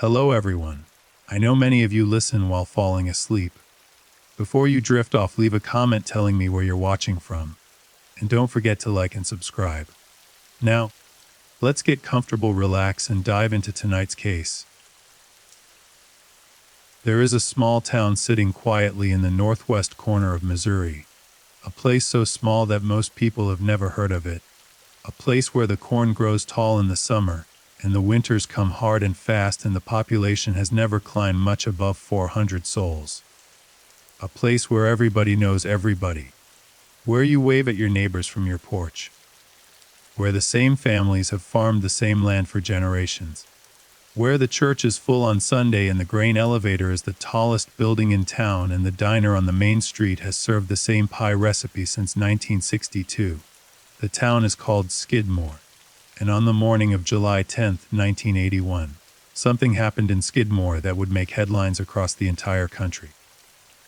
Hello everyone. I know many of you listen while falling asleep. Before you drift off, leave a comment telling me where you're watching from. And don't forget to like and subscribe. Now, let's get comfortable, relax, and dive into tonight's case. There is a small town sitting quietly in the northwest corner of Missouri. A place so small that most people have never heard of it. A place where the corn grows tall in the summer, and the winters come hard and fast, and the population has never climbed much above 400 souls. A place where everybody knows everybody. Where you wave at your neighbors from your porch. Where the same families have farmed the same land for generations. Where the church is full on Sunday and the grain elevator is the tallest building in town and the diner on the main street has served the same pie recipe since 1962. The town is called Skidmore. And on the morning of July 10, 1981, something happened in Skidmore that would make headlines across the entire country.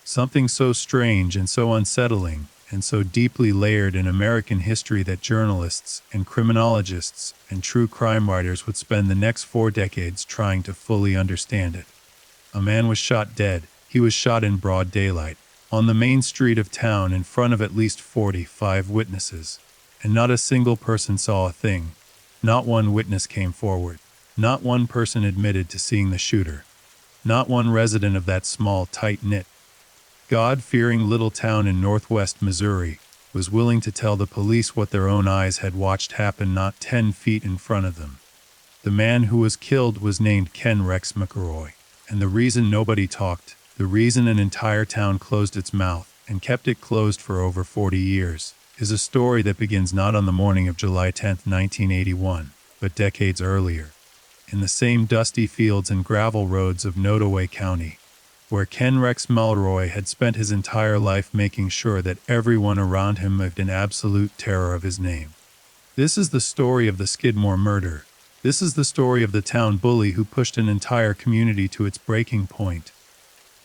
Something so strange and so unsettling and so deeply layered in American history that journalists and criminologists and true crime writers would spend the next 4 decades trying to fully understand it. A man was shot dead. He was shot in broad daylight, on the main street of town in front of at least 45 witnesses. And not a single person saw a thing. Not one witness came forward. Not one person admitted to seeing the shooter. Not one resident of that small, tight-knit, God-fearing little town in northwest Missouri was willing to tell the police what their own eyes had watched happen not 10 feet in front of them. The man who was killed was named Ken Rex McElroy, and the reason nobody talked, the reason an entire town closed its mouth and kept it closed for over 40 years, is a story that begins not on the morning of July 10, 1981, but decades earlier, in the same dusty fields and gravel roads of Nodaway County, where Ken Rex McElroy had spent his entire life making sure that everyone around him lived in absolute terror of his name. This is the story of the Skidmore murder. This is the story of the town bully who pushed an entire community to its breaking point.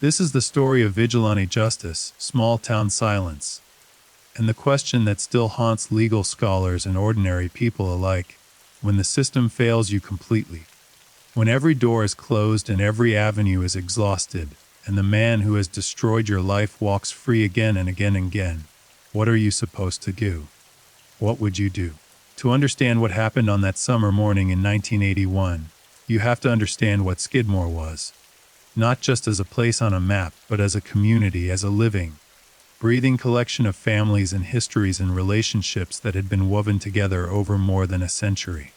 This is the story of vigilante justice, small-town silence, and the question that still haunts legal scholars and ordinary people alike: when the system fails you completely, when every door is closed and every avenue is exhausted, and the man who has destroyed your life walks free again and again and again, what are you supposed to do? What would you do? To understand what happened on that summer morning in 1981, you have to understand what Skidmore was. Not just as a place on a map, but as a community, as a living, breathing collection of families and histories and relationships that had been woven together over more than a century.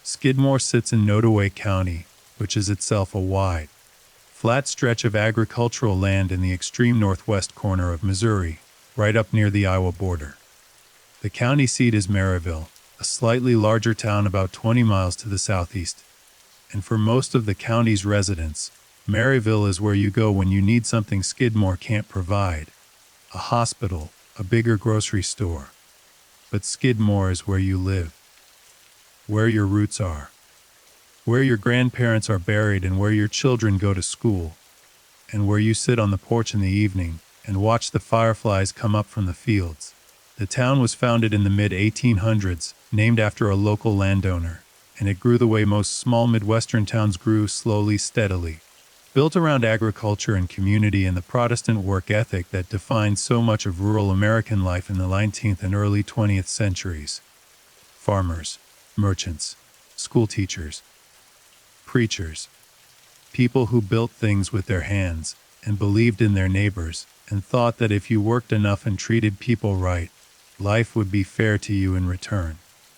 Skidmore sits in Nodaway County, which is itself a wide, flat stretch of agricultural land in the extreme northwest corner of Missouri, right up near the Iowa border. The county seat is Maryville, a slightly larger town about 20 miles to the southeast. And for most of the county's residents, Maryville is where you go when you need something Skidmore can't provide: a hospital, a bigger grocery store. But Skidmore is where you live, where your roots are, where your grandparents are buried and where your children go to school, and where you sit on the porch in the evening and watch the fireflies come up from the fields. The town was founded in the mid-1800s, named after a local landowner, and it grew the way most small Midwestern towns grew, slowly, steadily. Built around agriculture and community and the Protestant work ethic that defined so much of rural American life in the 19th and early 20th centuries. Farmers, merchants, school teachers, preachers, people who built things with their hands and believed in their neighbors and thought that if you worked enough and treated people right, life would be fair to you in return.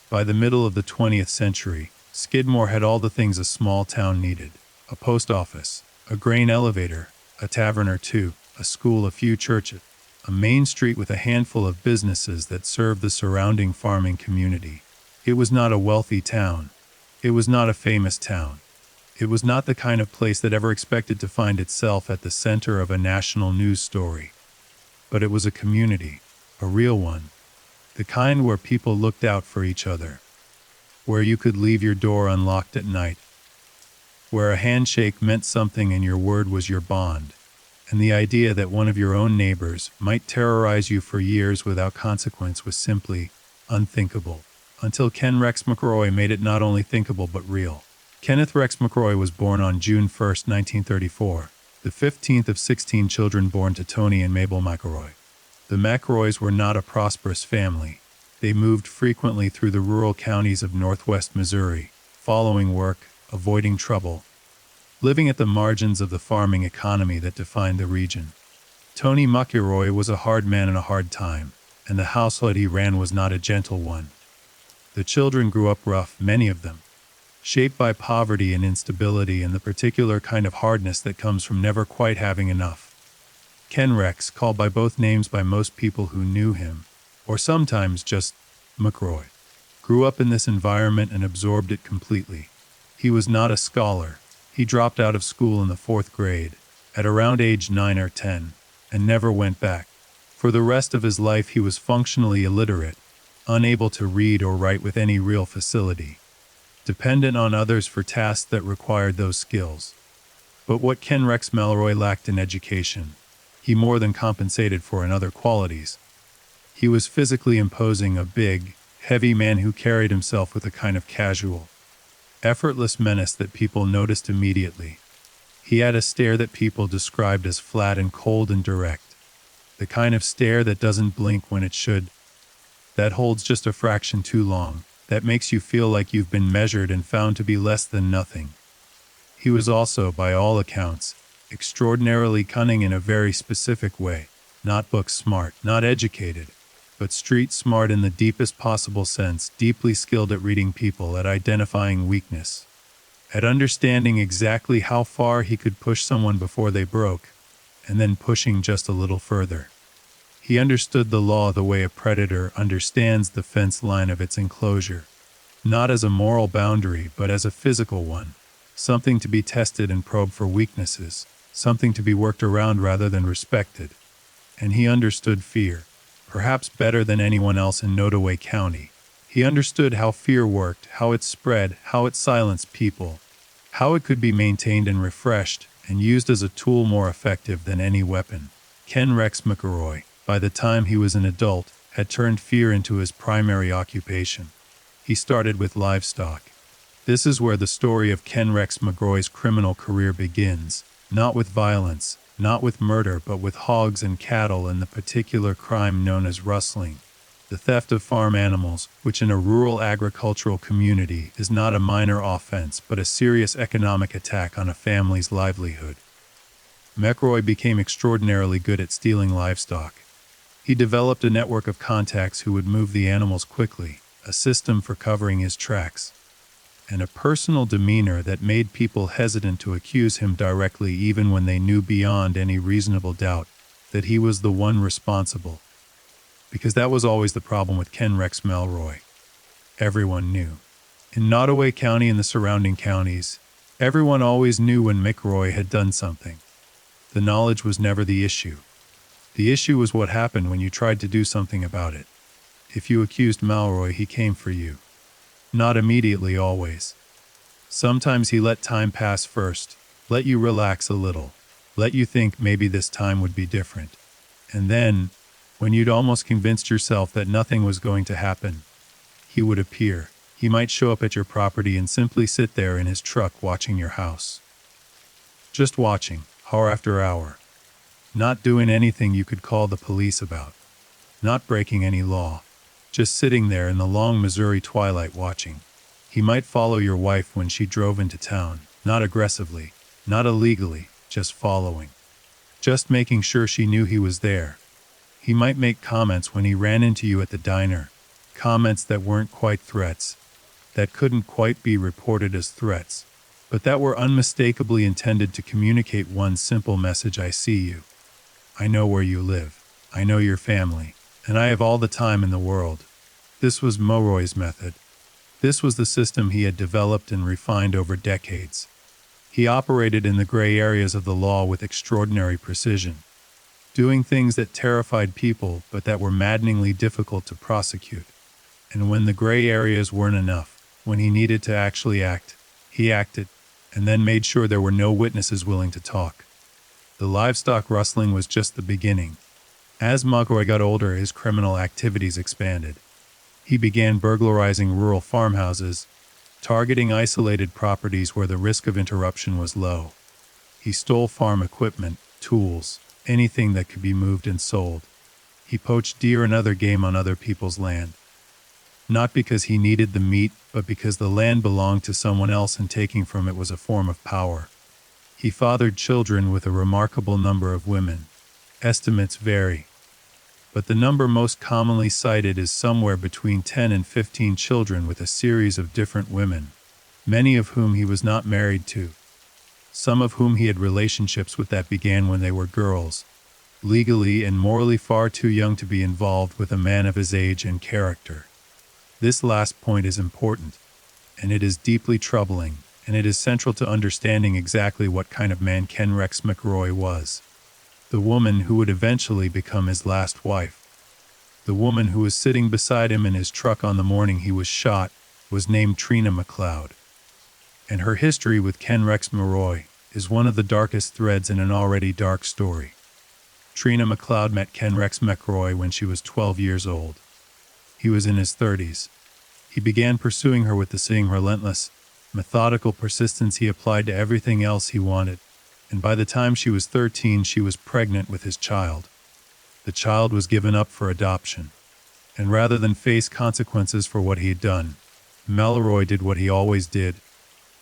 By the middle of the 20th century, Skidmore had all the things a small town needed: a post office, a grain elevator, a tavern or two, a school, a few churches, a main street with a handful of businesses that served the surrounding farming community. It was not a wealthy town. It was not a famous town. It was not the kind of place that ever expected to find itself at the center of a national news story. But it was a community, a real one, the kind where people looked out for each other, where you could leave your door unlocked at night, where a handshake meant something and your word was your bond, and the idea that one of your own neighbors might terrorize you for years without consequence was simply unthinkable, until Ken Rex McElroy made it not only thinkable but real. Kenneth Rex McRoy was born on June 1, 1934, the 15th of 16 children born to Tony and Mabel McElroy. The McElroys were not a prosperous family. They moved frequently through the rural counties of northwest Missouri, following work, avoiding trouble, living at the margins of the farming economy that defined the region. Tony McElroy was a hard man in a hard time, and the household he ran was not a gentle one. The children grew up rough, many of them, shaped by poverty and instability and the particular kind of hardness that comes from never quite having enough. Ken Rex, called by both names by most people who knew him, or sometimes just McRoy, grew up in this environment and absorbed it completely. He was not a scholar. He dropped out of school in the 4th grade, at around age 9 or 10, and never went back. For the rest of his life he was functionally illiterate, unable to read or write with any real facility, dependent on others for tasks that required those skills. But what Ken Rex McElroy lacked in education, he more than compensated for in other qualities. He was physically imposing, a big, heavy man who carried himself with a kind of casual, effortless menace that people noticed immediately. He had a stare that people described as flat and cold and direct, the kind of stare that doesn't blink when it should, that holds just a fraction too long, that makes you feel like you've been measured and found to be less than nothing. He was also, by all accounts, extraordinarily cunning in a very specific way, not book smart, not educated, but street smart in the deepest possible sense, deeply skilled at reading people, at identifying weakness, at understanding exactly how far he could push someone before they broke, and then pushing just a little further. He understood the law the way a predator understands the fence line of its enclosure, not as a moral boundary but as a physical one, something to be tested and probed for weaknesses, something to be worked around rather than respected. And he understood fear, perhaps better than anyone else in Nottoway County. He understood how fear worked, how it spread, how it silenced people, how it could be maintained and refreshed and used as a tool more effective than any weapon. Ken Rex McElroy, by the time he was an adult, had turned fear into his primary occupation. He started with livestock. This is where the story of Ken Rex McElroy's criminal career begins, not with violence, not with murder, but with hogs and cattle and the particular crime known as rustling, the theft of farm animals, which in a rural agricultural community is not a minor offense but a serious economic attack on a family's livelihood. McElroy became extraordinarily good at stealing livestock. He developed a network of contacts who would move the animals quickly, a system for covering his tracks, and a personal demeanor that made people hesitant to accuse him directly even when they knew beyond any reasonable doubt that he was the one responsible. Because that was always the problem with Ken Rex McElroy. Everyone knew. In Nottoway County and the surrounding counties, everyone always knew when McElroy had done something. The knowledge was never the issue. The issue was what happened when you tried to do something about it. If you accused McElroy, he came for you. Not immediately always. Sometimes he let time pass first, let you relax a little, let you think maybe this time would be different. And then, when you'd almost convinced yourself that nothing was going to happen, he would appear. He might show up at your property and simply sit there in his truck watching your house. Just watching, hour after hour. Not doing anything you could call the police about. Not breaking any law. Just sitting there in the long Missouri twilight watching. He might follow your wife when she drove into town, not aggressively, not illegally, just following. Just making sure she knew he was there. He might make comments when he ran into you at the diner, comments that weren't quite threats, that couldn't quite be reported as threats, but that were unmistakably intended to communicate one simple message: I see you. I know where you live. I know your family. And I have all the time in the world. This was McElroy's method. This was the system he had developed and refined over decades. He operated in the gray areas of the law with extraordinary precision, doing things that terrified people but that were maddeningly difficult to prosecute. And when the gray areas weren't enough, when he needed to actually act, he acted, and then made sure there were no witnesses willing to talk. The livestock rustling was just the beginning. As McElroy got older, his criminal activities expanded. He began burglarizing rural farmhouses, targeting isolated properties where the risk of interruption was low. He stole farm equipment, tools, anything that could be moved and sold. He poached deer and other game on other people's land. Not because he needed the meat, but because the land belonged to someone else and taking from it was a form of power. He fathered children with a remarkable number of women. Estimates vary, but the number most commonly cited is somewhere between 10 and 15 children with a series of different women, many of whom he was not married to, some of whom he had relationships with that began when they were girls, legally and morally far too young to be involved with a man of his age and character. This last point is important, and it is deeply troubling, and it is central to understanding exactly what kind of man Ken Rex McRoy was. The woman who would eventually become his last wife. The woman who was sitting beside him in his truck on the morning he was shot was named Trina McLeod. And her history with Ken Rex McRoy is one of the darkest threads in an already dark story. Trina McLeod met Ken Rex McRoy when she was 12 years old. He was in his 30s. He began pursuing her with the same relentless, methodical persistence he applied to everything else he wanted, and by the time she was 13 she was pregnant with his child. The child was given up for adoption, and rather than face consequences for what he had done, McRoy did what he always did.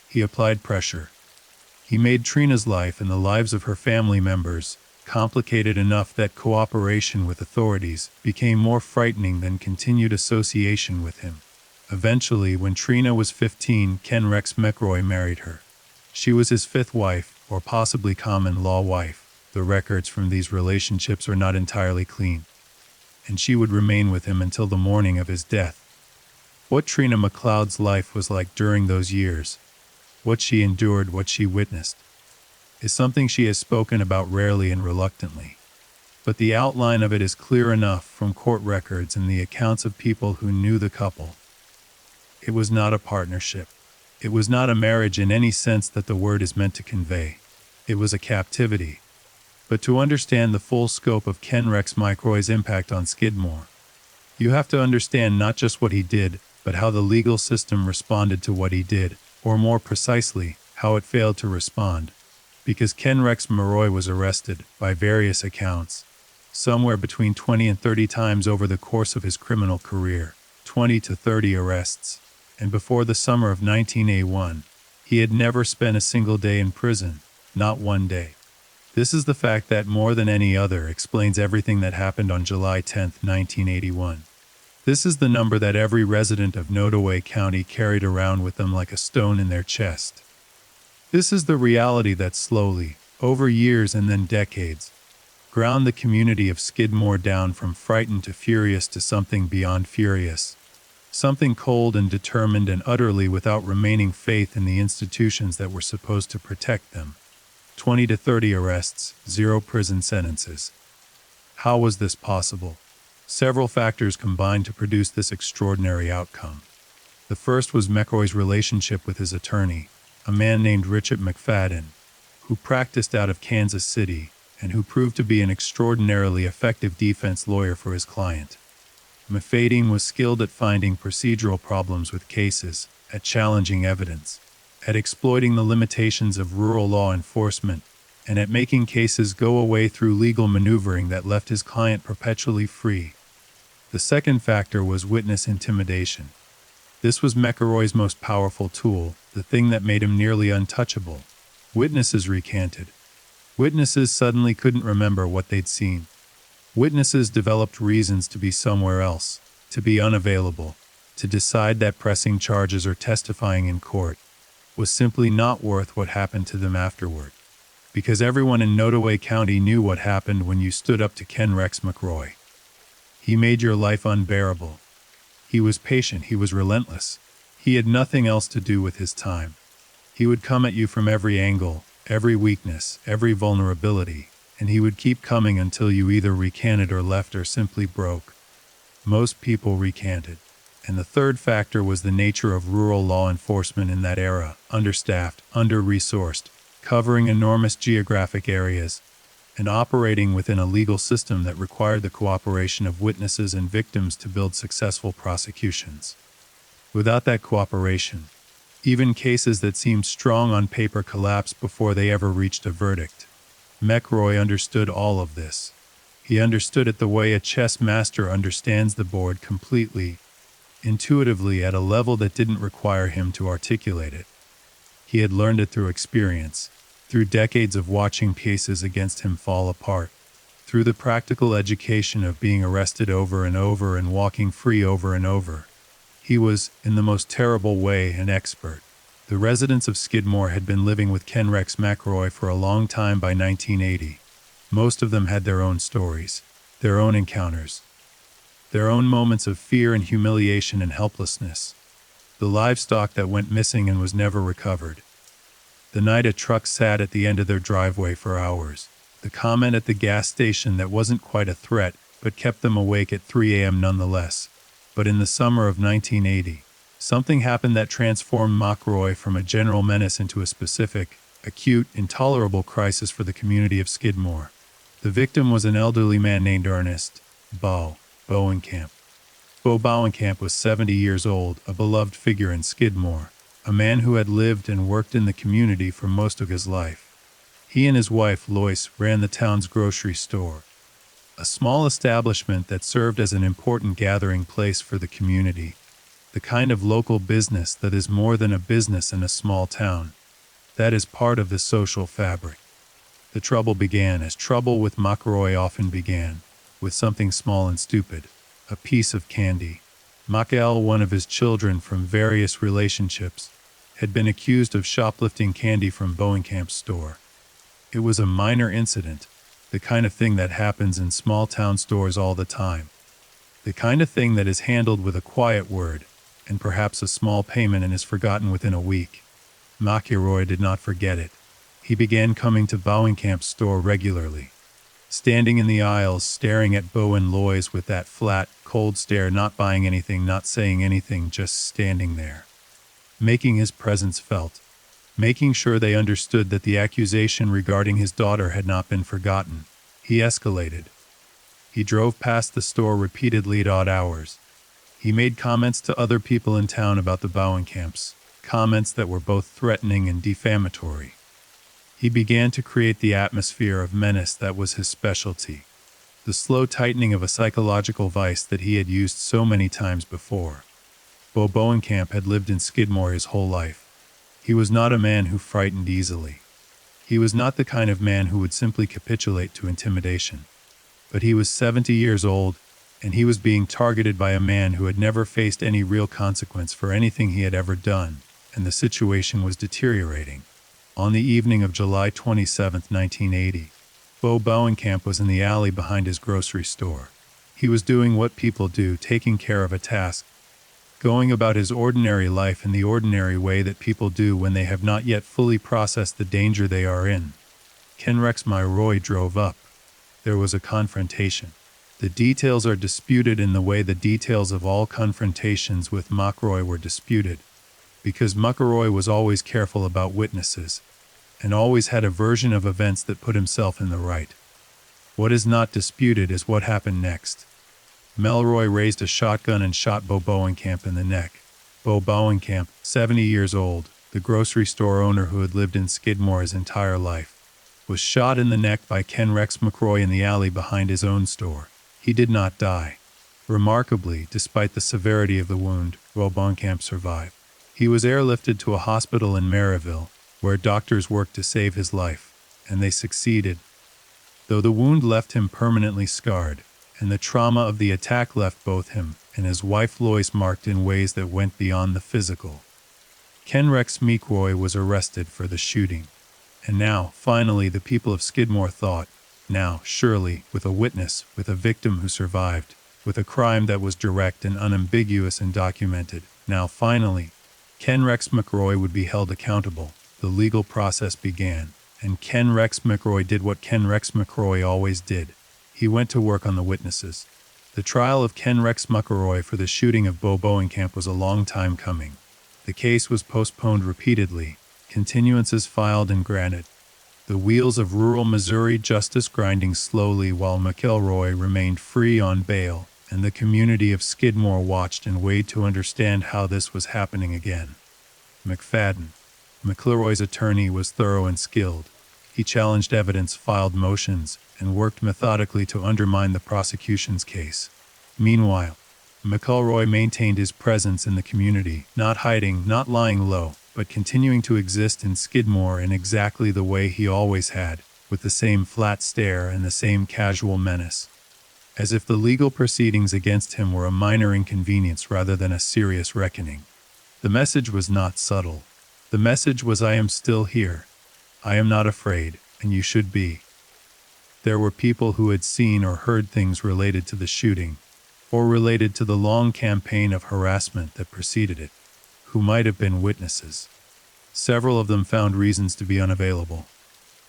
He applied pressure. He made Trina's life and the lives of her family members complicated enough that cooperation with authorities became more frightening than continued association with him. Eventually, when Trina was 15, Ken Rex McRoy married her. She was his fifth wife, or possibly common-law wife. The records from these relationships are not entirely clean. And she would remain with him until the morning of his death. What Trina McLeod's life was like during those years, what she endured, what she witnessed, is something she has spoken about rarely and reluctantly. But the outline of it is clear enough from court records and the accounts of people who knew the couple. It was not a partnership. It was not a marriage in any sense that the word is meant to convey. It was a captivity. But to understand the full scope of Ken Rex McRoy's impact on Skidmore, you have to understand not just what he did, but how the legal system responded to what he did, or more precisely, how it failed to respond. Because Ken Rex McRoy was arrested, by various accounts, somewhere between 20 and 30 times over the course of his criminal career, 20 to 30 arrests, and before the summer of 1981, he had never spent a single day in prison, not one day. This is the fact that more than any other explains everything that happened on July 10, 1981. This is the number that every resident of Nodaway County carried around with them like a stone in their chest. This is the reality that slowly, over years and then decades, ground the community of Skidmore down from frightened to furious to something beyond furious, something cold and determined and utterly without remaining faith in the institutions that were supposed to protect them. 20 to 30 arrests, 0 prison sentences. How was this possible? Several factors combined to produce this extraordinary outcome. The first was McRoy's relationship with his attorney, a man named Richard McFadden, who practiced out of Kansas City and who proved to be an extraordinarily effective defense lawyer for his client. McFadden was skilled at finding procedural problems with cases, at challenging evidence, at exploiting the limitations of rural law enforcement, and at making cases go away through legal maneuvering that left his client perpetually free. The second factor was witness intimidation. This was McRoy's most powerful tool, the thing that made him nearly untouchable. Witnesses recanted. Witnesses suddenly couldn't remember what they'd seen. Witnesses developed reasons to be somewhere else, to be unavailable, to decide that pressing charges or testifying in court was simply not worth what happened to them afterward. Because everyone in Nodaway County knew what happened when you stood up to Ken Rex McRoy. He made your life unbearable. He was patient, he was relentless. He had nothing else to do with his time. He would come at you from every angle, every weakness, every vulnerability, and he would keep coming until you either recanted or left or simply broke. Most people recanted. And the third factor was the nature of rural law enforcement in that era, understaffed, under-resourced, covering enormous geographic areas, and operating within a legal system that required the cooperation of witnesses and victims to build successful prosecutions. Without that cooperation, Even cases that seemed strong on paper collapsed before they ever reached a verdict. McRoy understood all of this. He understood it the way a chess master understands the board completely, intuitively at a level that didn't require him to articulate it. He had learned it through experience, through decades of watching cases against him fall apart, through the practical education of being arrested over and over and walking free over and over. He was, in the most terrible way, an expert. The residents of Skidmore had been living with Ken Rex McRoy for a long time by 1980. Most of them had their own stories, their own encounters, their own moments of fear and humiliation and helplessness. The livestock that went missing and was never recovered. The night a truck sat at the end of their driveway for hours. The comment at the gas station that wasn't quite a threat, but kept them awake at 3 a.m. nonetheless. But in the summer of 1980, something happened that transformed McRoy from a general menace into a specific, acute, intolerable crisis for the community of Skidmore. The victim was an elderly man named Ernest Bo Bowenkamp. Bo Bowenkamp was 70 years old, a beloved figure in Skidmore, a man who had lived and worked in the community for most of his life. He and his wife, Lois, ran the town's grocery store, a small establishment that served as an important gathering place for the community, the kind of local business that is more than a business in a small town. That is part of the social fabric. The trouble began as trouble with McRoy often began, with something small and stupid, a piece of candy. Michael, one of his children from various relationships, had been accused of shoplifting candy from Bowenkamp's store. It was a minor incident, the kind of thing that happens in small-town stores all the time. The kind of thing that is handled with a quiet word, and perhaps a small payment and is forgotten within a week. McRoy did not forget it. He began coming to Bowenkamp's store regularly, standing in the aisles, staring at Bo and Lois with that flat, cold stare, not buying anything, not saying anything, just standing there, making his presence felt, making sure they understood that the accusation regarding his daughter had not been forgotten. He escalated. He drove past the store repeatedly at odd hours. He made comments to other people in town about the Bowenkamps, comments that were both threatening and defamatory. He began to create the atmosphere of menace that was his specialty, the slow tightening of a psychological vice that he had used so many times before. Bo Bowenkamp had lived in Skidmore his whole life. He was not a man who frightened easily. He was not the kind of man who would simply capitulate to intimidation. But he was 70 years old, and he was being targeted by a man who had never faced any real consequence for anything he had ever done, and the situation was deteriorating. On the evening of July 27, 1980, Bo Bowenkamp was in the alley behind his grocery store. He was doing what people do, taking care of a task, going about his ordinary life in the ordinary way that people do when they have not yet fully processed the danger they are in. Ken Rex McRoy drove up. There was a confrontation. The details are disputed in the way the details of all confrontations with McRoy were disputed, because McRoy was always careful about witnesses, and always had a version of events that put himself in the right. What is not disputed is what happened next. McRoy raised a shotgun and shot Bo Bowenkamp in the neck. Bo Bowenkamp, 70 years old, the grocery store owner who had lived in Skidmore his entire life, was shot in the neck by Ken Rex McRoy in the alley behind his own store. He did not die. Remarkably, despite the severity of the wound, Bo Bowenkamp survived. He was airlifted to a hospital in Maryville, where doctors worked to save his life, and they succeeded. Though the wound left him permanently scarred, and the trauma of the attack left both him and his wife Lois marked in ways that went beyond the physical. Ken Rex McRoy was arrested for the shooting. And now, finally, the people of Skidmore thought, now, surely, with a witness, with a victim who survived, with a crime that was direct and unambiguous and documented, now, finally, Ken Rex McRoy would be held accountable. The legal process began, and Ken Rex McRoy did what Ken Rex McRoy always did. He went to work on the witnesses. The trial of Ken Rex McRoy for the shooting of Bo Bowenkamp was a long time coming. The case was postponed repeatedly, continuances filed and granted. The wheels of rural Missouri justice grinding slowly while McElroy remained free on bail, and the community of Skidmore watched and waited to understand how this was happening again. McFadden, McElroy's attorney, was thorough and skilled. He challenged evidence, filed motions, and worked methodically to undermine the prosecution's case. Meanwhile, McElroy maintained his presence in the community, not hiding, not lying low, but continuing to exist in Skidmore in exactly the way he always had, with the same flat stare and the same casual menace. As if the legal proceedings against him were a minor inconvenience rather than a serious reckoning. The message was not subtle. The message was, I am still here. I am not afraid, and you should be. There were people who had seen or heard things related to the shooting, or related to the long campaign of harassment that preceded it, who might have been witnesses. Several of them found reasons to be unavailable.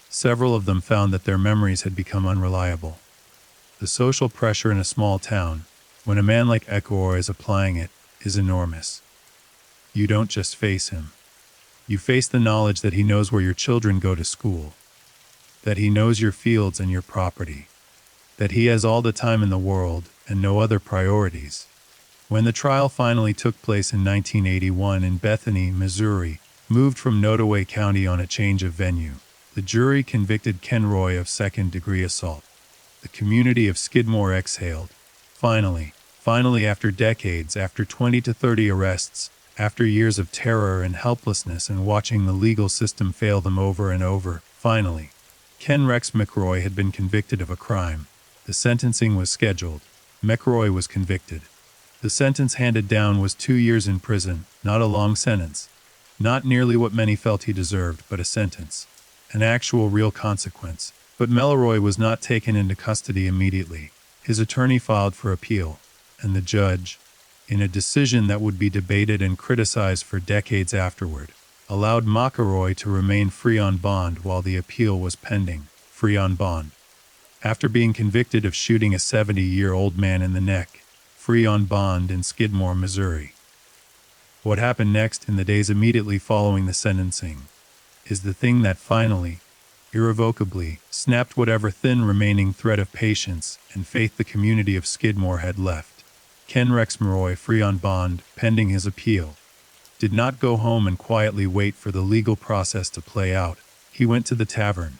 Several of them found that their memories had become unreliable. The social pressure in a small town, when a man like McElroy is applying it, is enormous. You don't just face him. You face the knowledge that he knows where your children go to school, that he knows your fields and your property, that he has all the time in the world and no other priorities. When the trial finally took place in 1981 in Bethany, Missouri, moved from Nottoway County on a change of venue, the jury convicted Ken Roy of second-degree assault. The community of Skidmore exhaled. Finally, after decades, after 20 to 30 arrests, after years of terror and helplessness and watching the legal system fail them over and over, finally, Ken Rex McElroy had been convicted of a crime. The sentencing was scheduled. McElroy was convicted. The sentence handed down was 2 years in prison, not a long sentence. Not nearly what many felt he deserved, but a sentence. An actual real consequence. But McElroy was not taken into custody immediately. His attorney filed for appeal, and the judge, in a decision that would be debated and criticized for decades afterward, allowed McElroy to remain free on bond while the appeal was pending, free on bond. After being convicted of shooting a 70-year-old man in the neck, free on bond in Skidmore, Missouri. What happened next in the days immediately following the sentencing is the thing that finally, irrevocably, snapped whatever thin remaining thread of patience and faith the community of Skidmore had left. Ken Rex McElroy, free on bond, pending his appeal, did not go home and quietly wait for the legal process to play out. He went to the tavern.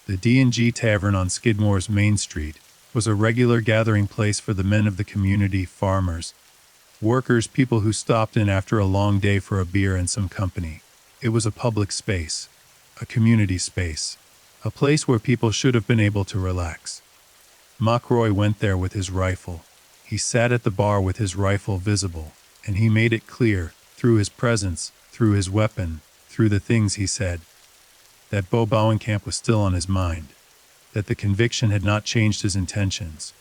The D&G Tavern on Skidmore's Main Street was a regular gathering place for the men of the community, farmers, workers, people who stopped in after a long day for a beer and some company. It was a public space, a community space, a place where people should have been able to relax. McElroy went there with his rifle. He sat at the bar with his rifle visible, and he made it clear, through his presence, through his weapon, through the things he said, that Bo Bauernkamp was still on his mind, that the conviction had not changed his intentions,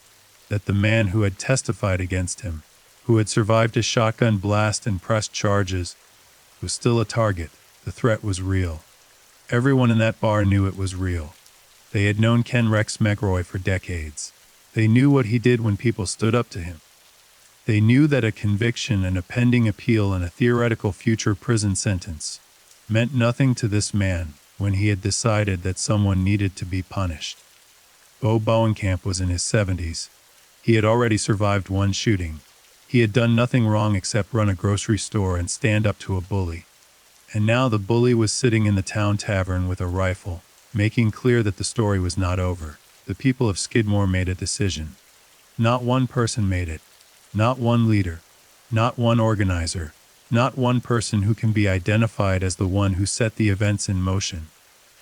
that the man who had testified against him, who had survived a shotgun blast and pressed charges, was still a target. The threat was real. Everyone in that bar knew it was real. They had known Ken Rex McElroy for decades. They knew what he did when people stood up to him. They knew that a conviction and a pending appeal and a theoretical future prison sentence meant nothing to this man when he had decided that someone needed to be punished. Bo Bauernkamp was in his 70s. He had already survived one shooting. He had done nothing wrong except run a grocery store and stand up to a bully. And now the bully was sitting in the town tavern with a rifle, making clear that the story was not over. The people of Skidmore made a decision. Not one person made it. Not one leader. Not one organizer. Not one person who can be identified as the one who set the events in motion.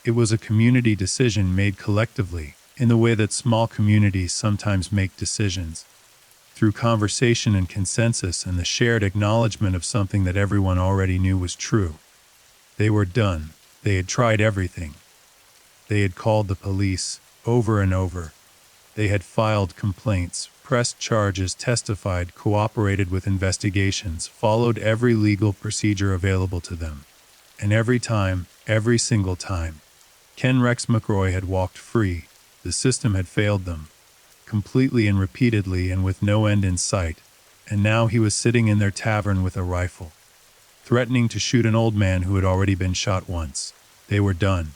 It was a community decision made collectively, in the way that small communities sometimes make decisions. Through conversation and consensus and the shared acknowledgement of something that everyone already knew was true. They were done. They had tried everything. They had called the police over and over. They had filed complaints, pressed charges, testified, cooperated with investigations, followed every legal procedure available to them. And every time, every single time, Ken Rex McElroy had walked free. The system had failed them, completely and repeatedly and with no end in sight. And now he was sitting in their tavern with a rifle, threatening to shoot an old man who had already been shot once. They were done.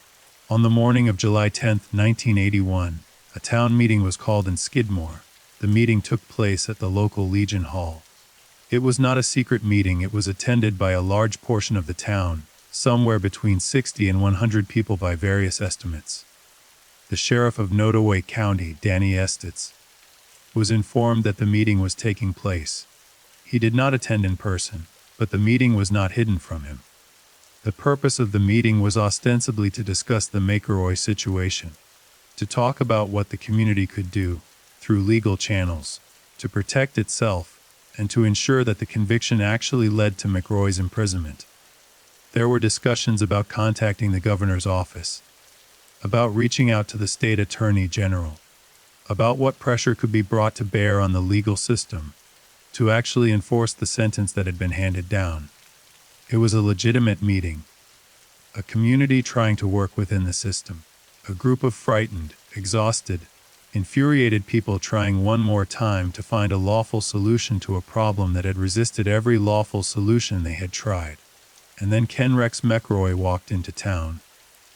On the morning of July 10, 1981, a town meeting was called in Skidmore. The meeting took place at the local Legion Hall. It was not a secret meeting, it was attended by a large portion of the town, somewhere between 60 and 100 people by various estimates. The sheriff of Nottoway County, Danny Estes, was informed that the meeting was taking place. He did not attend in person, but the meeting was not hidden from him. The purpose of the meeting was ostensibly to discuss the McElroy situation, to talk about what the community could do, through legal channels, to protect itself, and to ensure that the conviction actually led to McElroy's imprisonment. There were discussions about contacting the governor's office, about reaching out to the state attorney general, about what pressure could be brought to bear on the legal system to actually enforce the sentence that had been handed down. It was a legitimate meeting, a community trying to work within the system, a group of frightened, exhausted, infuriated people trying one more time to find a lawful solution to a problem that had resisted every lawful solution they had tried. And then Ken Rex McElroy walked into town.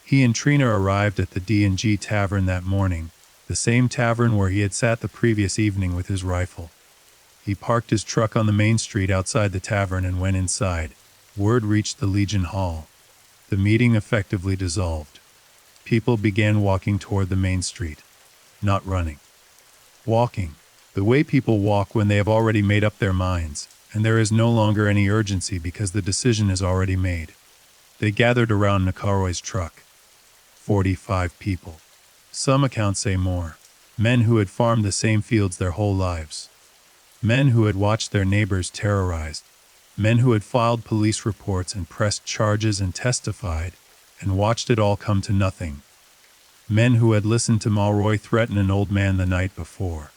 He and Trina arrived at the D&G Tavern that morning, the same tavern where he had sat the previous evening with his rifle. He parked his truck on the main street outside the tavern and went inside. Word reached the Legion Hall. The meeting effectively dissolved. People began walking toward the main street. Not running. Walking. The way people walk when they have already made up their minds, and there is no longer any urgency because the decision is already made. They gathered around McElroy's truck. 45 people. Some accounts say more. Men who had farmed the same fields their whole lives. Men who had watched their neighbors terrorized. Men who had filed police reports and pressed charges and testified, and watched it all come to nothing. Men who had listened to Mulroy threaten an old man the night before.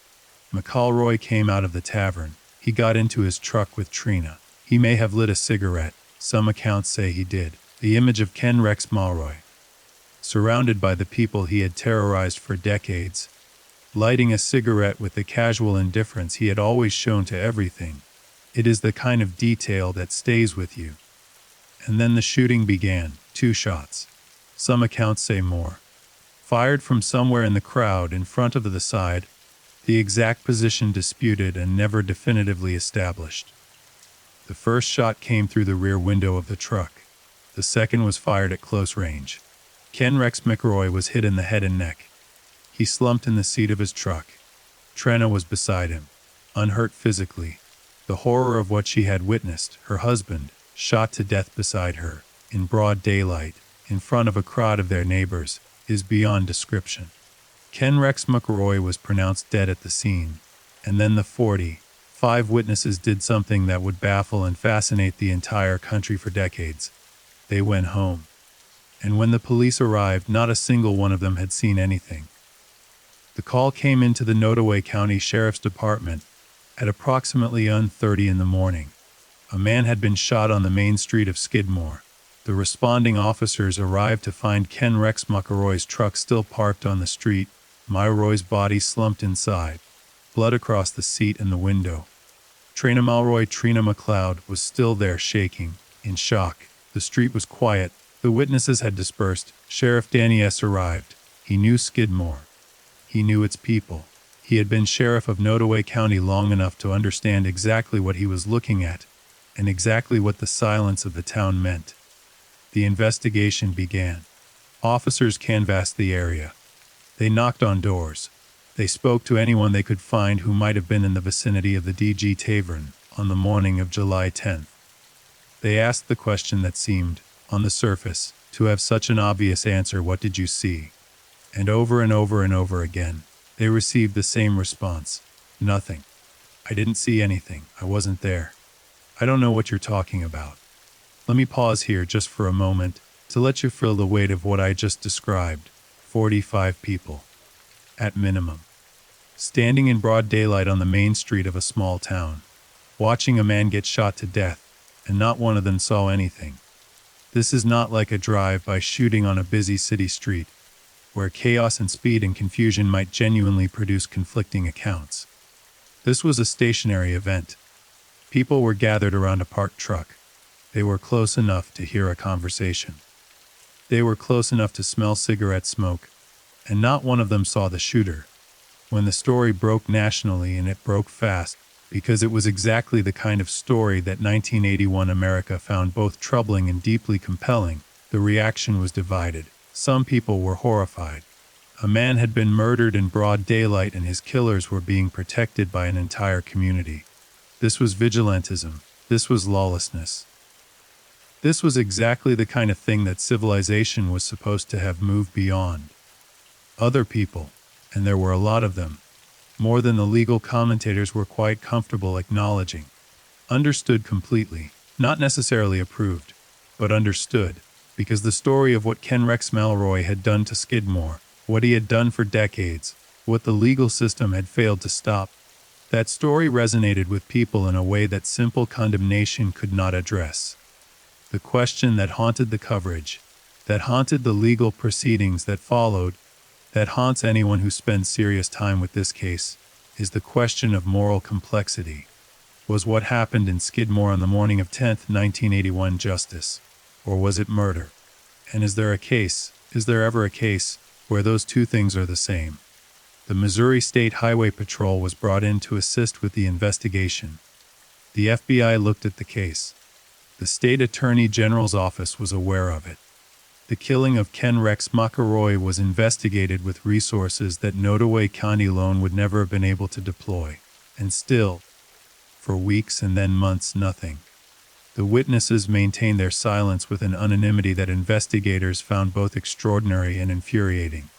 McElroy came out of the tavern. He got into his truck with Trina. He may have lit a cigarette. Some accounts say he did. The image of Ken Rex Mulroy, surrounded by the people he had terrorized for decades, lighting a cigarette with the casual indifference he had always shown to everything. It is the kind of detail that stays with you. And then the shooting began. 2 shots. Some accounts say more. Fired from somewhere in the crowd in front of the side, the exact position disputed and never definitively established. The first shot came through the rear window of the truck. The second was fired at close range. Ken Rex McElroy was hit in the head and neck. He slumped in the seat of his truck. Trina was beside him, unhurt physically. The horror of what she had witnessed, her husband, shot to death beside her, in broad daylight, in front of a crowd of their neighbors, is beyond description. Ken Rex McElroy was pronounced dead at the scene, and then the 45 witnesses did something that would baffle and fascinate the entire country for decades. They went home. And when the police arrived, not a single one of them had seen anything. The call came into the Nottoway County Sheriff's Department at approximately 1:30 in the morning. A man had been shot on the main street of Skidmore. The responding officers arrived to find Ken Rex McElroy's truck still parked on the street, Mulroy's body slumped inside, blood across the seat and the window. Trina McLeod, was still there shaking, in shock. The street was quiet. The witnesses had dispersed. Sheriff Danny S. arrived. He knew Skidmore. He knew its people. He had been sheriff of Nottoway County long enough to understand exactly what he was looking at, and exactly what the silence of the town meant. The investigation began. Officers canvassed the area. They knocked on doors. They spoke to anyone they could find who might have been in the vicinity of the D&G Tavern on the morning of July 10th. They asked the question that seemed, on the surface, to have such an obvious answer: what did you see? And over and over and over again, they received the same response: nothing. I didn't see anything. I wasn't there. I don't know what you're talking about. Let me pause here just for a moment to let you feel the weight of what I just described. 45 people. At minimum. Standing in broad daylight on the main street of a small town, watching a man get shot to death, and not one of them saw anything. This is not like a drive-by shooting on a busy city street, where chaos and speed and confusion might genuinely produce conflicting accounts. This was a stationary event. People were gathered around a parked truck. They were close enough to hear a conversation. They were close enough to smell cigarette smoke, and not one of them saw the shooter. When the story broke nationally, and it broke fast, because it was exactly the kind of story that 1981 America found both troubling and deeply compelling. The reaction was divided. Some people were horrified. A man had been murdered in broad daylight and his killers were being protected by an entire community. This was vigilantism. This was lawlessness. This was exactly the kind of thing that civilization was supposed to have moved beyond. Other people, and there were a lot of them, more than the legal commentators were quite comfortable acknowledging, understood completely, not necessarily approved, but understood, because the story of what Ken Rex Malroy had done to Skidmore, what he had done for decades, what the legal system had failed to stop, that story resonated with people in a way that simple condemnation could not address. The question that haunted the coverage, that haunted the legal proceedings that followed, that haunts anyone who spends serious time with this case, is the question of moral complexity. Was what happened in Skidmore on the morning of 10th, 1981 justice? Or was it murder? And is there ever a case, where those two things are the same? The Missouri State Highway Patrol was brought in to assist with the investigation. The FBI looked at the case. The State Attorney General's office was aware of it. The killing of Ken Rex McElroy was investigated with resources that Nottoway County alone would never have been able to deploy. And still, for weeks and then months, nothing. The witnesses maintained their silence with an unanimity that investigators found both extraordinary and infuriating.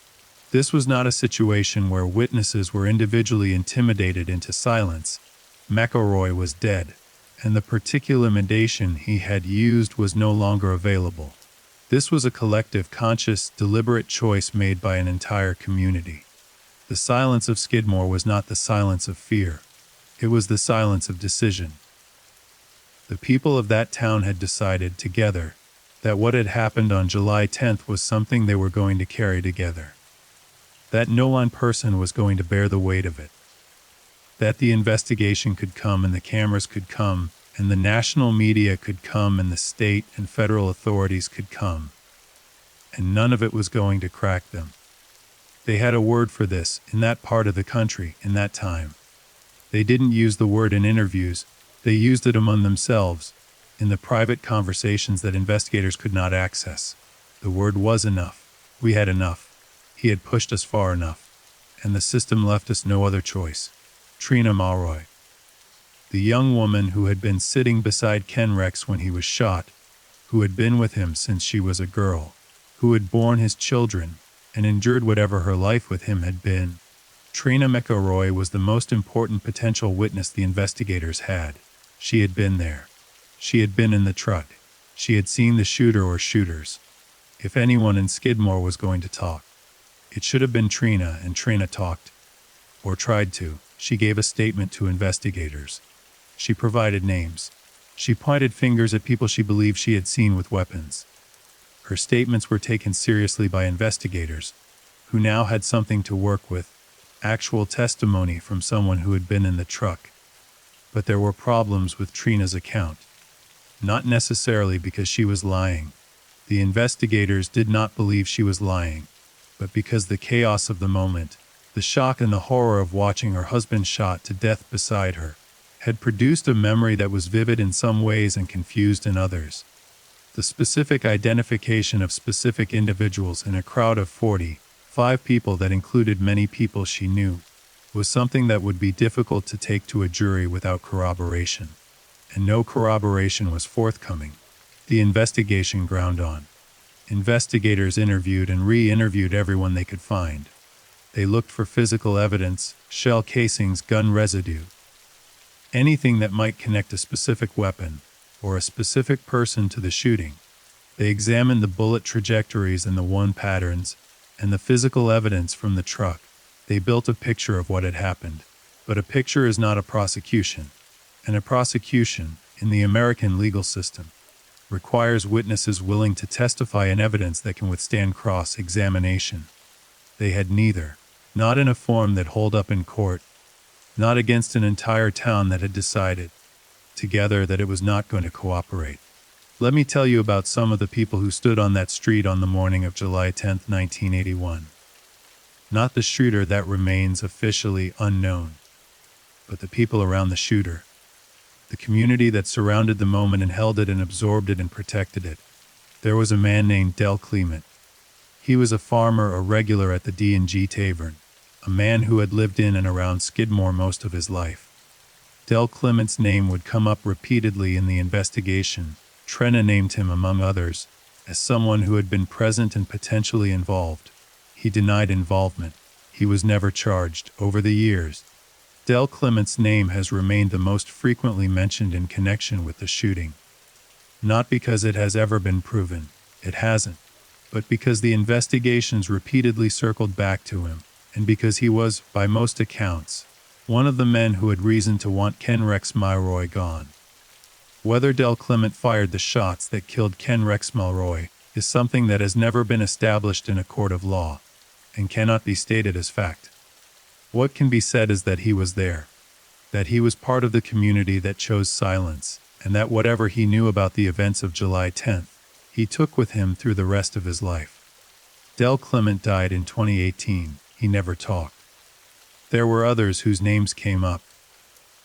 This was not a situation where witnesses were individually intimidated into silence. McElroy was dead, and the particular medication he had used was no longer available. This was a collective, conscious, deliberate choice made by an entire community. The silence of Skidmore was not the silence of fear. It was the silence of decision. The people of that town had decided together that what had happened on July 10th was something they were going to carry together. That no one person was going to bear the weight of it. That the investigation could come and the cameras could come, and the national media could come and the state and federal authorities could come. And none of it was going to crack them. They had a word for this in that part of the country in that time. They didn't use the word in interviews, they used it among themselves, in the private conversations that investigators could not access. The word was enough. We had enough. He had pushed us far enough. And the system left us no other choice. Trina Malroy. The young woman who had been sitting beside Ken Rex when he was shot, who had been with him since she was a girl, who had borne his children, and endured whatever her life with him had been. Trina McElroy was the most important potential witness the investigators had. She had been there. She had been in the truck. She had seen the shooter or shooters. If anyone in Skidmore was going to talk, it should have been Trina, and Trina talked. Or tried to. She gave a statement to investigators. She provided names. She pointed fingers at people she believed she had seen with weapons. Her statements were taken seriously by investigators, who now had something to work with, actual testimony from someone who had been in the truck. But there were problems with Trina's account. Not necessarily because she was lying. The investigators did not believe she was lying, but because the chaos of the moment, the shock and the horror of watching her husband shot to death beside her, had produced a memory that was vivid in some ways and confused in others. The specific identification of specific individuals in a crowd of 45 people that included many people she knew, was something that would be difficult to take to a jury without corroboration. And no corroboration was forthcoming. The investigation ground on. Investigators interviewed and re-interviewed everyone they could find. They looked for physical evidence, shell casings, gun residue, anything that might connect a specific weapon or a specific person to the shooting. They examined the bullet trajectories and the wound patterns and the physical evidence from the truck. They built a picture of what had happened. But a picture is not a prosecution. And a prosecution, in the American legal system, requires witnesses willing to testify in evidence that can withstand cross-examination. They had neither. Not in a form that hold up in court. Not against an entire town that had decided, together, that it was not going to cooperate. Let me tell you about some of the people who stood on that street on the morning of July 10, 1981. Not the shooter, that remains officially unknown, but the people around the shooter. The community that surrounded the moment and held it and absorbed it and protected it. There was a man named Del Clement. He was a farmer, a regular at the D&G Tavern, a man who had lived in and around Skidmore most of his life. Del Clement's name would come up repeatedly in the investigation. Trenna named him, among others, as someone who had been present and potentially involved. He denied involvement. He was never charged. Over the years, Del Clement's name has remained the most frequently mentioned in connection with the shooting. Not because it has ever been proven, it hasn't, but because the investigations repeatedly circled back to him, and because he was, by most accounts, one of the men who had reason to want Ken Rex Milroy gone. Whether Del Clement fired the shots that killed Ken Rex Milroy is something that has never been established in a court of law, and cannot be stated as fact. What can be said is that he was there, that he was part of the community that chose silence, and that whatever he knew about the events of July 10th, he took with him through the rest of his life. Del Clement died in 2018. He never talked. There were others whose names came up.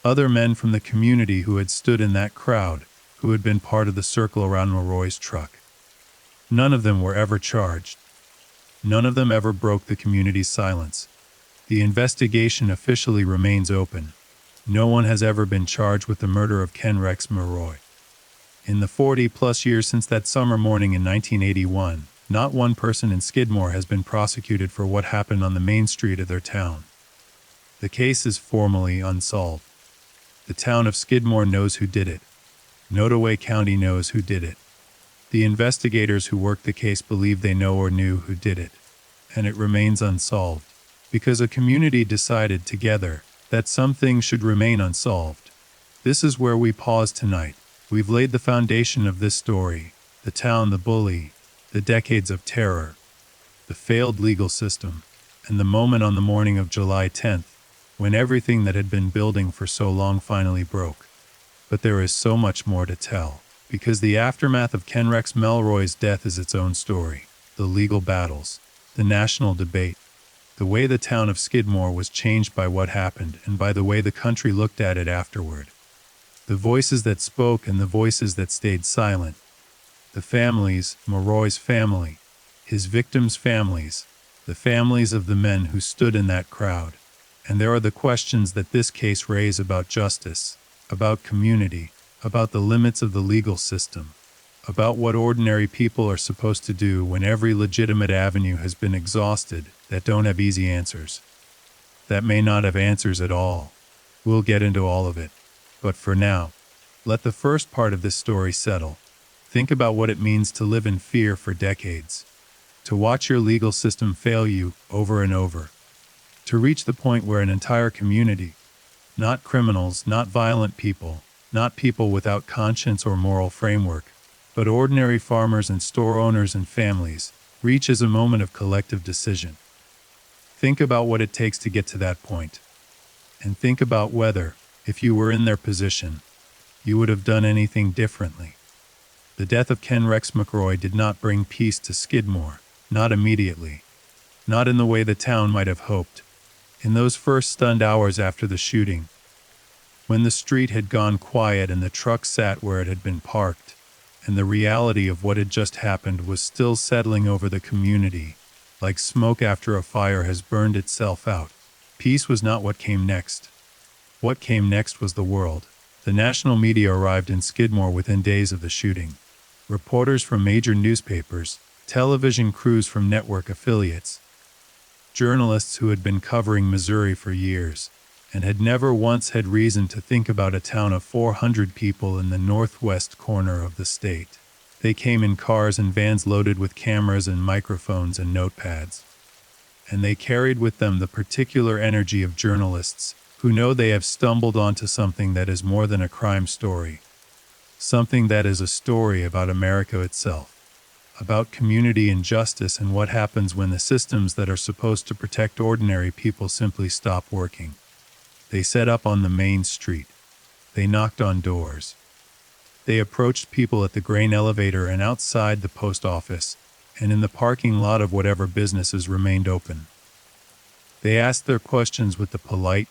Other men from the community who had stood in that crowd, who had been part of the circle around Milroy's truck. None of them were ever charged. None of them ever broke the community's silence. The investigation officially remains open. No one has ever been charged with the murder of Ken Rex Milroy. In the 40-plus years since that summer morning in 1981, not one person in Skidmore has been prosecuted for what happened on the main street of their town. The case is formally unsolved. The town of Skidmore knows who did it. Nottoway County knows who did it. The investigators who worked the case believe they know or knew who did it. And it remains unsolved, because a community decided together that some things should remain unsolved. This is where we pause tonight. We've laid the foundation of this story, the town, the bully, the decades of terror, the failed legal system, and the moment on the morning of July 10th, when everything that had been building for so long finally broke. But there is so much more to tell, because the aftermath of Ken Rex Milroy's death is its own story. The legal battles, the national debate, the way the town of Skidmore was changed by what happened and by the way the country looked at it afterward. The voices that spoke and the voices that stayed silent. The families, Milroy's family, his victims' families, the families of the men who stood in that crowd. And there are the questions that this case raises about justice, about community, about the limits of the legal system, about what ordinary people are supposed to do when every legitimate avenue has been exhausted, that don't have easy answers, that may not have answers at all. We'll get into all of it. But for now, let the first part of this story settle. Think about what it means to live in fear for decades, to watch your legal system fail you over and over, to reach the point where an entire community, not criminals, not violent people, not people without conscience or moral framework, but ordinary farmers and store owners and families, reaches a moment of collective decision. Think about what it takes to get to that point. And think about whether, if you were in their position, you would have done anything differently. The death of Ken Rex Milroy did not bring peace to Skidmore, not immediately, not in the way the town might have hoped. In those first stunned hours after the shooting, when the street had gone quiet and the truck sat where it had been parked, and the reality of what had just happened was still settling over the community, like smoke after a fire has burned itself out, peace was not what came next. What came next was the world. The national media arrived in Skidmore within days of the shooting. Reporters from major newspapers, television crews from network affiliates, journalists who had been covering Missouri for years, and had never once had reason to think about a town of 400 people in the northwest corner of the state. They came in cars and vans loaded with cameras and microphones and notepads. And they carried with them the particular energy of journalists who know they have stumbled onto something that is more than a crime story. Something that is a story about America itself, about community and justice and what happens when the systems that are supposed to protect ordinary people simply stop working. They set up on the main street. They knocked on doors. They approached people at the grain elevator and outside the post office, and in the parking lot of whatever businesses remained open. They asked their questions with the polite,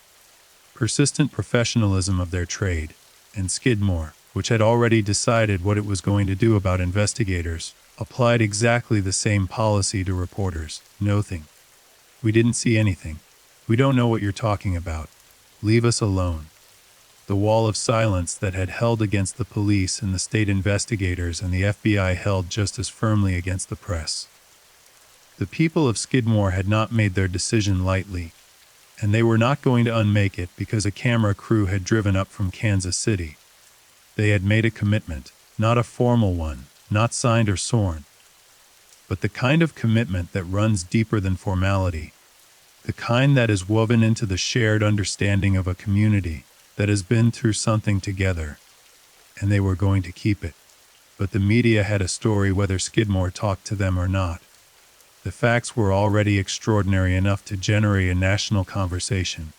persistent professionalism of their trade, and Skidmore, which had already decided what it was going to do about investigators, applied exactly the same policy to reporters. Nothing. We didn't see anything. We don't know what you're talking about. Leave us alone. The wall of silence that had held against the police and the state investigators and the FBI held just as firmly against the press. The people of Skidmore had not made their decision lightly, and they were not going to unmake it because a camera crew had driven up from Kansas City. They had made a commitment, not a formal one, not signed or sworn, but the kind of commitment that runs deeper than formality, the kind that is woven into the shared understanding of a community that has been through something together, and they were going to keep it. But the media had a story whether Skidmore talked to them or not. The facts were already extraordinary enough to generate a national conversation.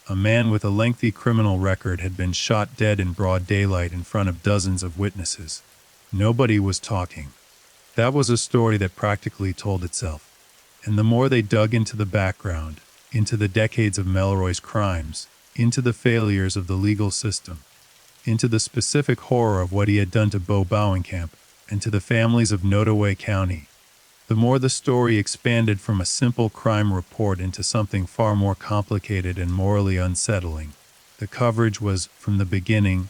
A man with a lengthy criminal record had been shot dead in broad daylight in front of dozens of witnesses. Nobody was talking. That was a story that practically told itself. And the more they dug into the background, into the decades of Melroy's crimes, into the failures of the legal system, into the specific horror of what he had done to Bo Bauenkamp and to the families of Nottoway County, the more the story expanded from a simple crime report into something far more complicated and morally unsettling. The coverage was, from the beginning,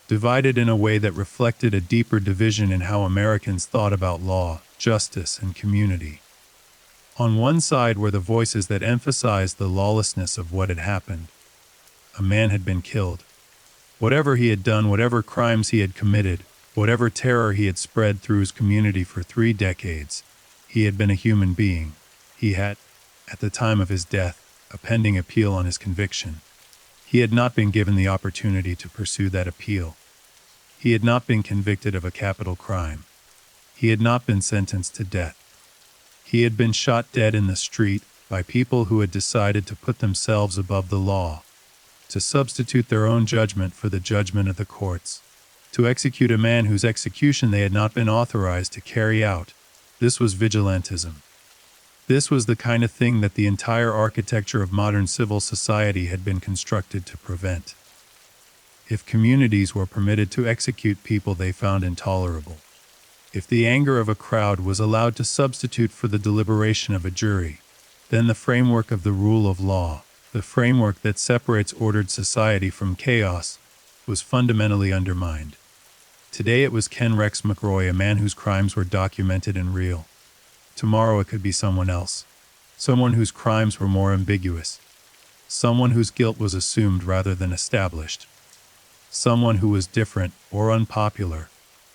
divided in a way that reflected a deeper division in how Americans thought about law, justice, and community. On one side were the voices that emphasized the lawlessness of what had happened. A man had been killed. Whatever he had done, whatever crimes he had committed, whatever terror he had spread through his community for 3 decades, he had been a human being. He had, at the time of his death, a pending appeal on his conviction. He had not been given the opportunity to pursue that appeal. He had not been convicted of a capital crime. He had not been sentenced to death. He had been shot dead in the street by people who had decided to put themselves above the law, to substitute their own judgment for the judgment of the courts, to execute a man whose execution they had not been authorized to carry out. This was vigilantism. This was the kind of thing that the entire architecture of modern civil society had been constructed to prevent. If communities were permitted to execute people they found intolerable, if the anger of a crowd was allowed to substitute for the deliberation of a jury, then the framework of the rule of law, the framework that separates ordered society from chaos, was fundamentally undermined. Today it was Ken Rex McRoy, a man whose crimes were documented and real. Tomorrow it could be someone else, someone whose crimes were more ambiguous, someone whose guilt was assumed rather than established, someone who was different or unpopular,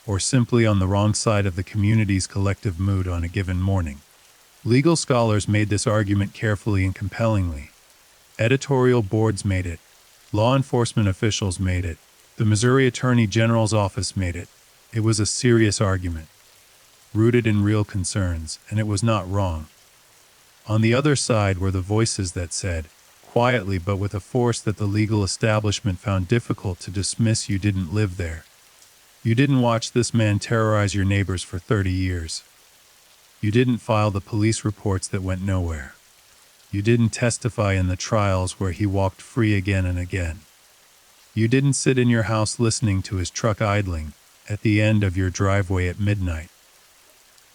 or simply on the wrong side of the community's collective mood on a given morning. Legal scholars made this argument carefully and compellingly. Editorial boards made it. Law enforcement officials made it. The Missouri Attorney General's office made it. It was a serious argument, rooted in real concerns, and it was not wrong. On the other side were the voices that said, quietly but with a force that the legal establishment found difficult to dismiss, you didn't live there. You didn't watch this man terrorize your neighbors for 30 years. You didn't file the police reports that went nowhere. You didn't testify in the trials where he walked free again and again. You didn't sit in your house listening to his truck idling at the end of your driveway at midnight.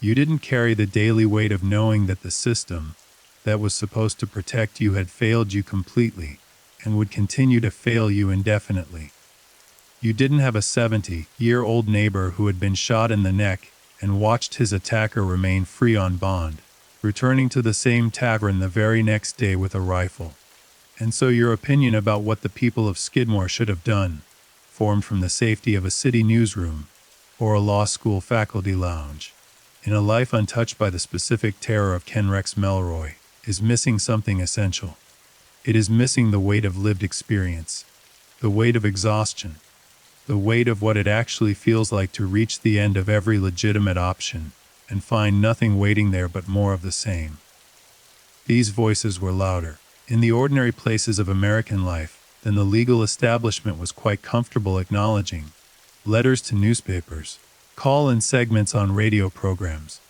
You didn't carry the daily weight of knowing that the system that was supposed to protect you had failed you completely and would continue to fail you indefinitely. You didn't have a 70-year-old neighbor who had been shot in the neck and watched his attacker remain free on bond, returning to the same tavern the very next day with a rifle. And so your opinion about what the people of Skidmore should have done, formed from the safety of a city newsroom or a law school faculty lounge, in a life untouched by the specific terror of Ken Rex Melroy, is missing something essential. It is missing the weight of lived experience, the weight of exhaustion, the weight of what it actually feels like to reach the end of every legitimate option and find nothing waiting there but more of the same. These voices were louder, in the ordinary places of American life, than the legal establishment was quite comfortable acknowledging. Letters to newspapers, call-in segments on radio programs,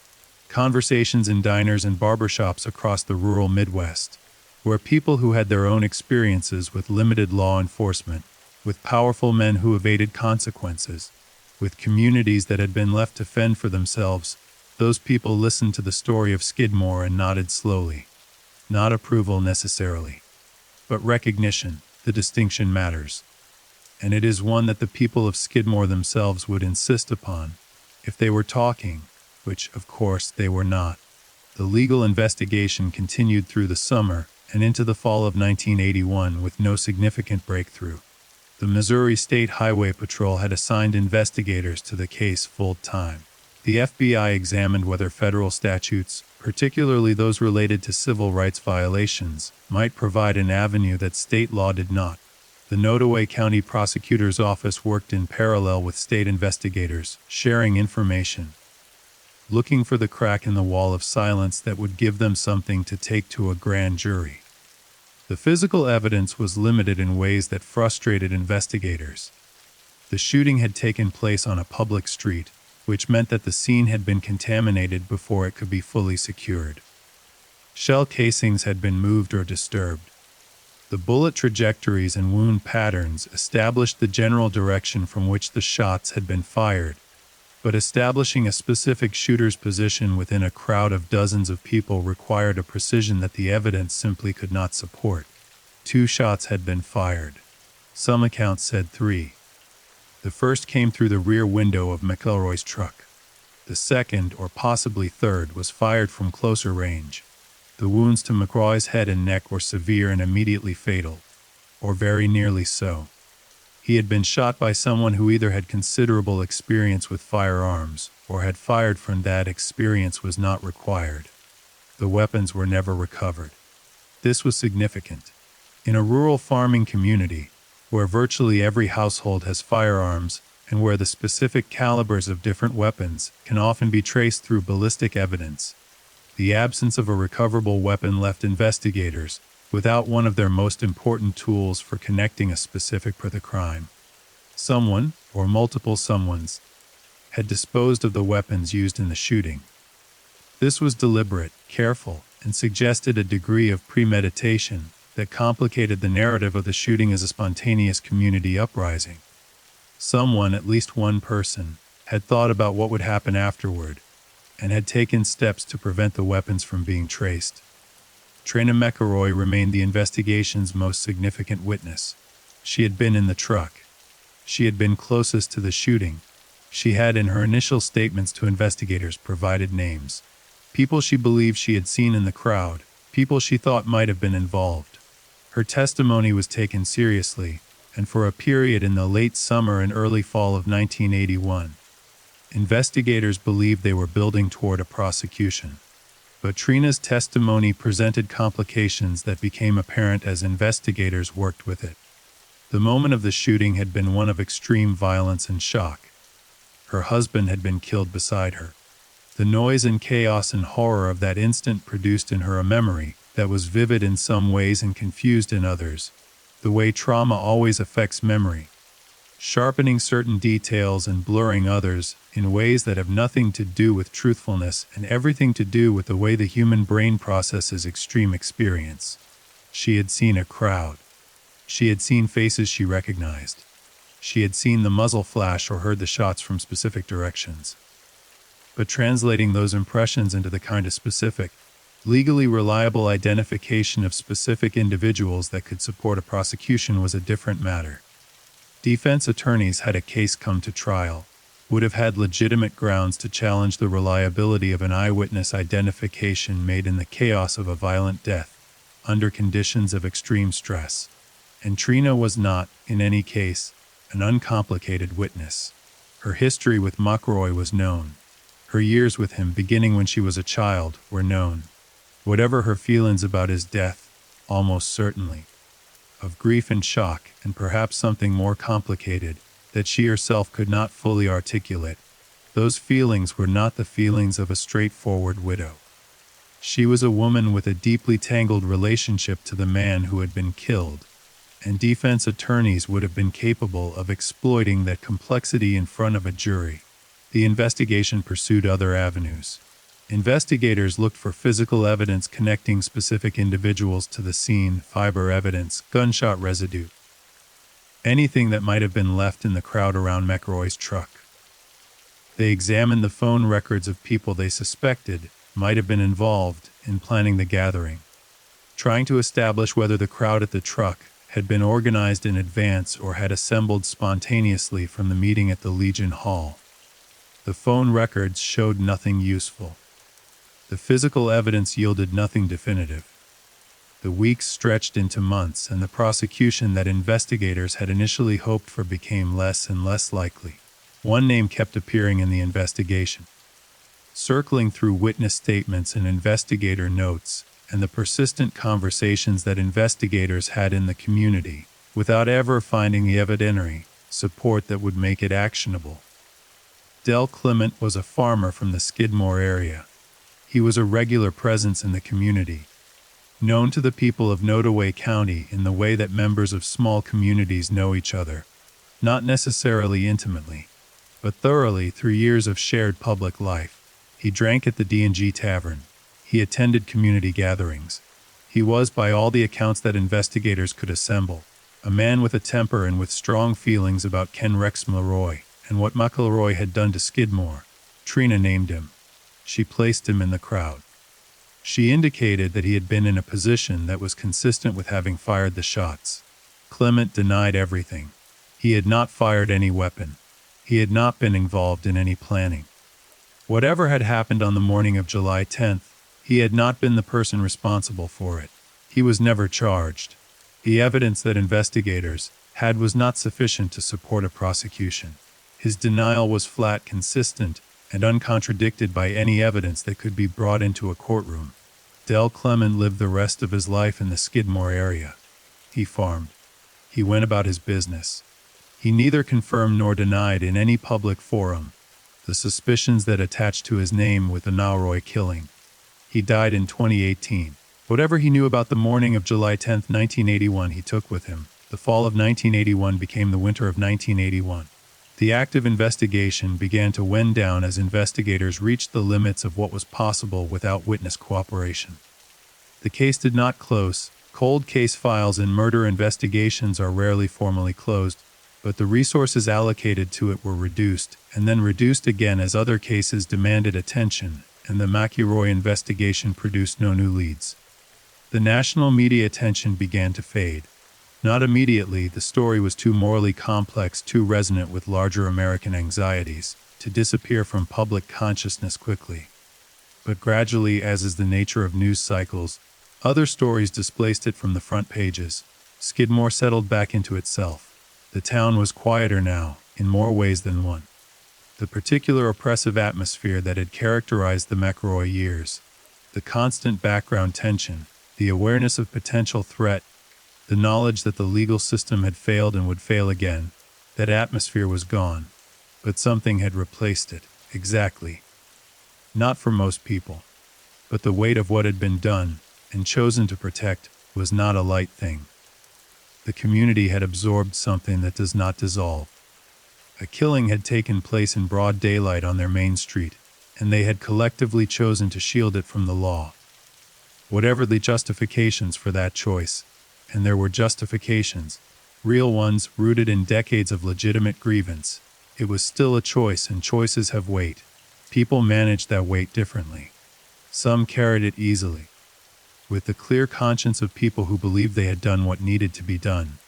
conversations in diners and barbershops across the rural Midwest. where people who had their own experiences with limited law enforcement, with powerful men who evaded consequences, with communities that had been left to fend for themselves, those people listened to the story of Skidmore and nodded slowly. Not approval necessarily, but recognition. The distinction matters. And it is one that the people of Skidmore themselves would insist upon, if they were talking, which, of course, they were not. The legal investigation continued through the summer and into the fall of 1981 with no significant breakthrough. The Missouri State Highway Patrol had assigned investigators to the case full-time. The FBI examined whether federal statutes, particularly those related to civil rights violations, might provide an avenue that state law did not. The Nottoway County Prosecutor's Office worked in parallel with state investigators, sharing information, looking for the crack in the wall of silence that would give them something to take to a grand jury. The physical evidence was limited in ways that frustrated investigators. The shooting had taken place on a public street, which meant that the scene had been contaminated before it could be fully secured. Shell casings had been moved or disturbed. The bullet trajectories and wound patterns established the general direction from which the shots had been fired, but establishing a specific shooter's position within a crowd of dozens of people required a precision that the evidence simply could not support. 2 shots had been fired. Some accounts said 3. The first came through the rear window of McElroy's truck. The second, or possibly third, was fired from closer range. The wounds to McElroy's head and neck were severe and immediately fatal, or very nearly so. He had been shot by someone who either had considerable experience with firearms, or had fired from that experience was not required. The weapons were never recovered. This was significant. In a rural farming community, where virtually every household has firearms, and where the specific calibers of different weapons can often be traced through ballistic evidence, the absence of a recoverable weapon left investigators without one of their most important tools for connecting a specific for the crime. Someone, or multiple someones, had disposed of the weapons used in the shooting. This was deliberate, careful, and suggested a degree of premeditation that complicated the narrative of the shooting as a spontaneous community uprising. Someone, at least one person, had thought about what would happen afterward, and had taken steps to prevent the weapons from being traced. Trina McElroy remained the investigation's most significant witness. She had been in the truck. She had been closest to the shooting. She had, in her initial statements to investigators, provided names. People she believed she had seen in the crowd, people she thought might have been involved. Her testimony was taken seriously, and for a period in the late summer and early fall of 1981, investigators believed they were building toward a prosecution. But Trina's testimony presented complications that became apparent as investigators worked with it. The moment of the shooting had been one of extreme violence and shock. Her husband had been killed beside her. The noise and chaos and horror of that instant produced in her a memory that was vivid in some ways and confused in others, the way trauma always affects memory, sharpening certain details and blurring others in ways that have nothing to do with truthfulness and everything to do with the way the human brain processes extreme experience. She had seen a crowd. She had seen faces she recognized. She had seen the muzzle flash or heard the shots from specific directions. But translating those impressions into the kind of specific, legally reliable identification of specific individuals that could support a prosecution was a different matter. Defense attorneys, had a case come to trial, would have had legitimate grounds to challenge the reliability of an eyewitness identification made in the chaos of a violent death, under conditions of extreme stress. And Trina was not, in any case, an uncomplicated witness. Her history with McElroy was known. Her years with him, beginning when she was a child, were known. Whatever her feelings about his death, almost certainly. Of grief and shock, and perhaps something more complicated, that she herself could not fully articulate, those feelings were not the feelings of a straightforward widow. She was a woman with a deeply tangled relationship to the man who had been killed, and defense attorneys would have been capable of exploiting that complexity in front of a jury. The investigation pursued other avenues. Investigators looked for physical evidence connecting specific individuals to the scene, fiber evidence, gunshot residue, anything that might have been left in the crowd around McRoy's truck. They examined the phone records of people they suspected might have been involved in planning the gathering, trying to establish whether the crowd at the truck had been organized in advance or had assembled spontaneously from the meeting at the Legion Hall. The phone records showed nothing useful. The physical evidence yielded nothing definitive. The weeks stretched into months, and the prosecution that investigators had initially hoped for became less and less likely. One name kept appearing in the investigation, circling through witness statements and investigator notes, and the persistent conversations that investigators had in the community, without ever finding the evidentiary support that would make it actionable. Del Clement was a farmer from the Skidmore area. He was a regular presence in the community, known to the people of Nottoway County in the way that members of small communities know each other, not necessarily intimately, but thoroughly through years of shared public life. He drank at the D&G Tavern. He attended community gatherings. He was, by all the accounts that investigators could assemble, a man with a temper and with strong feelings about Ken Rex McElroy and what McElroy had done to Skidmore. Trina named him. She placed him in the crowd. She indicated that he had been in a position that was consistent with having fired the shots. Clement denied everything. He had not fired any weapon. He had not been involved in any planning. Whatever had happened on the morning of July 10th, he had not been the person responsible for it. He was never charged. The evidence that investigators had was not sufficient to support a prosecution. His denial was flat, consistent, and uncontradicted by any evidence that could be brought into a courtroom. Del Clement lived the rest of his life in the Skidmore area. He farmed. He went about his business. He neither confirmed nor denied in any public forum the suspicions that attached to his name with the Nauroy killing. He died in 2018. Whatever he knew about the morning of July 10, 1981, he took with him. The fall of 1981 became the winter of 1981. The active investigation began to wind down as investigators reached the limits of what was possible without witness cooperation. The case did not close. Cold case files in murder investigations are rarely formally closed, but the resources allocated to it were reduced, and then reduced again as other cases demanded attention, and the McElroy investigation produced no new leads. The national media attention began to fade. Not immediately, the story was too morally complex, too resonant with larger American anxieties, to disappear from public consciousness quickly. But gradually, as is the nature of news cycles, other stories displaced it from the front pages. Skidmore settled back into itself. The town was quieter now, in more ways than one. The particular oppressive atmosphere that had characterized the McElroy years, the constant background tension, the awareness of potential threat, the knowledge that the legal system had failed and would fail again, that atmosphere was gone, but something had replaced it. Exactly. Not for most people. But the weight of what had been done, and chosen to protect, was not a light thing. The community had absorbed something that does not dissolve. A killing had taken place in broad daylight on their main street, and they had collectively chosen to shield it from the law. Whatever the justifications for that choice, and there were justifications, real ones rooted in decades of legitimate grievance, it was still a choice, and choices have weight. People managed that weight differently. Some carried it easily, with the clear conscience of people who believed they had done what needed to be done.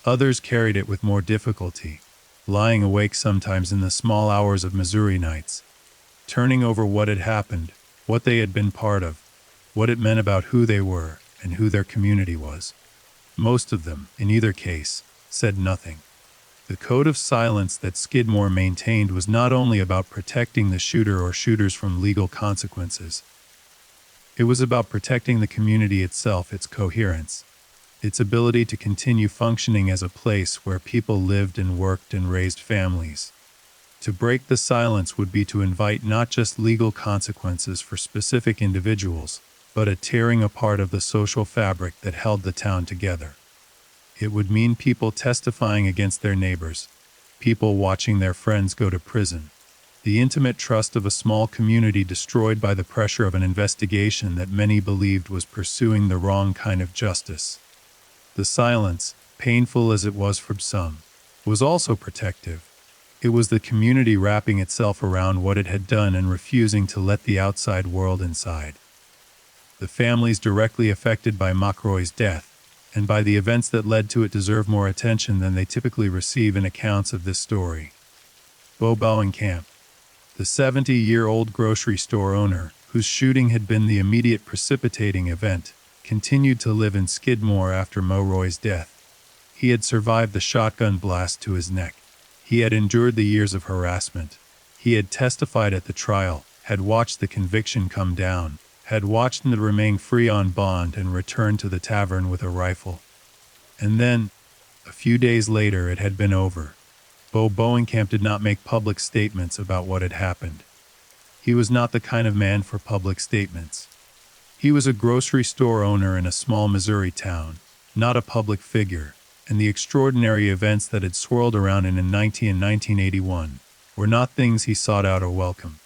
Others carried it with more difficulty, lying awake sometimes in the small hours of Missouri nights, turning over what had happened, what they had been part of, what it meant about who they were and who their community was. Most of them, in either case, said nothing. The code of silence that Skidmore maintained was not only about protecting the shooter or shooters from legal consequences. It was about protecting the community itself, its coherence, its ability to continue functioning as a place where people lived and worked and raised families. To break the silence would be to invite not just legal consequences for specific individuals, but a tearing apart of the social fabric that held the town together. It would mean people testifying against their neighbors, people watching their friends go to prison. the intimate trust of a small community destroyed by the pressure of an investigation that many believed was pursuing the wrong kind of justice. The silence, painful as it was for some, was also protective. It was the community wrapping itself around what it had done and refusing to let the outside world inside. The families directly affected by McElroy's death, and by the events that led to it, deserve more attention than they typically receive in accounts of this story. Bo Bauernkamp, the 70-year-old grocery store owner, whose shooting had been the immediate precipitating event, continued to live in Skidmore after McElroy's death. He had survived the shotgun blast to his neck. He had endured the years of harassment. He had testified at the trial, had watched the conviction come down, had watched him remain free on bond and return to the tavern with a rifle. And then, a few days later, it had been over. Bo Bauernkamp did not make public statements about what had happened. He was not the kind of man for public statements. He was a grocery store owner in a small Missouri town, not a public figure, and the extraordinary events that had swirled around him in 1981 were not things he sought out or welcomed.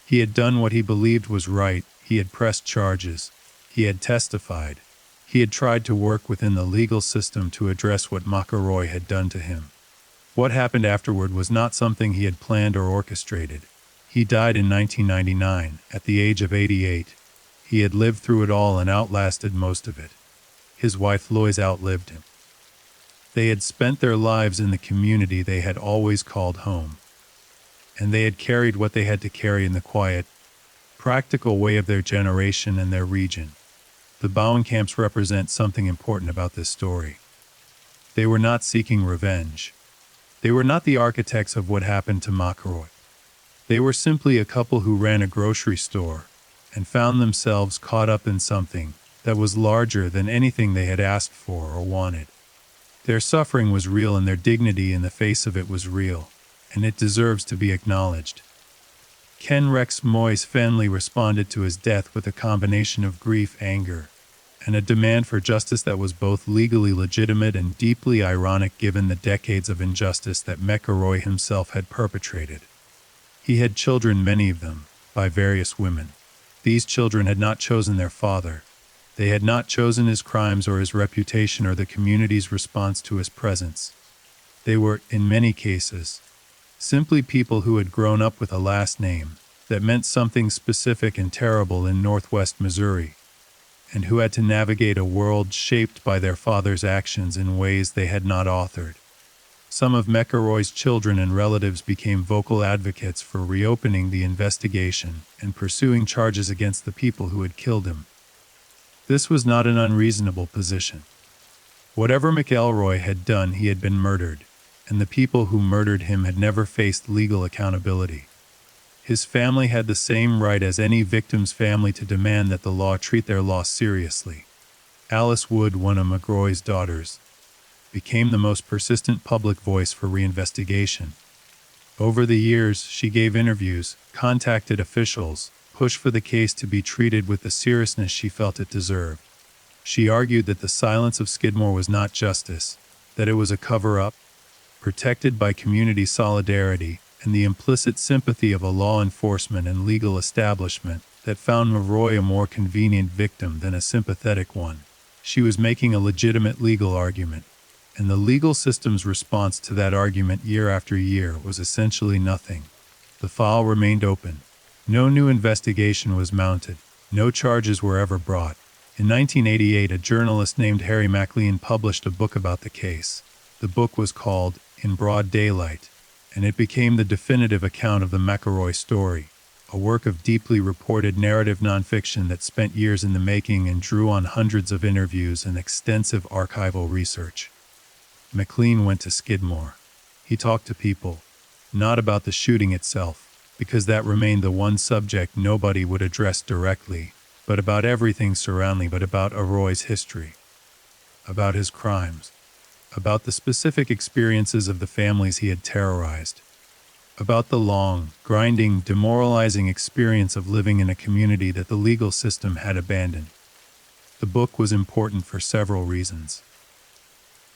He had done what he believed was right. He had pressed charges. He had testified. He had tried to work within the legal system to address what McElroy had done to him. What happened afterward was not something he had planned or orchestrated. He died in 1999, at the age of 88. He had lived through it all and outlasted most of it. His wife Lois outlived him. They had spent their lives in the community they had always called home. And they had carried what they had to carry in the quiet, practical way of their generation and their region. The Bauernkamps represent something important about this story. They were not seeking revenge. They were not the architects of what happened to McElroy. They were simply a couple who ran a grocery store and found themselves caught up in something that was larger than anything they had asked for or wanted. Their suffering was real and their dignity in the face of it was real, and it deserves to be acknowledged. Ken Rex Moy's family responded to his death with a combination of grief, anger, and a demand for justice that was both legally legitimate and deeply ironic given the decades of injustice that McElroy himself had perpetrated. He had children, many of them, by various women. These children had not chosen their father. They had not chosen his crimes or his reputation or the community's response to his presence. They were, in many cases, simply people who had grown up with a last name that meant something specific and terrible in Northwest Missouri, and who had to navigate a world shaped by their father's actions in ways they had not authored. Some of McElroy's children and relatives became vocal advocates for reopening the investigation and pursuing charges against the people who had killed him. This was not an unreasonable position. Whatever McElroy had done, he had been murdered, and the people who murdered him had never faced legal accountability. His family had the same right as any victim's family to demand that the law treat their loss seriously. Alice Wood, one of McElroy's daughters, became the most persistent public voice for reinvestigation. Over the years, she gave interviews, contacted officials, pushed for the case to be treated with the seriousness she felt it deserved. She argued that the silence of Skidmore was not justice, that it was a cover-up, protected by community solidarity and the implicit sympathy of a law enforcement and legal establishment that found McElroy a more convenient victim than a sympathetic one. She was making a legitimate legal argument, and the legal system's response to that argument year after year was essentially nothing. The file remained open. No new investigation was mounted. No charges were ever brought. In 1988, a journalist named Harry McLean published a book about the case. The book was called In Broad Daylight, and it became the definitive account of the McElroy story, a work of deeply reported narrative nonfiction that spent years in the making and drew on hundreds of interviews and extensive archival research. McLean went to Skidmore. He talked to people, not about the shooting itself, because that remained the one subject nobody would address directly, but about everything surrounding, but about McElroy's history, about his crimes, about the specific experiences of the families he had terrorized, about the long, grinding, demoralizing experience of living in a community that the legal system had abandoned. The book was important for several reasons.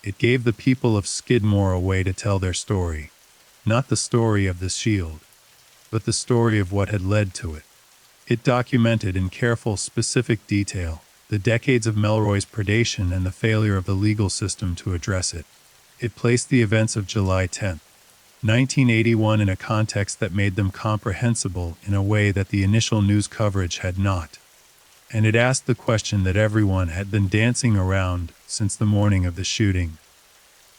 It gave the people of Skidmore a way to tell their story, not the story of the Shield, but the story of what had led to it. It documented in careful, specific detail the decades of Melroy's predation and the failure of the legal system to address it. It placed the events of July 10, 1981 in a context that made them comprehensible in a way that the initial news coverage had not. And it asked the question that everyone had been dancing around since the morning of the shooting.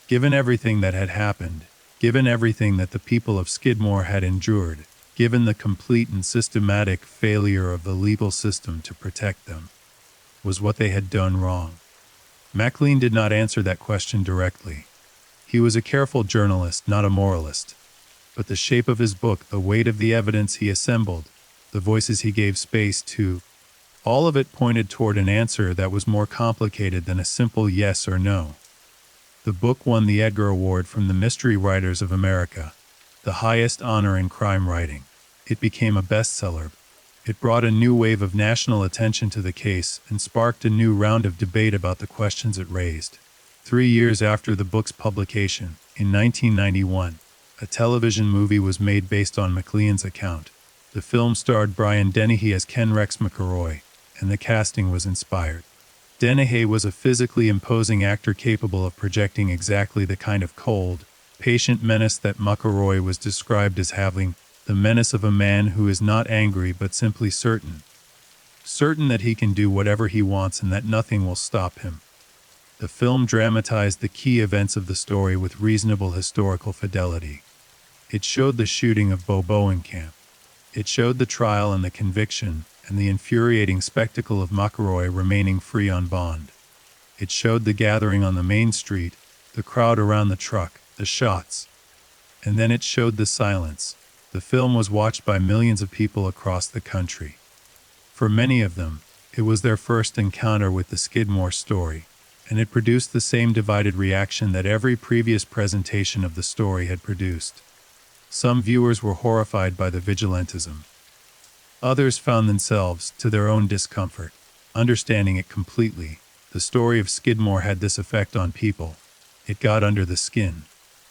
Given everything that had happened, given everything that the people of Skidmore had endured, given the complete and systematic failure of the legal system to protect them, was what they had done wrong? Maclean did not answer that question directly. He was a careful journalist, not a moralist. But the shape of his book, the weight of the evidence he assembled, the voices he gave space to, all of it pointed toward an answer that was more complicated than a simple yes or no. The book won the Edgar Award from the Mystery Writers of America, the highest honor in crime writing. It became a bestseller. It brought a new wave of national attention to the case and sparked a new round of debate about the questions it raised. 3 years after the book's publication, in 1991, a television movie was made based on Maclean's account. The film starred Brian Dennehy as Ken Rex McElroy, and the casting was inspired. Dennehy was a physically imposing actor capable of projecting exactly the kind of cold, patient menace that McElroy was described as having, the menace of a man who is not angry but simply certain that he can do whatever he wants and that nothing will stop him. The film dramatized the key events of the story with reasonable historical fidelity. It showed the shooting of Bo Bowenkamp. It showed the trial and the conviction, and the infuriating spectacle of McElroy remaining free on bond. It showed the gathering on the main street, the crowd around the truck, the shots. And then it showed the silence. The film was watched by millions of people across the country. For many of them, it was their first encounter with the Skidmore story, and it produced the same divided reaction that every previous presentation of the story had produced. Some viewers were horrified by the vigilantism. Others found themselves, to their own discomfort, understanding it completely. The story of Skidmore had this effect on people. It got under the skin.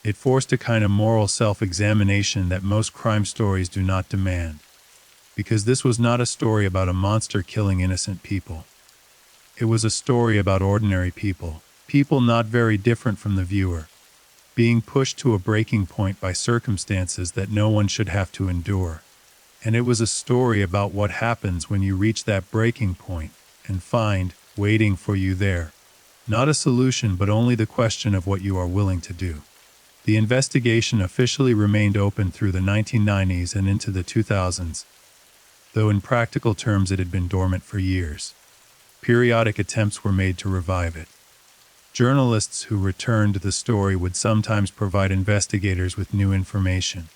It forced a kind of moral self-examination that most crime stories do not demand. Because this was not a story about a monster killing innocent people. It was a story about ordinary people, people not very different from the viewer, being pushed to a breaking point by circumstances that no one should have to endure. And it was a story about what happens when you reach that breaking point and find, waiting for you there, not a solution but only the question of what you are willing to do. The investigation officially remained open through the 1990s and into the 2000s, though in practical terms it had been dormant for years. Periodic attempts were made to revive it. Journalists who returned the story would sometimes provide investigators with new information,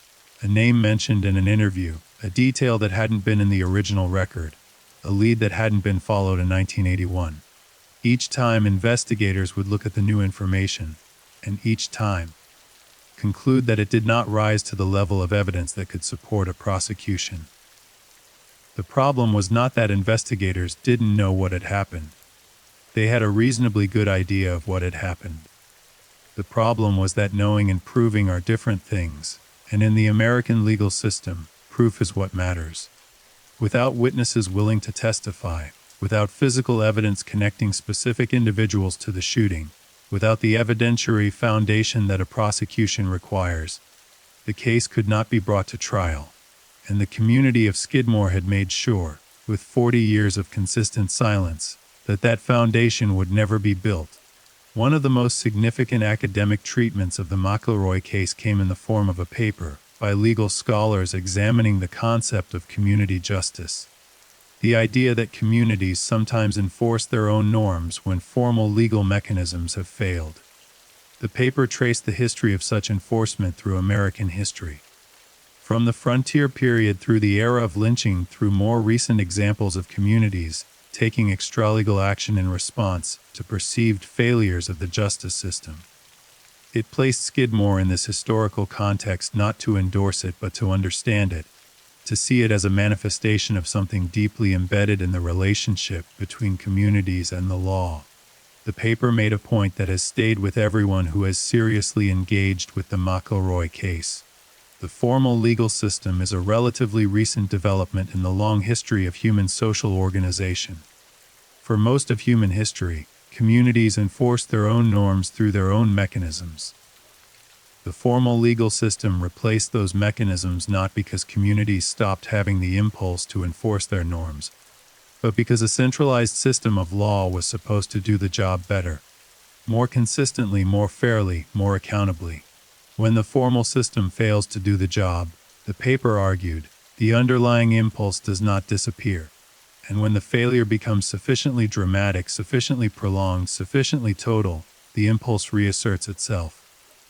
a name mentioned in an interview, a detail that hadn't been in the original record, a lead that hadn't been followed in 1981. Each time investigators would look at the new information, and each time conclude that it did not rise to the level of evidence that could support a prosecution. The problem was not that investigators didn't know what had happened. They had a reasonably good idea of what had happened. The problem was that knowing and proving are different things, and in the American legal system, proof is what matters. Without witnesses willing to testify, without physical evidence connecting specific individuals to the shooting, without the evidentiary foundation that a prosecution requires, the case could not be brought to trial. And the community of Skidmore had made sure, with 40 years of consistent silence, that that foundation would never be built. One of the most significant academic treatments of the McElroy case came in the form of a paper by legal scholars examining the concept of community justice. The idea that communities sometimes enforce their own norms when formal legal mechanisms have failed. The paper traced the history of such enforcement through American history. From the frontier period through the era of lynching through more recent examples of communities taking extralegal action in response to perceived failures of the justice system. It placed Skidmore in this historical context not to endorse it but to understand it, to see it as a manifestation of something deeply embedded in the relationship between communities and the law. The paper made a point that has stayed with everyone who has seriously engaged with the McElroy case. The formal legal system is a relatively recent development in the long history of human social organization. For most of human history, communities enforced their own norms through their own mechanisms. The formal legal system replaced those mechanisms not because communities stopped having the impulse to enforce their norms, but because a centralized system of law was supposed to do the job better, more consistently, more fairly, more accountably. When the formal system fails to do the job, the paper argued, the underlying impulse does not disappear. And when the failure becomes sufficiently dramatic, sufficiently prolonged, sufficiently total, the impulse reasserts itself.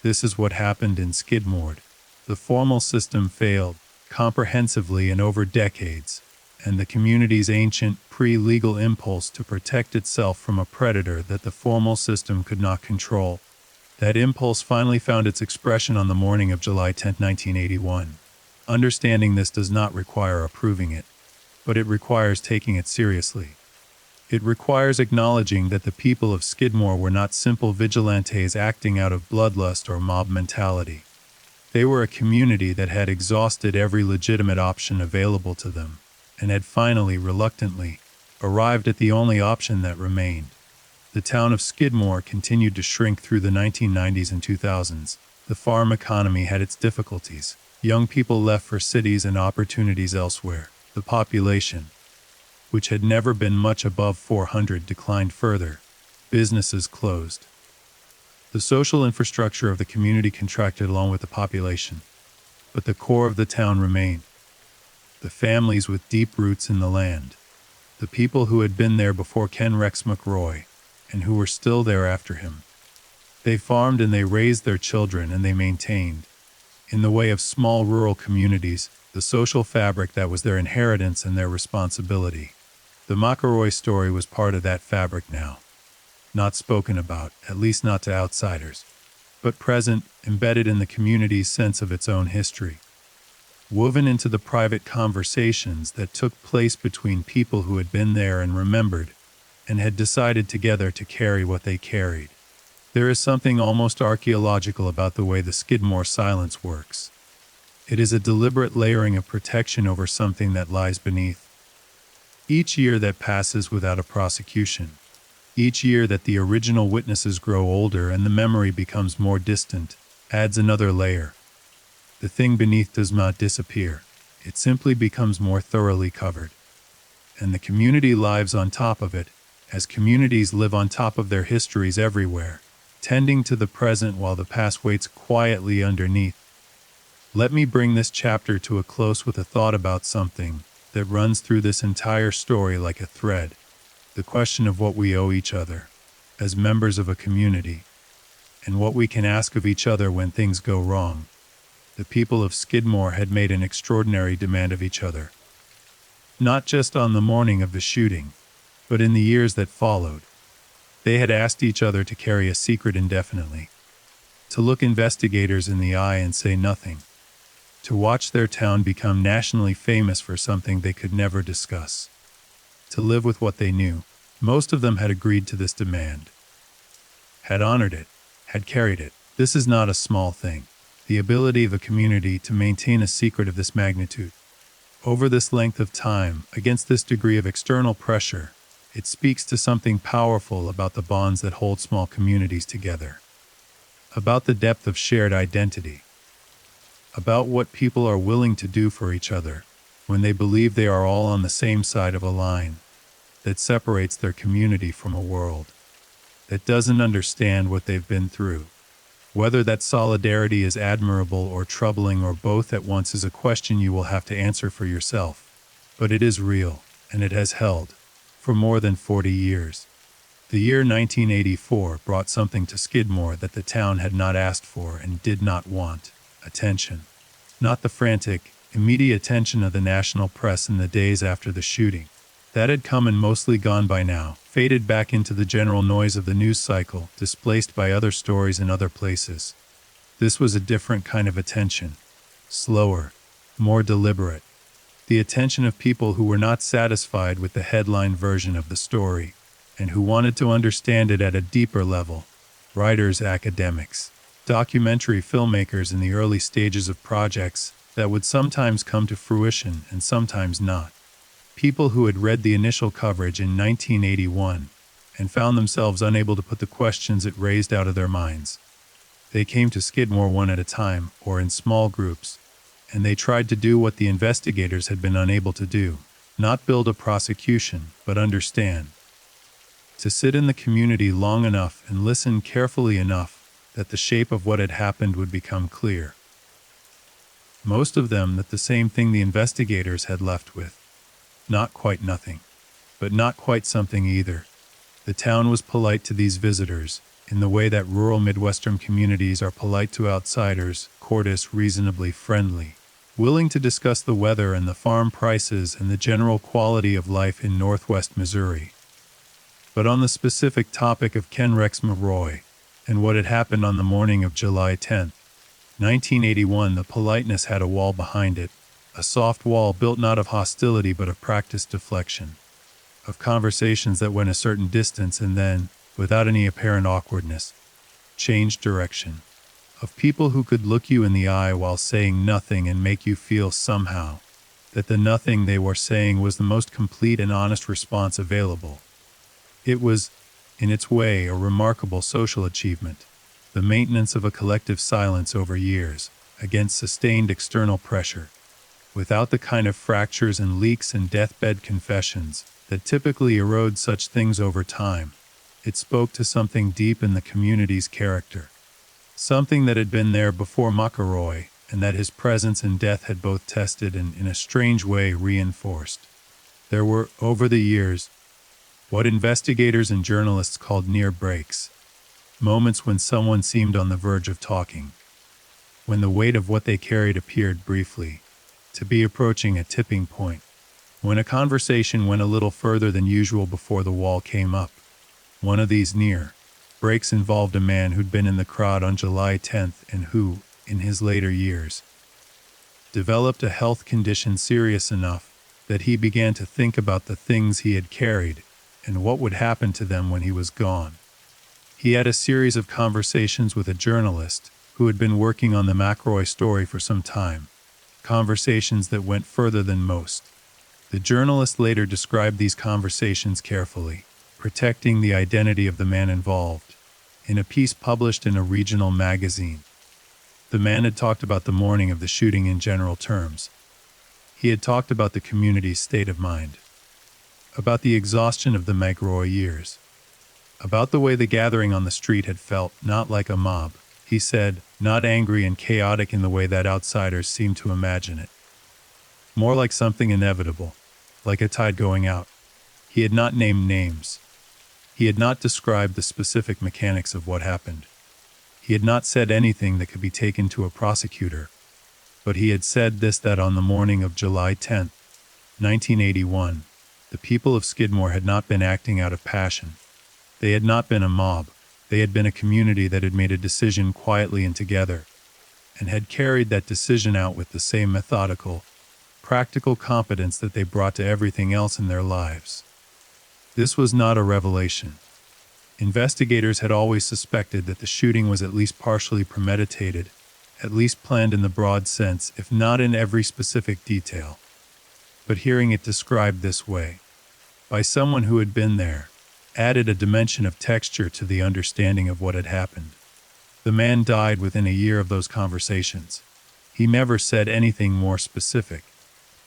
This is what happened in Skidmore. The formal system failed, comprehensively and over decades, and the community's ancient, pre-legal impulse to protect itself from a predator that the formal system could not control. That impulse finally found its expression on the morning of July 10, 1981. Understanding this does not require approving it, but it requires taking it seriously. It requires acknowledging that the people of Skidmore were not simple vigilantes acting out of bloodlust or mob mentality. They were a community that had exhausted every legitimate option available to them, and had finally, reluctantly, arrived at the only option that remained. The town of Skidmore continued to shrink through the 1990s and 2000s. The farm economy had its difficulties. Young people left for cities and opportunities elsewhere. The population, which had never been much above 400, declined further. Businesses closed. The social infrastructure of the community contracted along with the population, but the core of the town remained. The families with deep roots in the land. The people who had been there before Ken Rex McRoy, and who were still there after him. They farmed and they raised their children and they maintained, in the way of small rural communities, the social fabric that was their inheritance and their responsibility. The McElroy story was part of that fabric now. Not spoken about, at least not to outsiders, but present, embedded in the community's sense of its own history. Woven into the private conversations that took place between people who had been there and remembered, and had decided together to carry what they carried. There is something almost archaeological about the way the Skidmore silence works. It is a deliberate layering of protection over something that lies beneath. Each year that passes without a prosecution, each year that the original witnesses grow older and the memory becomes more distant, adds another layer. The thing beneath does not disappear. It simply becomes more thoroughly covered. And the community lives on top of it, as communities live on top of their histories everywhere, tending to the present while the past waits quietly underneath. Let me bring this chapter to a close with a thought about something that runs through this entire story like a thread. The question of what we owe each other, as members of a community, and what we can ask of each other when things go wrong. The people of Skidmore had made an extraordinary demand of each other. Not just on the morning of the shooting, but in the years that followed. They had asked each other to carry a secret indefinitely, to look investigators in the eye and say nothing, to watch their town become nationally famous for something they could never discuss, to live with what they knew. Most of them had agreed to this demand, had honored it, had carried it. This is not a small thing. The ability of a community to maintain a secret of this magnitude, over this length of time, against this degree of external pressure, it speaks to something powerful about the bonds that hold small communities together, about the depth of shared identity, about what people are willing to do for each other when they believe they are all on the same side of a line that separates their community from a world that doesn't understand what they've been through. Whether that solidarity is admirable or troubling or both at once is a question you will have to answer for yourself. But it is real, and it has held for more than 40 years. The year 1984 brought something to Skidmore that the town had not asked for and did not want: attention. Not the frantic, immediate attention of the national press in the days after the shooting. That had come and mostly gone by now, faded back into the general noise of the news cycle, displaced by other stories in other places. This was a different kind of attention. Slower, more deliberate. The attention of people who were not satisfied with the headline version of the story, and who wanted to understand it at a deeper level. Writers, academics, Documentary filmmakers in the early stages of projects that would sometimes come to fruition and sometimes not. People who had read the initial coverage in 1981 and found themselves unable to put the questions it raised out of their minds. They came to Skidmore one at a time or in small groups, and they tried to do what the investigators had been unable to do, not build a prosecution, but understand. To sit in the community long enough and listen carefully enough that the shape of what had happened would become clear. Most of them that the same thing the investigators had left with. Not quite nothing, but not quite something either. The town was polite to these visitors, in the way that rural Midwestern communities are polite to outsiders, courteous, reasonably friendly, willing to discuss the weather and the farm prices and the general quality of life in Northwest Missouri. But on the specific topic of Ken Rex Milroy, and what had happened on the morning of July 10, 1981, the politeness had a wall behind it, a soft wall built not of hostility but of practiced deflection, of conversations that went a certain distance and then, without any apparent awkwardness, changed direction, of people who could look you in the eye while saying nothing and make you feel somehow that the nothing they were saying was the most complete and honest response available. It was, in its way, a remarkable social achievement, the maintenance of a collective silence over years, against sustained external pressure, without the kind of fractures and leaks and deathbed confessions that typically erode such things over time. It spoke to something deep in the community's character, something that had been there before McElroy, and that his presence and death had both tested and, in a strange way, reinforced. There were, over the years, what investigators and journalists called near breaks, moments when someone seemed on the verge of talking, when the weight of what they carried appeared briefly to be approaching a tipping point, when a conversation went a little further than usual before the wall came up. One of these near breaks involved a man who'd been in the crowd on July 10th and who, in his later years, developed a health condition serious enough that he began to think about the things he had carried and what would happen to them when he was gone. He had a series of conversations with a journalist who had been working on the McElroy story for some time, conversations that went further than most. The journalist later described these conversations carefully, protecting the identity of the man involved, in a piece published in a regional magazine. The man had talked about the morning of the shooting in general terms. He had talked about the community's state of mind, about the exhaustion of the McElroy years, about the way the gathering on the street had felt, not like a mob, he said, not angry and chaotic in the way that outsiders seem to imagine it. More like something inevitable, like a tide going out. He had not named names. He had not described the specific mechanics of what happened. He had not said anything that could be taken to a prosecutor. But he had said this, that on the morning of July 10, 1981, the people of Skidmore had not been acting out of passion. They had not been a mob. They had been a community that had made a decision quietly and together, and had carried that decision out with the same methodical, practical competence that they brought to everything else in their lives. This was not a revelation. Investigators had always suspected that the shooting was at least partially premeditated, at least planned in the broad sense, if not in every specific detail. But hearing it described this way, by someone who had been there, added a dimension of texture to the understanding of what had happened. The man died within a year of those conversations. He never said anything more specific.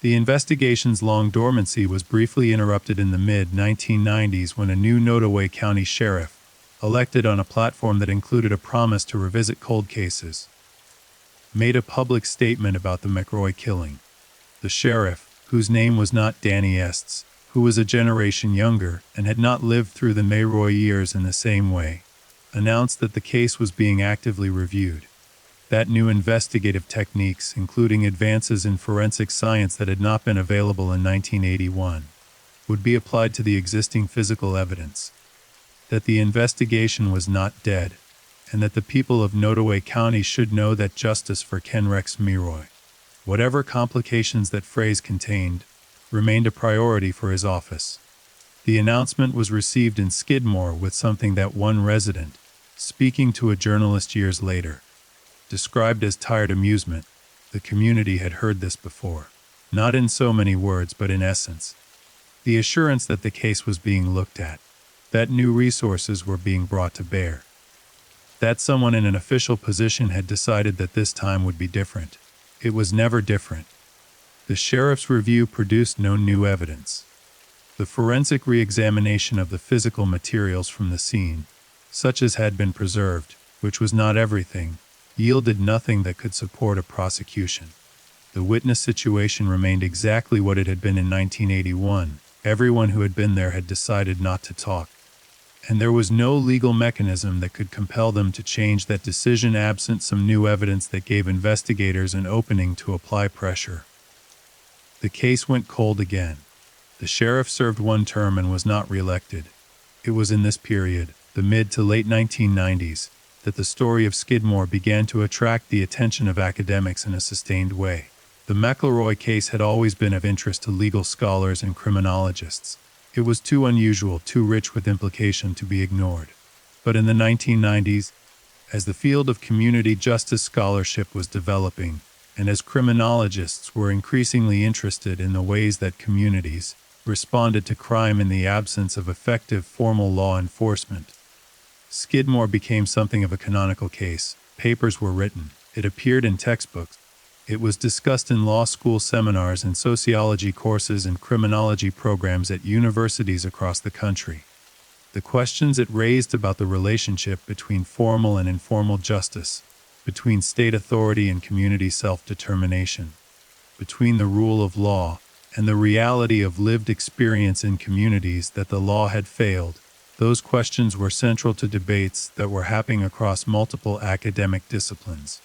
The investigation's long dormancy was briefly interrupted in the mid-1990s when a new Nottoway County sheriff, elected on a platform that included a promise to revisit cold cases, made a public statement about the McElroy killing. The sheriff, whose name was not Danny Estes, who was a generation younger and had not lived through the Milroy years in the same way, announced that the case was being actively reviewed, that new investigative techniques, including advances in forensic science that had not been available in 1981, would be applied to the existing physical evidence, that the investigation was not dead, and that the people of Nottoway County should know that justice for Ken Rex Milroy, whatever complications that phrase contained, remained a priority for his office. The announcement was received in Skidmore with something that one resident, speaking to a journalist years later, described as tired amusement. The community had heard this before. Not in so many words, but in essence. The assurance that the case was being looked at, that new resources were being brought to bear, that someone in an official position had decided that this time would be different. It was never different. The sheriff's review produced no new evidence. The forensic re-examination of the physical materials from the scene, such as had been preserved, which was not everything, yielded nothing that could support a prosecution. The witness situation remained exactly what it had been in 1981. Everyone who had been there had decided not to talk, and there was no legal mechanism that could compel them to change that decision absent some new evidence that gave investigators an opening to apply pressure. The case went cold again. The sheriff served one term and was not reelected. It was in this period, the mid to late 1990s, that the story of Skidmore began to attract the attention of academics in a sustained way. The McElroy case had always been of interest to legal scholars and criminologists. It was too unusual, too rich with implication to be ignored. But in the 1990s, as the field of community justice scholarship was developing, and as criminologists were increasingly interested in the ways that communities responded to crime in the absence of effective formal law enforcement, Skidmore became something of a canonical case. Papers were written. It appeared in textbooks. It was discussed in law school seminars and sociology courses and criminology programs at universities across the country. The questions it raised about the relationship between formal and informal justice, between state authority and community self-determination, between the rule of law and the reality of lived experience in communities that the law had failed, those questions were central to debates that were happening across multiple academic disciplines.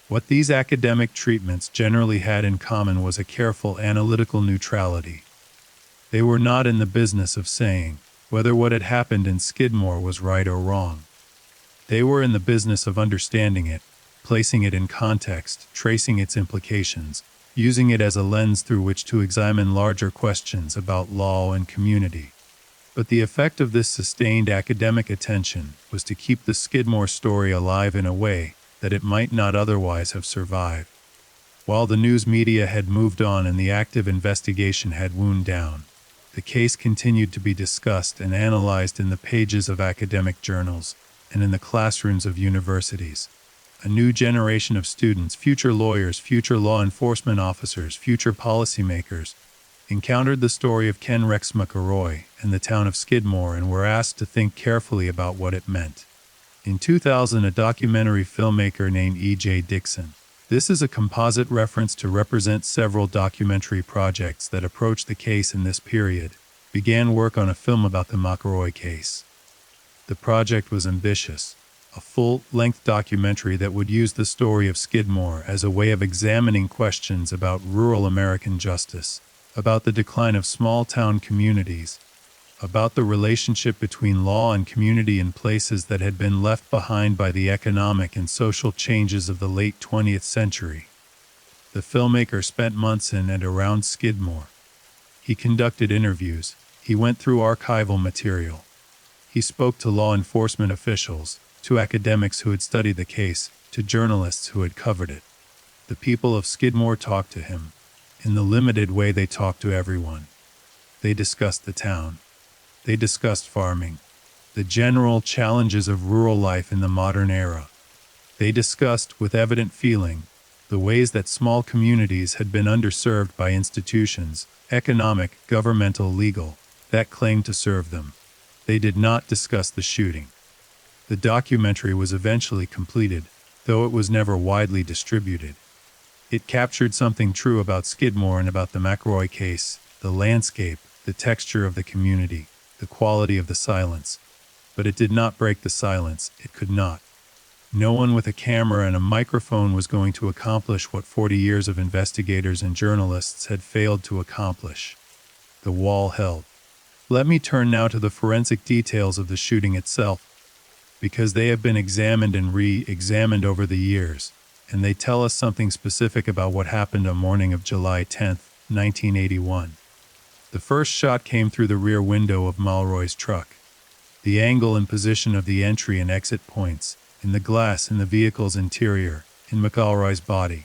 What these academic treatments generally had in common was a careful analytical neutrality. They were not in the business of saying whether what had happened in Skidmore was right or wrong. They were in the business of understanding it, placing it in context, tracing its implications, using it as a lens through which to examine larger questions about law and community. But the effect of this sustained academic attention was to keep the Skidmore story alive in a way that it might not otherwise have survived. While the news media had moved on and the active investigation had wound down, the case continued to be discussed and analyzed in the pages of academic journals and in the classrooms of universities. A new generation of students, future lawyers, future law enforcement officers, future policymakers, encountered the story of Ken Rex McElroy and the town of Skidmore and were asked to think carefully about what it meant. In 2000, a documentary filmmaker named E.J. Dixon. This is a composite reference to represent several documentary projects that approached the case in this period, began work on a film about the McElroy case. The project was ambitious, a full-length documentary that would use the story of Skidmore as a way of examining questions about rural American justice, about the decline of small-town communities, about the relationship between law and community in places that had been left behind by the economic and social changes of the late 20th century. The filmmaker spent months in and around Skidmore. He conducted interviews. He went through archival material. He spoke to law enforcement officials, to academics who had studied the case, to journalists who had covered it. The people of Skidmore talked to him, in the limited way they talked to everyone. They discussed the town. They discussed farming, the general challenges of rural life in the modern era. They discussed, with evident feeling, the ways that small communities had been underserved by institutions, economic, governmental, legal, that claimed to serve them. They did not discuss the shooting. The documentary was eventually completed, though it was never widely distributed. It captured something true about Skidmore and about the McElroy case, the landscape, the texture of the community, the quality of the silence. But it did not break the silence. It could not. No one with a camera and a microphone was going to accomplish what 40 years of investigators and journalists had failed to accomplish. The wall held. Let me turn now to the forensic details of the shooting itself, because they have been examined and re-examined over the years, and they tell us something specific about what happened on morning of July 10, 1981. The first shot came through the rear window of Mulroy's truck. The angle and position of the entry and exit points, in the glass in the vehicle's interior, in McElroy's body,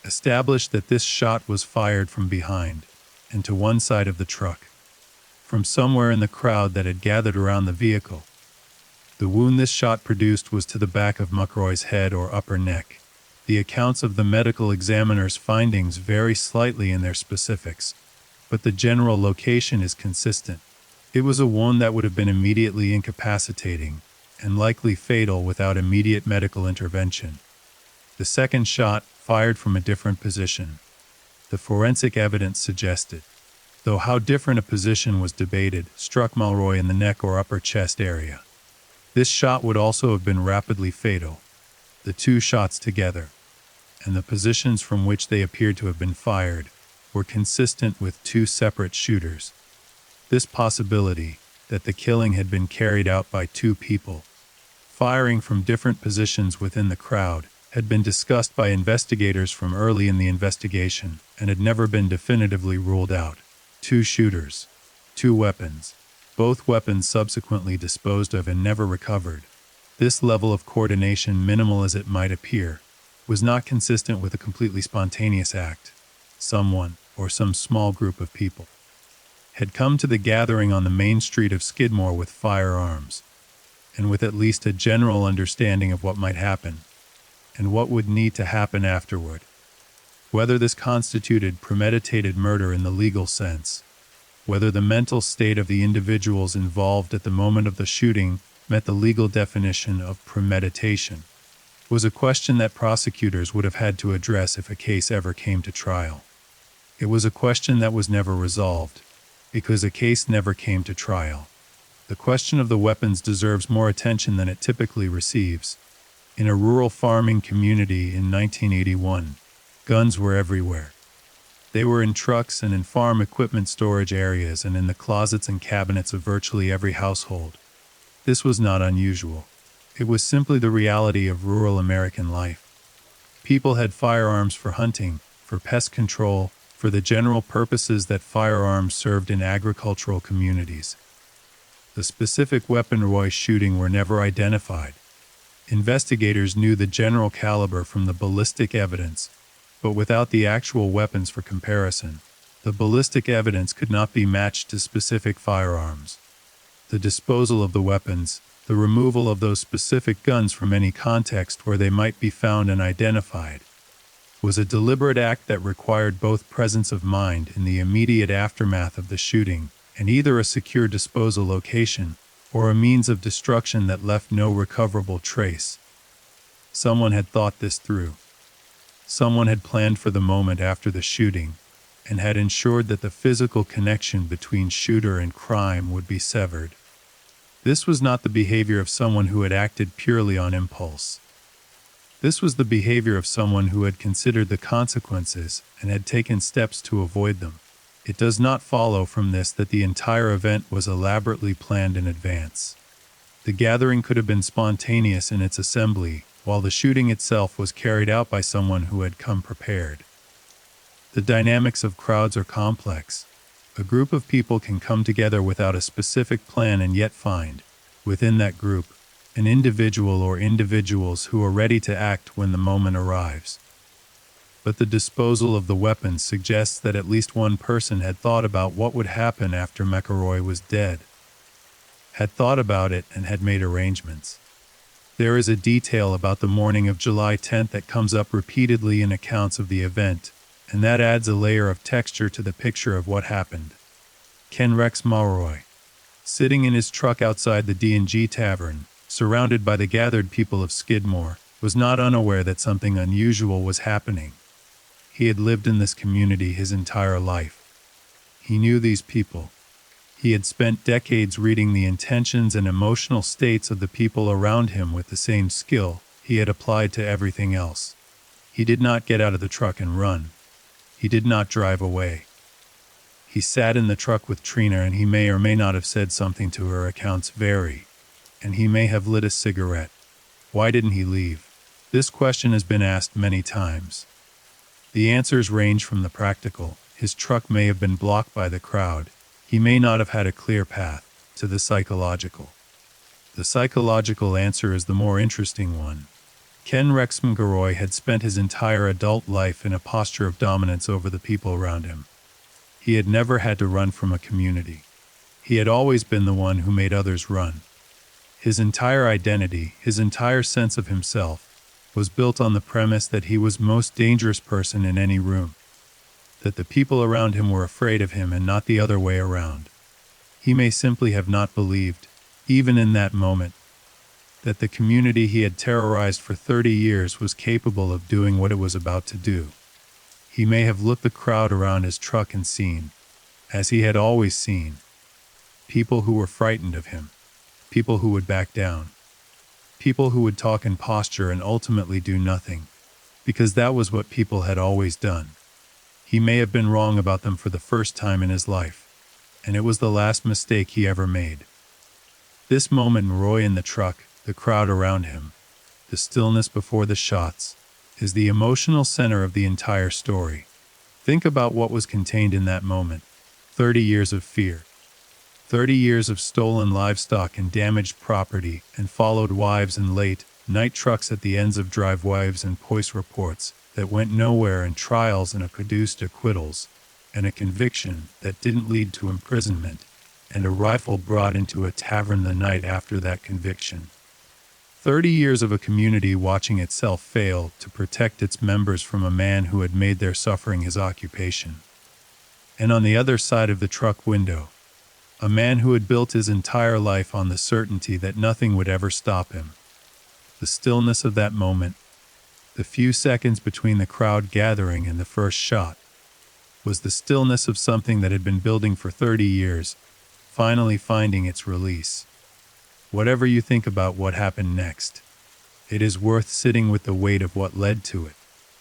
established that this shot was fired from behind and to one side of the truck, from somewhere in the crowd that had gathered around the vehicle. The wound this shot produced was to the back of McElroy's head or upper neck. The accounts of the medical examiner's findings vary slightly in their specifics, but the general location is consistent. It was a wound that would have been immediately incapacitating and likely fatal without immediate medical intervention. The second shot, fired from a different position, the forensic evidence suggested, though how different a position was debated, struck McElroy in the neck or upper chest area. This shot would also have been rapidly fatal. The two shots together, and the positions from which they appeared to have been fired, were consistent with two separate shooters. This possibility, that the killing had been carried out by two people, firing from different positions within the crowd, had been discussed by investigators from early in the investigation and had never been definitively ruled out. Two shooters, two weapons, both weapons subsequently disposed of and never recovered. This level of coordination, minimal as it might appear, was not consistent with a completely spontaneous act. Someone, or some small group of people, had come to the gathering on the main street of Skidmore with firearms, and with at least a general understanding of what might happen, and what would need to happen afterward. Whether this constituted premeditated murder in the legal sense, whether the mental state of the individuals involved at the moment of the shooting met the legal definition of premeditation, was a question that prosecutors would have had to address if a case ever came to trial. It was a question that was never resolved, because a case never came to trial. The question of the weapons deserves more attention than it typically receives. In a rural farming community in 1981, guns were everywhere. They were in trucks and in farm equipment storage areas and in the closets and cabinets of virtually every household. This was not unusual. It was simply the reality of rural American life. People had firearms for hunting, for pest control, for the general purposes that firearms served in agricultural communities. The specific weapon Roy's shooting were never identified. Investigators knew the general caliber from the ballistic evidence, but without the actual weapons for comparison, the ballistic evidence could not be matched to specific firearms. The disposal of the weapons, the removal of those specific guns from any context where they might be found and identified, was a deliberate act that required both presence of mind in the immediate aftermath of the shooting and either a secure disposal location or a means of destruction that left no recoverable trace. Someone had thought this through. Someone had planned for the moment after the shooting and had ensured that the physical connection between shooter and crime would be severed. This was not the behavior of someone who had acted purely on impulse. This was the behavior of someone who had considered the consequences and had taken steps to avoid them. It does not follow from this that the entire event was elaborately planned in advance. The gathering could have been spontaneous in its assembly, while the shooting itself was carried out by someone who had come prepared. The dynamics of crowds are complex. A group of people can come together without a specific plan and yet find, within that group, an individual or individuals who are ready to act when the moment arrives. But the disposal of the weapons suggests that at least one person had thought about what would happen after McElroy was dead, had thought about it and had made arrangements. There is a detail about the morning of July 10th that comes up repeatedly in accounts of the event, and that adds a layer of texture to the picture of what happened. Ken Rex McElroy, sitting in his truck outside the D&G Tavern, surrounded by the gathered people of Skidmore, was not unaware that something unusual was happening. He had lived in this community his entire life. He knew these people. He had spent decades reading the intentions and emotional states of the people around him with the same skill he had applied to everything else. He did not get out of the truck and run. He did not drive away. He sat in the truck with Trina, and he may or may not have said something to her. Accounts vary. And he may have lit a cigarette. Why didn't he leave? This question has been asked many times. The answers range from the practical, his truck may have been blocked by the crowd, he may not have had a clear path, to the psychological. The psychological answer is the more interesting one. Ken Rex McElroy had spent his entire adult life in a posture of dominance over the people around him. He had never had to run from a community. He had always been the one who made others run. His entire identity, his entire sense of himself, was built on the premise that he was the most dangerous person in any room, that the people around him were afraid of him and not the other way around. He may simply have not believed, even in that moment, that the community he had terrorized for 30 years was capable of doing what it was about to do. He may have looked the crowd around his truck and seen, as he had always seen, people who were frightened of him, people who would back down, people who would talk and posture and ultimately do nothing, because that was what people had always done. He may have been wrong about them for the first time in his life, and it was the last mistake he ever made. This moment, Roy in the truck, the crowd around him, the stillness before the shots, is the emotional center of the entire story. Think about what was contained in that moment. 30 years of fear. 30 years of stolen livestock and damaged property, and followed wives and late-night trucks at the ends of driveways and police reports that went nowhere, and trials and produced acquittals, and a conviction that didn't lead to imprisonment, and a rifle brought into a tavern the night after that conviction. 30 years of a community watching itself fail to protect its members from a man who had made their suffering his occupation. And on the other side of the truck window, a man who had built his entire life on the certainty that nothing would ever stop him. The stillness of that moment, the few seconds between the crowd gathering and the first shot, was the stillness of something that had been building for 30 years, finally finding its release. Whatever you think about what happened next, it is worth sitting with the weight of what led to it.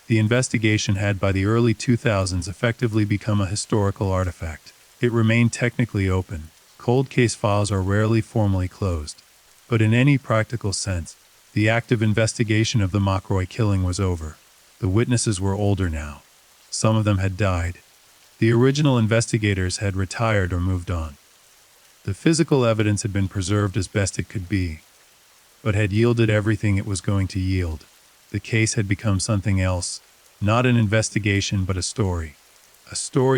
The investigation had by the early 2000s effectively become a historical artifact. It remained technically open. Cold case files are rarely formally closed. But in any practical sense, the active investigation of the McElroy killing was over. The witnesses were older now. Some of them had died. The original investigators had retired or moved on. The physical evidence had been preserved as best it could be, but had yielded everything it was going to yield. The case had become something else, not an investigation but a story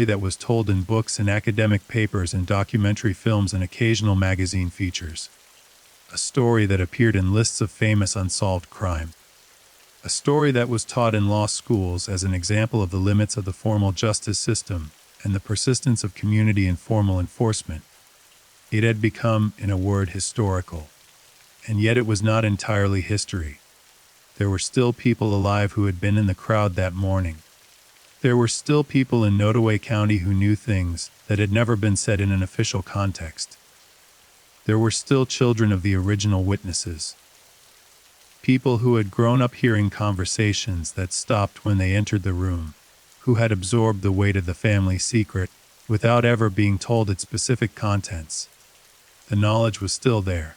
that was told in books and academic papers and documentary films and occasional magazine features. A story that appeared in lists of famous unsolved crime. A story that was taught in law schools as an example of the limits of the formal justice system and the persistence of community informal enforcement. It had become, in a word, historical. And yet it was not entirely history. There were still people alive who had been in the crowd that morning. There were still people in Nottoway County who knew things that had never been said in an official context. There were still children of the original witnesses. People who had grown up hearing conversations that stopped when they entered the room, who had absorbed the weight of the family secret without ever being told its specific contents. The knowledge was still there,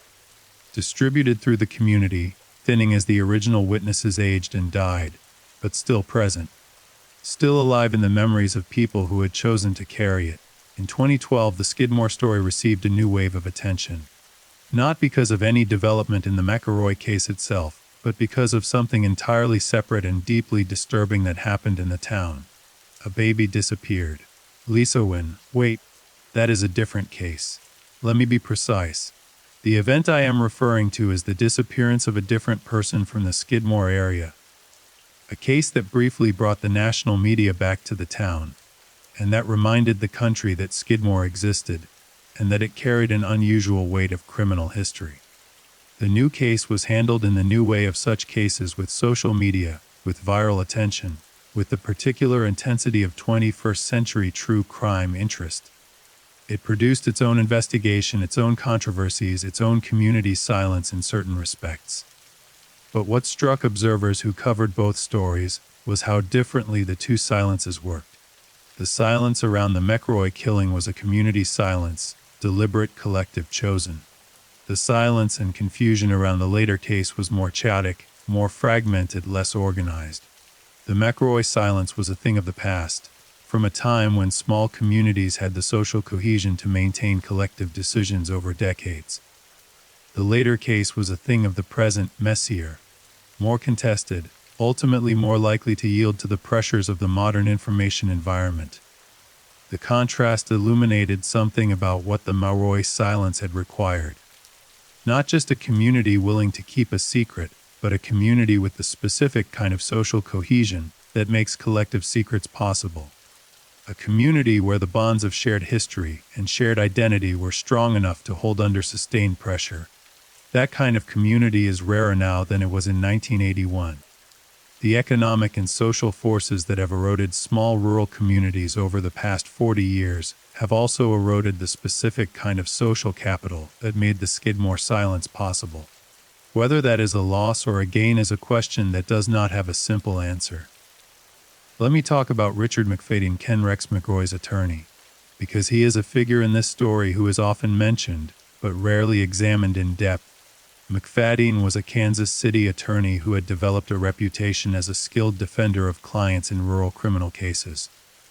distributed through the community, thinning as the original witnesses aged and died, but still present, still alive in the memories of people who had chosen to carry it. In 2012, the Skidmore story received a new wave of attention, not because of any development in the McElroy case itself, but because of something entirely separate and deeply disturbing that happened in the town. A baby disappeared. Lisa Wynn. Wait, that is a different case. Let me be precise. The event I am referring to is the disappearance of a different person from the Skidmore area. A case that briefly brought the national media back to the town, and that reminded the country that Skidmore existed, and that it carried an unusual weight of criminal history. The new case was handled in the new way of such cases, with social media, with viral attention, with the particular intensity of 21st century true crime interest. It produced its own investigation, its own controversies, its own community silence in certain respects. But what struck observers who covered both stories was how differently the two silences worked. The silence around the McElroy killing was a community silence, deliberate, collective, chosen. The silence and confusion around the later case was more chaotic, more fragmented, less organized. The McElroy silence was a thing of the past, from a time when small communities had the social cohesion to maintain collective decisions over decades. The later case was a thing of the present, messier, more contested, ultimately more likely to yield to the pressures of the modern information environment. The contrast illuminated something about what the Mauroy silence had required. Not just a community willing to keep a secret, but a community with the specific kind of social cohesion that makes collective secrets possible. A community where the bonds of shared history and shared identity were strong enough to hold under sustained pressure. That kind of community is rarer now than it was in 1981. The economic and social forces that have eroded small rural communities over the past 40 years have also eroded the specific kind of social capital that made the Skidmore silence possible. Whether that is a loss or a gain is a question that does not have a simple answer. Let me talk about Richard McFadyen, Ken Rex McRoy's attorney, because he is a figure in this story who is often mentioned, but rarely examined in depth. McFadyen was a Kansas City attorney who had developed a reputation as a skilled defender of clients in rural criminal cases.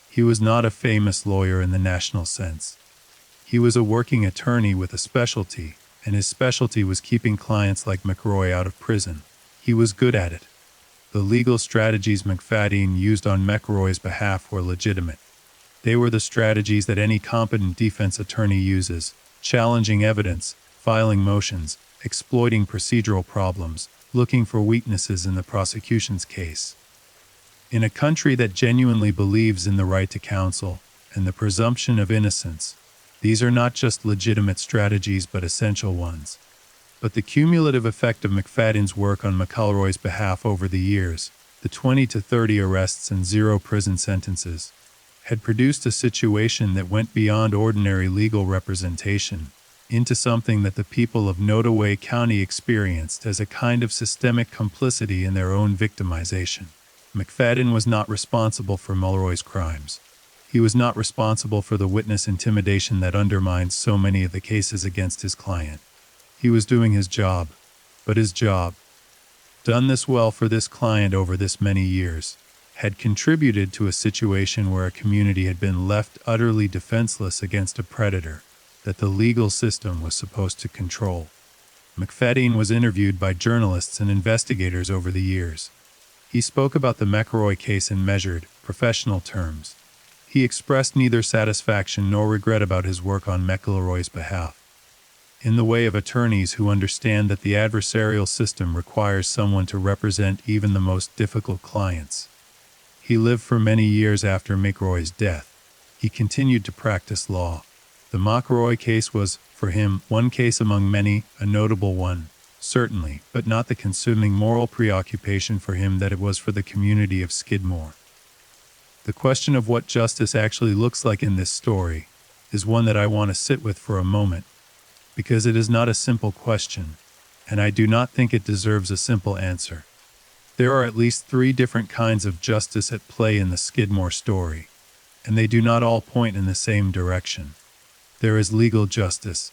He was not a famous lawyer in the national sense. He was a working attorney with a specialty, and his specialty was keeping clients like McRoy out of prison. He was good at it. The legal strategies McFadyen used on McRoy's behalf were legitimate. They were the strategies that any competent defense attorney uses: challenging evidence, filing motions, exploiting procedural problems, looking for weaknesses in the prosecution's case. In a country that genuinely believes in the right to counsel and the presumption of innocence, these are not just legitimate strategies but essential ones. But the cumulative effect of McFadyen's work on McElroy's behalf over the years, the 20 to 30 arrests and 0 prison sentences, had produced a situation that went beyond ordinary legal representation into something that the people of Nottoway County experienced as a kind of systemic complicity in their own victimization. McFadyen was not responsible for Mulroy's crimes. He was not responsible for the witness intimidation that undermined so many of the cases against his client. He was doing his job, but his job, done this well for this client over this many years, had contributed to a situation where a community had been left utterly defenseless against a predator that the legal system was supposed to control. McFadyen was interviewed by journalists and investigators over the years. He spoke about the McElroy case in measured, professional terms. He expressed neither satisfaction nor regret about his work on McElroy's behalf. In the way of attorneys who understand that the adversarial system requires someone to represent even the most difficult clients. He lived for many years after McElroy's death. He continued to practice law. The McElroy case was, for him, one case among many, a notable one, certainly, but not the consuming moral preoccupation for him that it was for the community of Skidmore. The question of what justice actually looks like in this story is one that I want to sit with for a moment, because it is not a simple question, and I do not think it deserves a simple answer. There are at least 3 different kinds of justice at play in the Skidmore story, and they do not all point in the same direction. There is legal justice,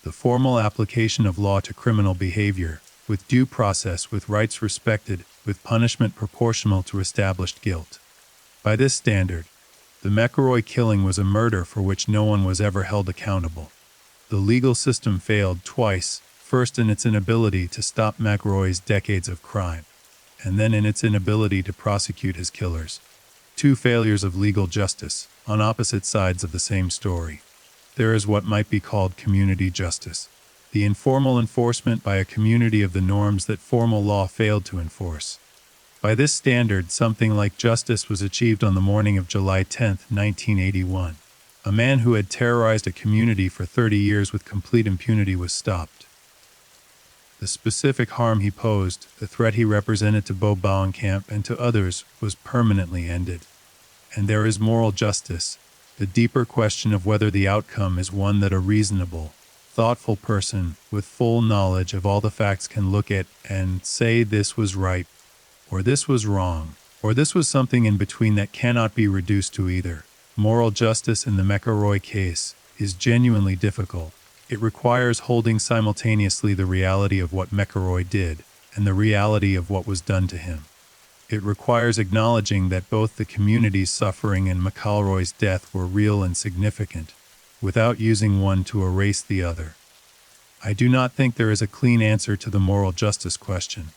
the formal application of law to criminal behavior, with due process, with rights respected, with punishment proportional to established guilt. By this standard, the McElroy killing was a murder for which no one was ever held accountable. The legal system failed twice, first in its inability to stop McElroy's decades of crime, and then in its inability to prosecute his killers. 2 failures of legal justice, on opposite sides of the same story. There is what might be called community justice, the informal enforcement by a community of the norms that formal law failed to enforce. By this standard, something like justice was achieved on the morning of July 10, 1981. A man who had terrorized a community for 30 years with complete impunity was stopped. The specific harm he posed, the threat he represented to Bo Bauernkamp and to others, was permanently ended. And there is moral justice, the deeper question of whether the outcome is one that a reasonable, thoughtful person with full knowledge of all the facts can look at and say this was right, or this was wrong, or this was something in between that cannot be reduced to either. Moral justice in the McElroy case is genuinely difficult. It requires holding simultaneously the reality of what McElroy did and the reality of what was done to him. It requires acknowledging that both the community's suffering and McElroy's death were real and significant, without using one to erase the other. I do not think there is a clean answer to the moral justice question.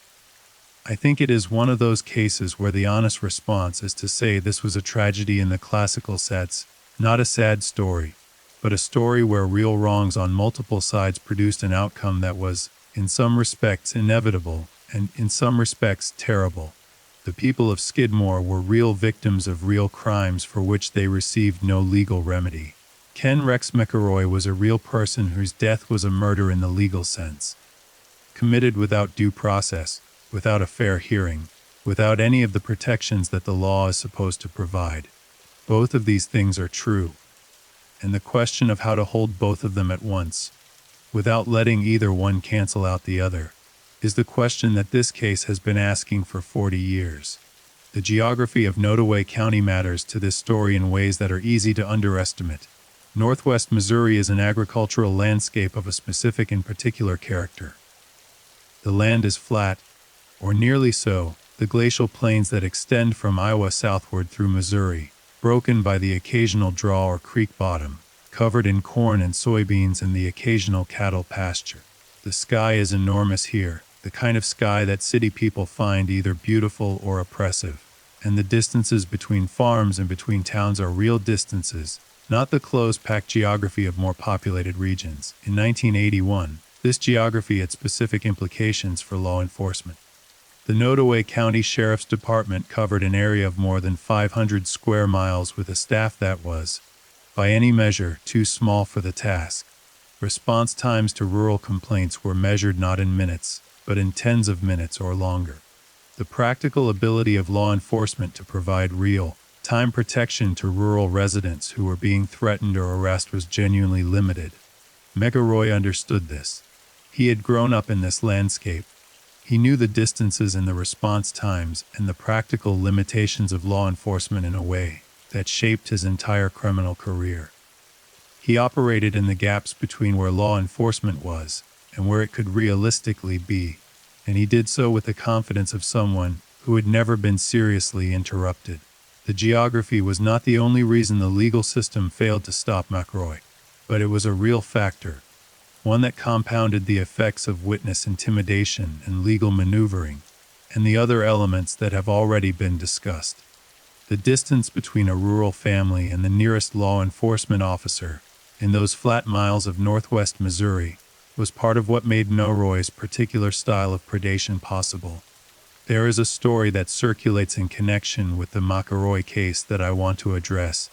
I think it is one of those cases where the honest response is to say this was a tragedy in the classical sense, not a sad story, but a story where real wrongs on multiple sides produced an outcome that was, in some respects, inevitable, and in some respects, terrible. The people of Skidmore were real victims of real crimes for which they received no legal remedy. Ken Rex McElroy was a real person whose death was a murder in the legal sense. Committed without due process, without a fair hearing, without any of the protections that the law is supposed to provide. Both of these things are true. And the question of how to hold both of them at once, without letting either one cancel out the other, is the question that this case has been asking for 40 years. The geography of Nottoway County matters to this story in ways that are easy to underestimate. Northwest Missouri is an agricultural landscape of a specific and particular character. The land is flat, or nearly so, the glacial plains that extend from Iowa southward through Missouri, broken by the occasional draw or creek bottom, covered in corn and soybeans and the occasional cattle pasture. The sky is enormous here, the kind of sky that city people find either beautiful or oppressive, and the distances between farms and between towns are real distances, not the close-packed geography of more populated regions. In 1981, this geography had specific implications for law enforcement. The Nottoway County Sheriff's Department covered an area of more than 500 square miles with a staff that was, by any measure, too small for the task. Response times to rural complaints were measured not in minutes, but in tens of minutes or longer. The practical ability of law enforcement to provide real-time protection to rural residents who were being threatened or harassed was genuinely limited. McElroy understood this. He had grown up in this landscape. He knew the distances and the response times and the practical limitations of law enforcement in a way that shaped his entire criminal career. He operated in the gaps between where law enforcement was and where it could realistically be, and he did so with the confidence of someone who had never been seriously interrupted. The geography was not the only reason the legal system failed to stop McElroy, but it was a real factor, one that compounded the effects of witness intimidation and legal maneuvering, and the other elements that have already been discussed. The distance between a rural family and the nearest law enforcement officer, in those flat miles of northwest Missouri, was part of what made McElroy's particular style of predation possible. There is a story that circulates in connection with the McElroy case that I want to address,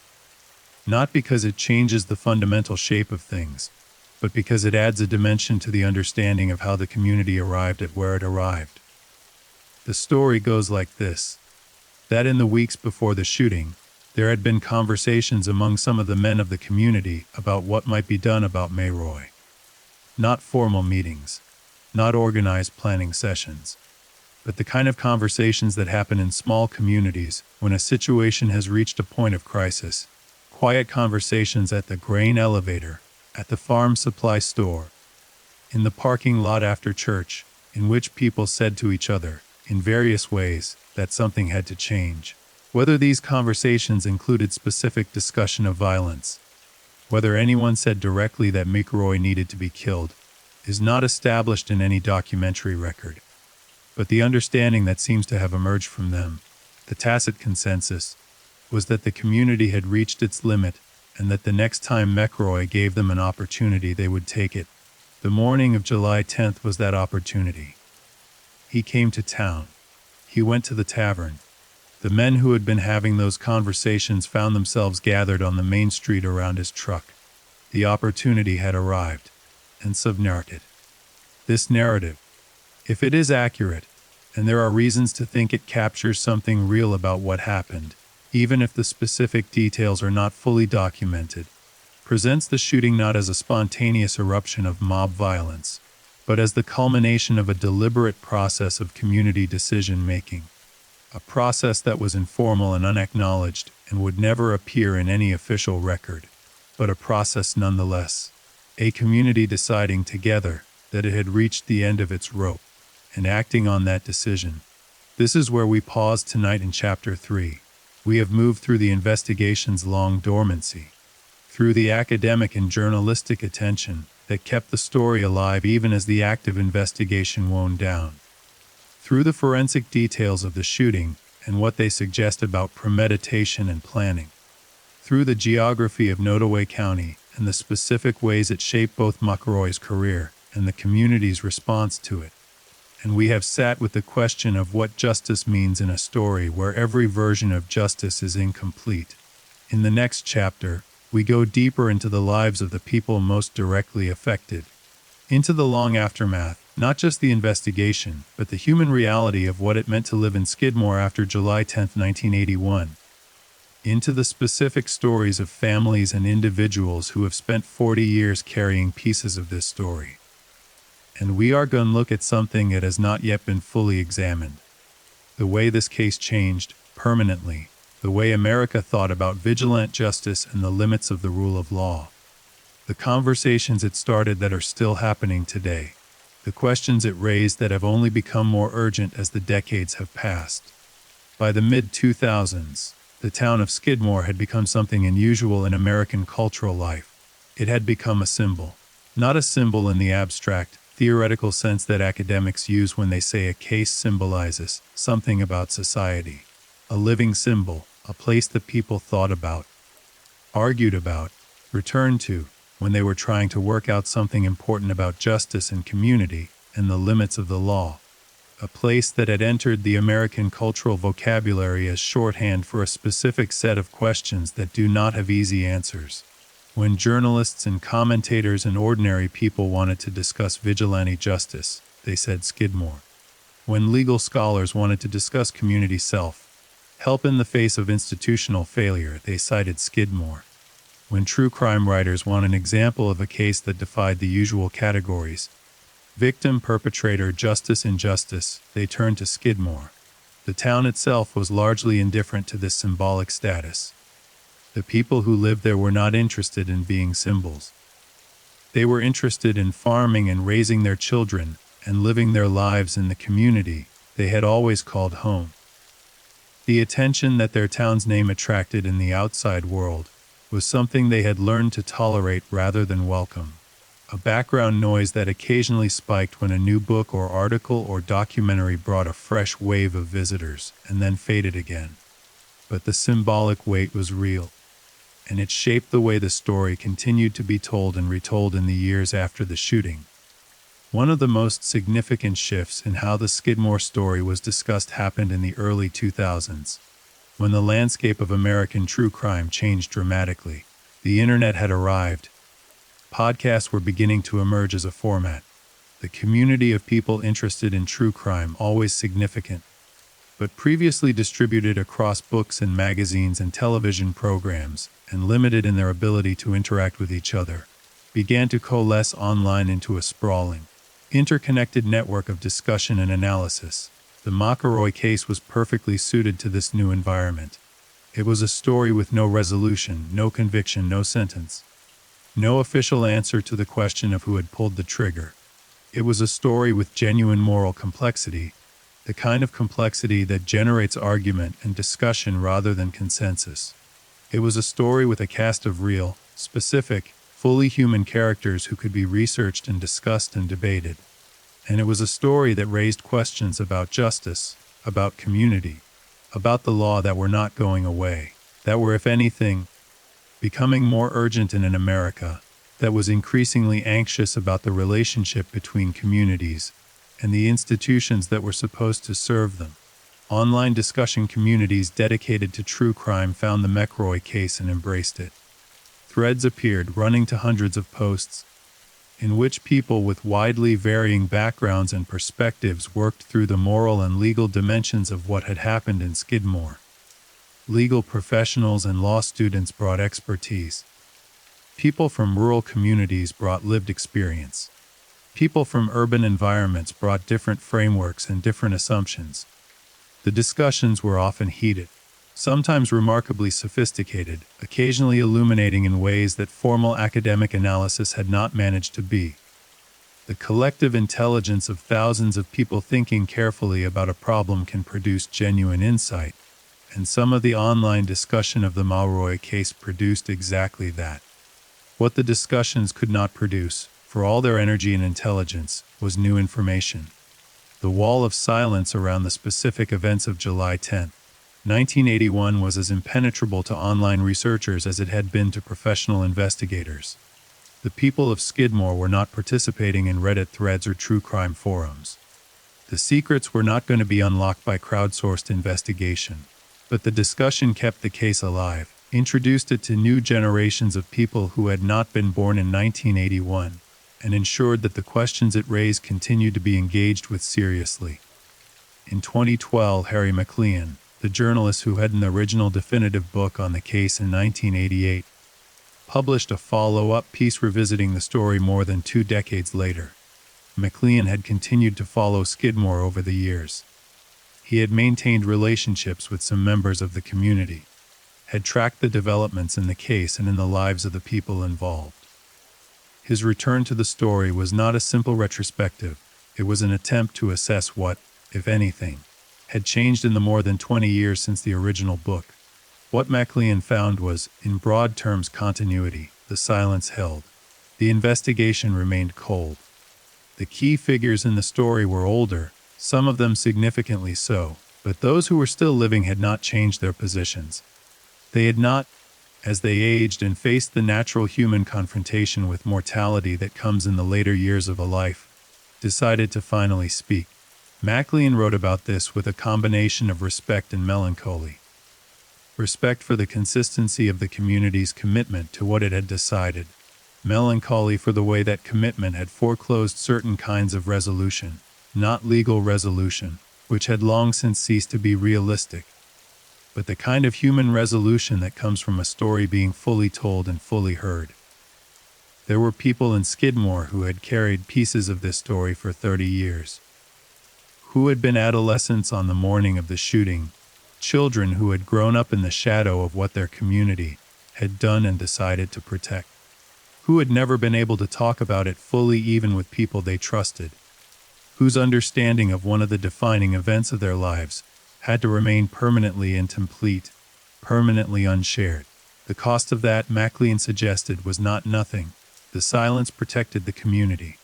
not because it changes the fundamental shape of things, but because it adds a dimension to the understanding of how the community arrived at where it arrived. The story goes like this: that in the weeks before the shooting, there had been conversations among some of the men of the community about what might be done about McElroy. Not formal meetings, not organized planning sessions, but the kind of conversations that happen in small communities when a situation has reached a point of crisis. Quiet conversations at the grain elevator, at the farm supply store, in the parking lot after church, in which people said to each other, in various ways, that something had to change. Whether these conversations included specific discussion of violence, whether anyone said directly that McElroy needed to be killed, is not established in any documentary record. But the understanding that seems to have emerged from them, the tacit consensus, was that the community had reached its limit and that the next time McElroy gave them an opportunity they would take it. The morning of July 10th was that opportunity. He came to town. He went to the tavern. The men who had been having those conversations found themselves gathered on the main street around his truck. The opportunity had arrived, and subnarrated. This narrative, if it is accurate, and there are reasons to think it captures something real about what happened, even if the specific details are not fully documented, presents the shooting not as a spontaneous eruption of mob violence, but as the culmination of a deliberate process of community decision-making, a process that was informal and unacknowledged and would never appear in any official record, but a process nonetheless, a community deciding together that it had reached the end of its rope and acting on that decision. This is where we pause tonight in Chapter 3. We have moved through the investigation's long dormancy, through the academic and journalistic attention, that kept the story alive even as the active investigation wound down. Through the forensic details of the shooting and what they suggest about premeditation and planning, through the geography of Nottoway County and the specific ways it shaped both McElroy's career and the community's response to it. And we have sat with the question of what justice means in a story where every version of justice is incomplete. In the next chapter, we go deeper into the lives of the people most directly affected, into the long aftermath, not just the investigation, but the human reality of what it meant to live in Skidmore after July 10, 1981, into the specific stories of families and individuals who have spent 40 years carrying pieces of this story. And we are going to look at something that has not yet been fully examined. The way this case changed, permanently, the way America thought about vigilante justice and the limits of the rule of law. The conversations it started that are still happening today. The questions it raised that have only become more urgent as the decades have passed. By the mid-2000s, the town of Skidmore had become something unusual in American cultural life. It had become a symbol. Not a symbol in the abstract, theoretical sense that academics use when they say a case symbolizes something about society. A living symbol, a place that people thought about, argued about, returned to, when they were trying to work out something important about justice and community and the limits of the law. A place that had entered the American cultural vocabulary as shorthand for a specific set of questions that do not have easy answers. When journalists and commentators and ordinary people wanted to discuss vigilante justice, they said Skidmore. When legal scholars wanted to discuss community self-help in the face of institutional failure, they cited Skidmore. When true crime writers want an example of a case that defied the usual categories, victim, perpetrator, justice, injustice, they turned to Skidmore. The town itself was largely indifferent to this symbolic status. The people who lived there were not interested in being symbols. They were interested in farming and raising their children and living their lives in the community they had always called home. The attention that their town's name attracted in the outside world was something they had learned to tolerate rather than welcome. A background noise that occasionally spiked when a new book or article or documentary brought a fresh wave of visitors and then faded again. But the symbolic weight was real, and it shaped the way the story continued to be told and retold in the years after the shooting. One of the most significant shifts in how the Skidmore story was discussed happened in the early 2000s, when the landscape of American true crime changed dramatically. The internet had arrived. Podcasts were beginning to emerge as a format. The community of people interested in true crime, always significant, but previously distributed across books and magazines and television programs, and limited in their ability to interact with each other, began to coalesce online into a sprawling, interconnected network of discussion and analysis. The McElroy case was perfectly suited to this new environment. It was a story with no resolution, no conviction, no sentence. No official answer to the question of who had pulled the trigger. It was a story with genuine moral complexity, the kind of complexity that generates argument and discussion rather than consensus. It was a story with a cast of real, specific, fully human characters who could be researched and discussed and debated. And it was a story that raised questions about justice, about community, about the law that were not going away, that were, if anything, becoming more urgent in an America that was increasingly anxious about the relationship between communities and the institutions that were supposed to serve them. Online discussion communities dedicated to true crime found the McElroy case and embraced it. Threads appeared, running to hundreds of posts, in which people with widely varying backgrounds and perspectives worked through the moral and legal dimensions of what had happened in Skidmore. Legal professionals and law students brought expertise. People from rural communities brought lived experience. People from urban environments brought different frameworks and different assumptions. The discussions were often heated, sometimes remarkably sophisticated, occasionally illuminating in ways that formal academic analysis had not managed to be. The collective intelligence of thousands of people thinking carefully about a problem can produce genuine insight, and some of the online discussion of the McElroy case produced exactly that. What the discussions could not produce for all their energy and intelligence, was new information. The wall of silence around the specific events of July 10, 1981 was as impenetrable to online researchers as it had been to professional investigators. The people of Skidmore were not participating in Reddit threads or true crime forums. The secrets were not going to be unlocked by crowdsourced investigation, but the discussion kept the case alive, introduced it to new generations of people who had not been born in 1981, and ensured that the questions it raised continued to be engaged with seriously. In 2012, Harry McLean, the journalist who had an original definitive book on the case in 1988, published a follow-up piece revisiting the story more than 2 decades later. McLean had continued to follow Skidmore over the years. He had maintained relationships with some members of the community, had tracked the developments in the case and in the lives of the people involved. His return to the story was not a simple retrospective, it was an attempt to assess what, if anything, had changed in the more than 20 years since the original book. What McLean found was, in broad terms, continuity. The silence held. The investigation remained cold. The key figures in the story were older, some of them significantly so, but those who were still living had not changed their positions. They had not, as they aged and faced the natural human confrontation with mortality that comes in the later years of a life, decided to finally speak. McLean wrote about this with a combination of respect and melancholy. Respect for the consistency of the community's commitment to what it had decided. Melancholy for the way that commitment had foreclosed certain kinds of resolution, not legal resolution, which had long since ceased to be realistic, but the kind of human resolution that comes from a story being fully told and fully heard. There were people in Skidmore who had carried pieces of this story for 30 years. Who had been adolescents on the morning of the shooting, children who had grown up in the shadow of what their community had done and decided to protect, who had never been able to talk about it fully even with people they trusted, whose understanding of one of the defining events of their lives had to remain permanently incomplete, permanently unshared. The cost of that, McLean suggested, was not nothing. The silence protected the community,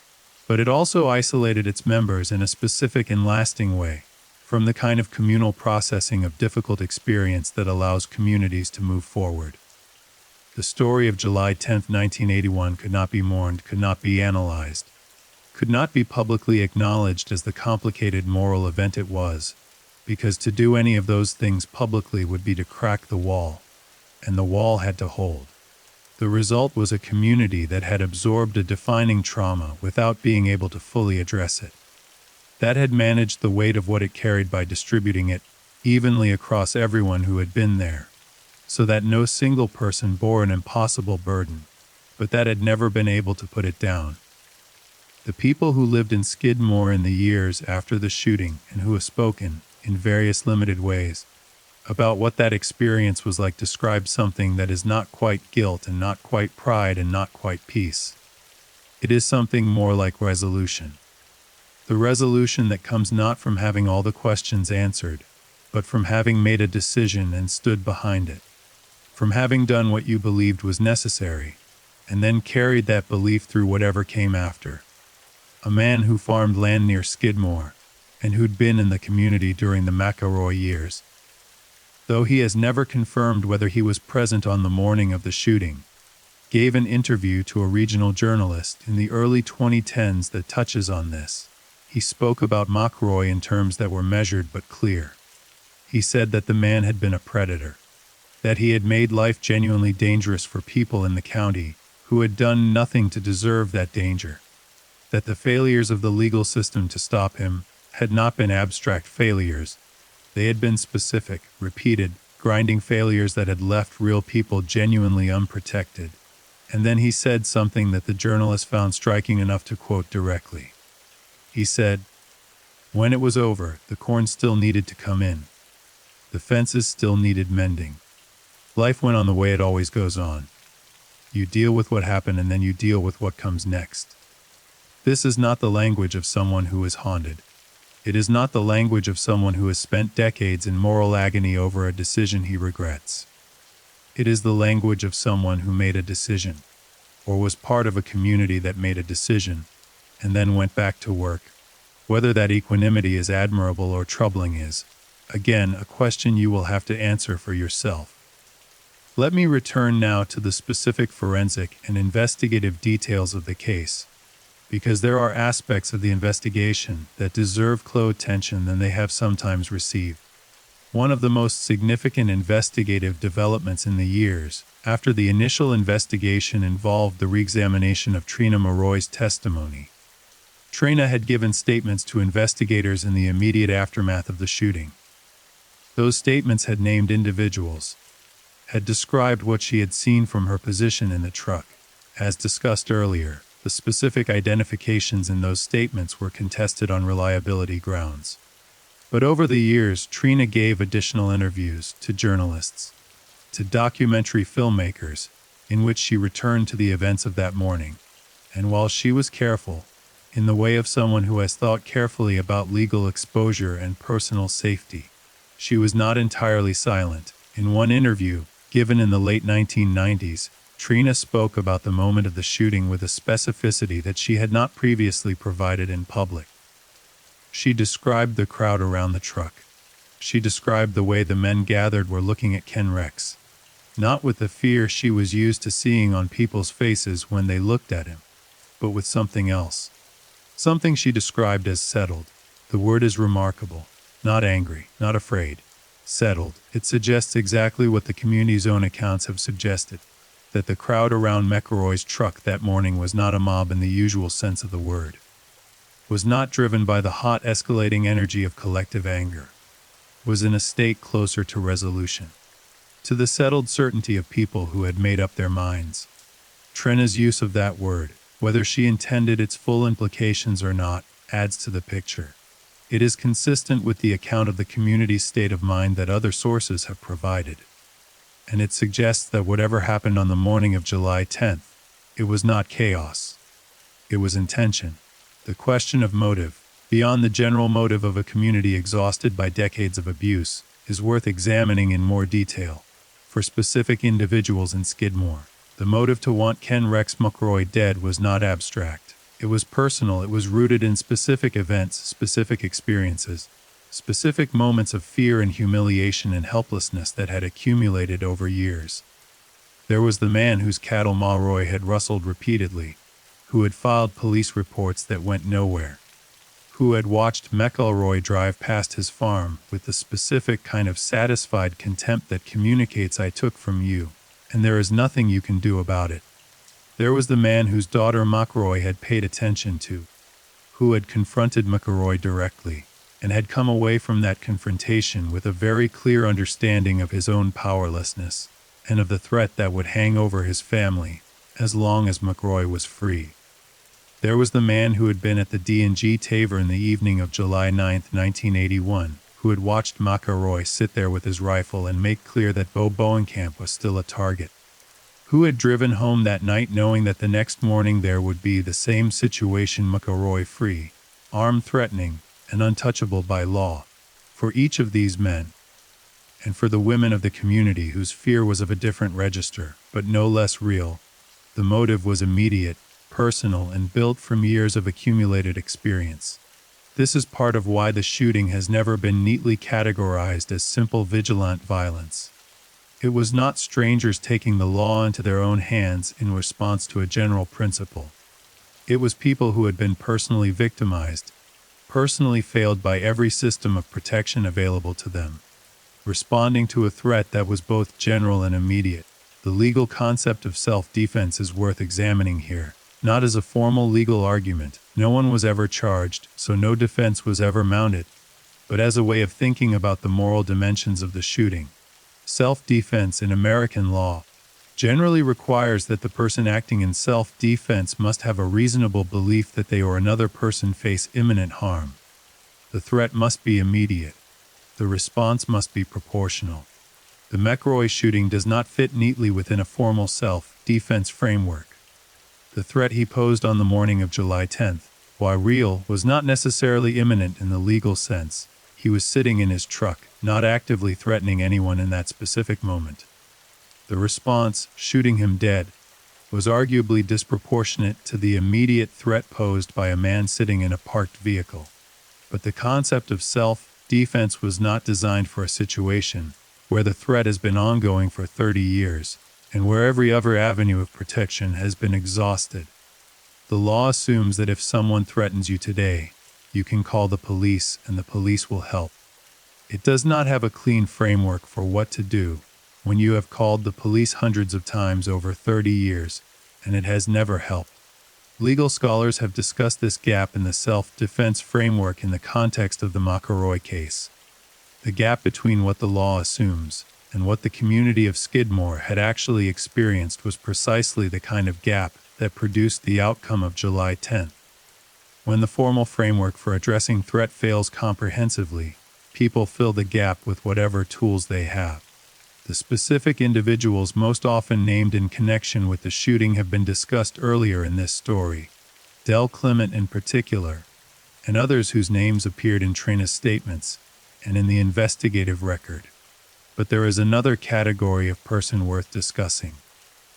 but it also isolated its members in a specific and lasting way from the kind of communal processing of difficult experience that allows communities to move forward. The story of July 10, 1981 could not be mourned, could not be analyzed, could not be publicly acknowledged as the complicated moral event it was, because to do any of those things publicly would be to crack the wall, and the wall had to hold. The result was a community that had absorbed a defining trauma without being able to fully address it. That had managed the weight of what it carried by distributing it evenly across everyone who had been there, so that no single person bore an impossible burden, but that had never been able to put it down. The people who lived in Skidmore in the years after the shooting and who have spoken, in various limited ways, about what that experience was like describe something that is not quite guilt and not quite pride and not quite peace. It is something more like resolution. The resolution that comes not from having all the questions answered, but from having made a decision and stood behind it, from having done what you believed was necessary, and then carried that belief through whatever came after. A man who farmed land near Skidmore, and who'd been in the community during the McElroy years, though he has never confirmed whether he was present on the morning of the shooting, gave an interview to a regional journalist in the early 2010s that touches on this. He spoke about McElroy in terms that were measured but clear. He said that the man had been a predator, that he had made life genuinely dangerous for people in the county who had done nothing to deserve that danger, that the failures of the legal system to stop him had not been abstract failures. They had been specific, repeated, grinding failures that had left real people genuinely unprotected. And then he said something that the journalist found striking enough to quote directly. He said, "When it was over, the corn still needed to come in. The fences still needed mending. Life went on the way it always goes on. You deal with what happened and then you deal with what comes next." This is not the language of someone who is haunted. It is not the language of someone who has spent decades in moral agony over a decision he regrets. It is the language of someone who made a decision. or was part of a community that made a decision and then went back to work. Whether that equanimity is admirable or troubling is, again, a question you will have to answer for yourself. Let me return now to the specific forensic and investigative details of the case, because there are aspects of the investigation that deserve closer attention than they have sometimes received. One of the most significant investigative developments in the years after the initial investigation involved the re-examination of Trina Mulroy's testimony. Trina had given statements to investigators in the immediate aftermath of the shooting. Those statements had named individuals, had described what she had seen from her position in the truck. As discussed earlier, the specific identifications in those statements were contested on reliability grounds. But over the years, Trina gave additional interviews to journalists, to documentary filmmakers, in which she returned to the events of that morning. And while she was careful, in the way of someone who has thought carefully about legal exposure and personal safety, she was not entirely silent. In one interview, given in the late 1990s, Trina spoke about the moment of the shooting with a specificity that she had not previously provided in public. She described the crowd around the truck. She described the way the men gathered were looking at Ken Rex, not with the fear she was used to seeing on people's faces when they looked at him, but with something else. Something she described as settled. The word is remarkable. Not angry, not afraid. Settled. It suggests exactly what the community's own accounts have suggested, that the crowd around McElroy's truck that morning was not a mob in the usual sense of the word, was not driven by the hot escalating energy of collective anger, was in a state closer to resolution, to the settled certainty of people who had made up their minds. Trina's use of that word, whether she intended its full implications or not, adds to the picture. It is consistent with the account of the community's state of mind that other sources have provided. And it suggests that whatever happened on the morning of July 10th, it was not chaos. It was intention. The question of motive, beyond the general motive of a community exhausted by decades of abuse, is worth examining in more detail. For specific individuals in Skidmore, the motive to want Ken Rex McElroy dead was not abstract. It was personal. It was rooted in specific events, specific experiences, specific moments of fear and humiliation and helplessness that had accumulated over years. There was the man whose cattle Mulroy had rustled repeatedly, who had filed police reports that went nowhere, who had watched McElroy drive past his farm with the specific kind of satisfied contempt that communicates "I took from you, and there is nothing you can do about it." There was the man whose daughter McElroy had paid attention to, who had confronted McElroy directly, and had come away from that confrontation with a very clear understanding of his own powerlessness, and of the threat that would hang over his family, as long as McElroy was free. There was the man who had been at the D&G Tavern the evening of July 9, 1981, who had watched McElroy sit there with his rifle and make clear that Bo Bowenkamp was still a target, who had driven home that night knowing that the next morning there would be the same situation, McElroy free, armed, threatening, and untouchable by law. For each of these men, and for the women of the community whose fear was of a different register, but no less real, the motive was immediate, personal, and built from years of accumulated experience. This is part of why the shooting has never been neatly categorized as simple vigilant violence. It was not strangers taking the law into their own hands in response to a general principle. It was people who had been personally victimized, personally failed by every system of protection available to them, responding to a threat that was both general and immediate. The legal concept of self-defense is worth examining here, not as a formal legal argument. No one was ever charged, so no defense was ever mounted, but as a way of thinking about the moral dimensions of the shooting. Self-defense in American law generally requires that the person acting in self-defense must have a reasonable belief that they or another person face imminent harm. The threat must be immediate. The response must be proportional. The McElroy shooting does not fit neatly within a formal self-defense framework. The threat he posed on the morning of July 10th, while real, was not necessarily imminent in the legal sense. He was sitting in his truck, not actively threatening anyone in that specific moment. The response, shooting him dead, was arguably disproportionate to the immediate threat posed by a man sitting in a parked vehicle. But the concept of self-defense was not designed for a situation where the threat has been ongoing for 30 years and where every other avenue of protection has been exhausted. The law assumes that if someone threatens you today, you can call the police and the police will help. It does not have a clean framework for what to do when you have called the police hundreds of times over 30 years and it has never helped. Legal scholars have discussed this gap in the self-defense framework in the context of the McElroy case. The gap between what the law assumes and what the community of Skidmore had actually experienced was precisely the kind of gap that produced the outcome of July 10th. When the formal framework for addressing threat fails comprehensively, people fill the gap with whatever tools they have. The specific individuals most often named in connection with the shooting have been discussed earlier in this story, Del Clement in particular, and others whose names appeared in Trina's statements and in the investigative record. But there is another category of person worth discussing: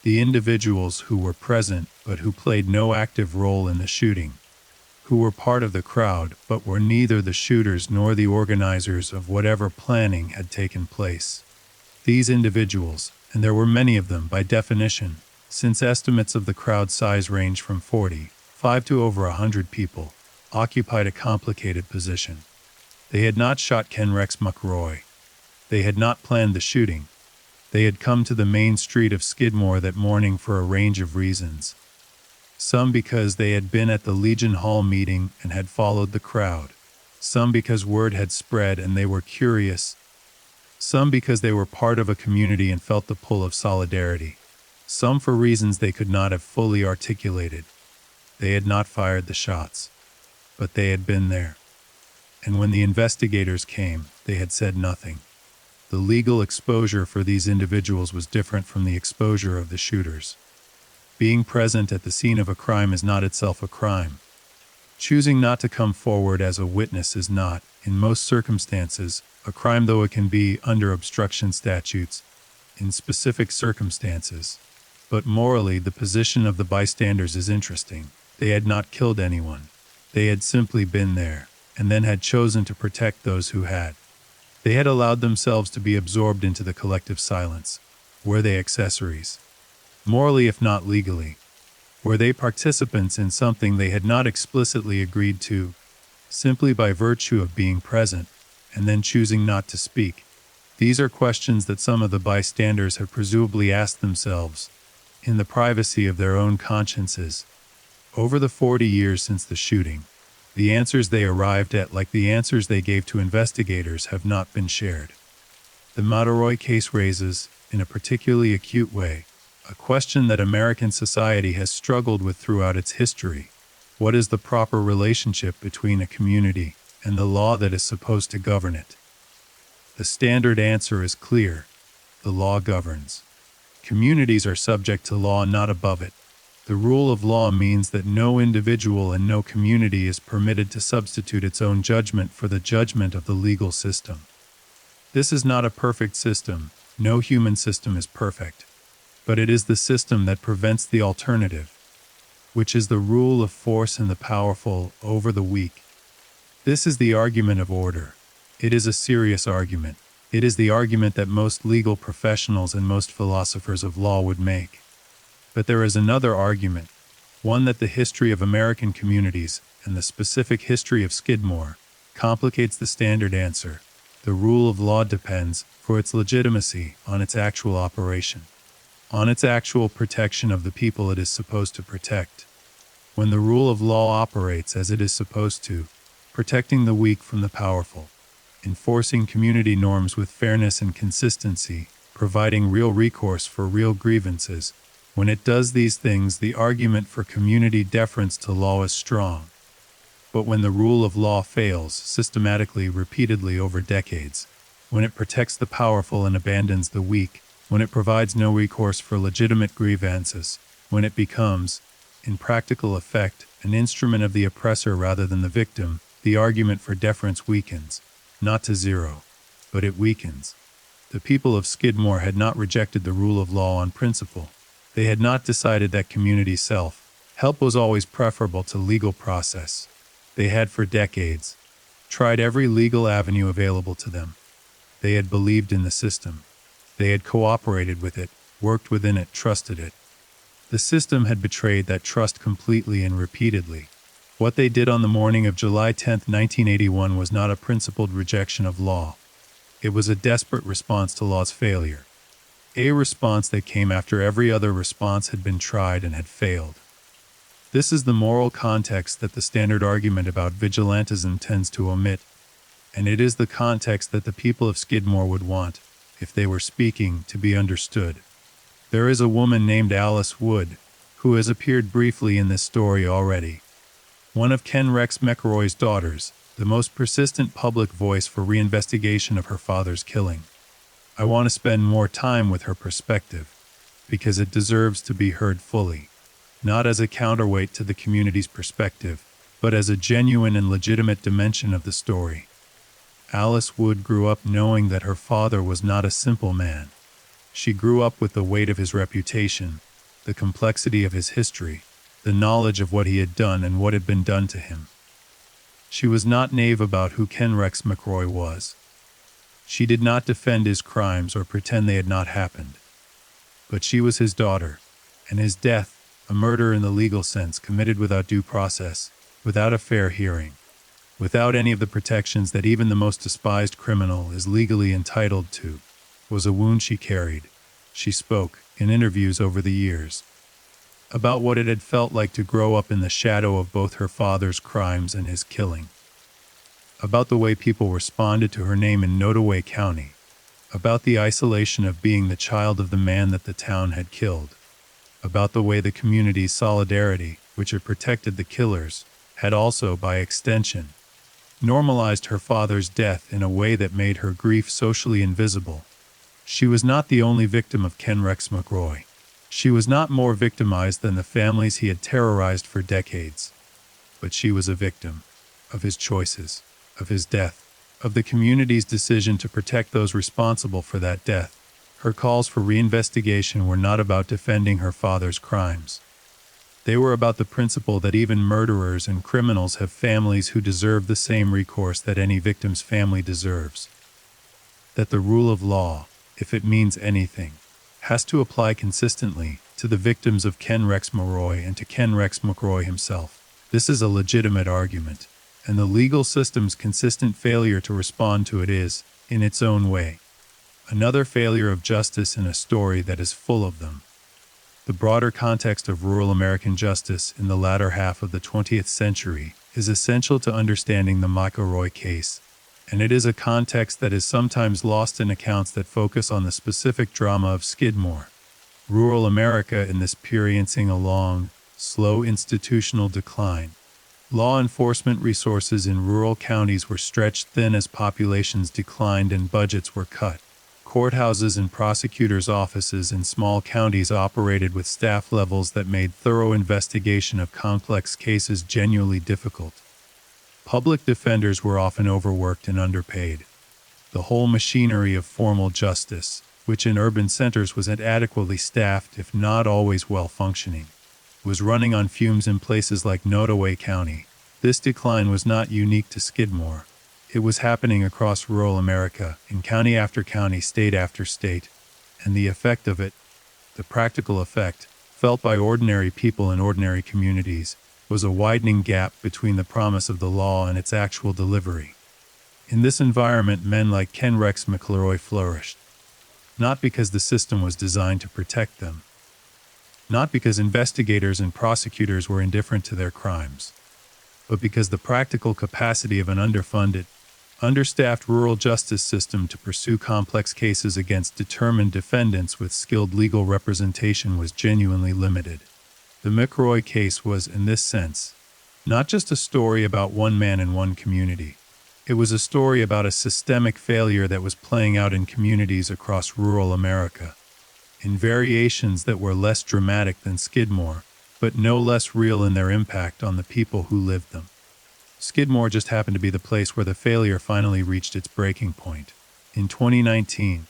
the individuals who were present but who played no active role in the shooting, who were part of the crowd but were neither the shooters nor the organizers of whatever planning had taken place. These individuals, and there were many of them by definition, since estimates of the crowd size range from 45 to over 100 people, occupied a complicated position. They had not shot Ken Rex McElroy. They had not planned the shooting. They had come to the main street of Skidmore that morning for a range of reasons. Some because they had been at the Legion Hall meeting and had followed the crowd. Some because word had spread and they were curious. Some because they were part of a community and felt the pull of solidarity. Some for reasons they could not have fully articulated. They had not fired the shots, but they had been there. And when the investigators came, they had said nothing. The legal exposure for these individuals was different from the exposure of the shooters. Being present at the scene of a crime is not itself a crime. Choosing not to come forward as a witness is not, in most circumstances, a crime, though it can be under obstruction statutes in specific circumstances. But morally, the position of the bystanders is interesting. They had not killed anyone. They had simply been there, and then had chosen to protect those who had. They had allowed themselves to be absorbed into the collective silence. Were they accessories? Morally, if not legally. Were they participants in something they had not explicitly agreed to, simply by virtue of being present, and then choosing not to speak? These are questions that some of the bystanders have presumably asked themselves, in the privacy of their own consciences. Over the 40 years since the shooting, the answers they arrived at, like the answers they gave to investigators, have not been shared. The McElroy case raises, in a particularly acute way, a question that American society has struggled with throughout its history. What is the proper relationship between a community and the law that is supposed to govern it? The standard answer is clear. The law governs. Communities are subject to law, not above it. The rule of law means that no individual and no community is permitted to substitute its own judgment for the judgment of the legal system. This is not a perfect system. No human system is perfect. But it is the system that prevents the alternative, which is the rule of force and the powerful over the weak. This is the argument of order. It is a serious argument. It is the argument that most legal professionals and most philosophers of law would make. But there is another argument, one that the history of American communities and the specific history of Skidmore complicates the standard answer. The rule of law depends, for its legitimacy, on its actual operation, on its actual protection of the people it is supposed to protect. When the rule of law operates as it is supposed to, protecting the weak from the powerful, enforcing community norms with fairness and consistency, providing real recourse for real grievances, when it does these things, the argument for community deference to law is strong. But when the rule of law fails, systematically, repeatedly over decades, when it protects the powerful and abandons the weak, when it provides no recourse for legitimate grievances, when it becomes, in practical effect, an instrument of the oppressor rather than the victim, the argument for deference weakens, not to zero, but it weakens. The people of Skidmore had not rejected the rule of law on principle. They had not decided that community self-help was always preferable to legal process. They had for decades tried every legal avenue available to them. They had believed in the system. They had cooperated with it, worked within it, trusted it. The system had betrayed that trust completely and repeatedly. What they did on the morning of July 10, 1981 was not a principled rejection of law. It was a desperate response to law's failure. A response that came after every other response had been tried and had failed. This is the moral context that the standard argument about vigilantism tends to omit, and it is the context that the people of Skidmore would want, if they were speaking, to be understood. There is a woman named Alice Wood, who has appeared briefly in this story already. One of Ken Rex McElroy's daughters, the most persistent public voice for reinvestigation of her father's killing. I want to spend more time with her perspective, because it deserves to be heard fully, not as a counterweight to the community's perspective, but as a genuine and legitimate dimension of the story. Alice Wood grew up knowing that her father was not a simple man. She grew up with the weight of his reputation, the complexity of his history, the knowledge of what he had done and what had been done to him. She was not naive about who Ken Rex McElroy was. She did not defend his crimes or pretend they had not happened. But she was his daughter, and his death, a murder in the legal sense committed without due process, without a fair hearing, without any of the protections that even the most despised criminal is legally entitled to, was a wound she carried. She spoke, in interviews over the years, about what it had felt like to grow up in the shadow of both her father's crimes and his killing, about the way people responded to her name in Nottoway County, about the isolation of being the child of the man that the town had killed, about the way the community's solidarity, which had protected the killers, had also, by extension, normalized her father's death in a way that made her grief socially invisible. She was not the only victim of Ken Rex McElroy. She was not more victimized than the families he had terrorized for decades. But she was a victim of his choices, of his death, of the community's decision to protect those responsible for that death. Her calls for reinvestigation were not about defending her father's crimes. They were about the principle that even murderers and criminals have families who deserve the same recourse that any victim's family deserves. That the rule of law, if it means anything, has to apply consistently to the victims of Ken Rex McElroy and to Ken Rex McElroy himself. This is a legitimate argument, and the legal system's consistent failure to respond to it is, in its own way, another failure of justice in a story that is full of them. The broader context of rural American justice in the latter half of the 20th century is essential to understanding the McElroy case, and it is a context that is sometimes lost in accounts that focus on the specific drama of Skidmore. Rural America in this experiencing a long, slow institutional decline. Law enforcement resources in rural counties were stretched thin as populations declined and budgets were cut. Courthouses and prosecutors' offices in small counties operated with staff levels that made thorough investigation of complex cases genuinely difficult. Public defenders were often overworked and underpaid. The whole machinery of formal justice, which in urban centers was inadequately staffed if not always well-functioning, was running on fumes in places like Nottoway County. This decline was not unique to Skidmore. It was happening across rural America, in county after county, state after state, and the effect of it, the practical effect, felt by ordinary people in ordinary communities, was a widening gap between the promise of the law and its actual delivery. In this environment, men like Ken Rex McElroy flourished, not because the system was designed to protect them, not because investigators and prosecutors were indifferent to their crimes, but because the practical capacity of an underfunded, understaffed rural justice system to pursue complex cases against determined defendants with skilled legal representation was genuinely limited. The McElroy case was, in this sense, not just a story about one man in one community. It was a story about a systemic failure that was playing out in communities across rural America, in variations that were less dramatic than Skidmore, but no less real in their impact on the people who lived them. Skidmore just happened to be the place where the failure finally reached its breaking point. In 2019,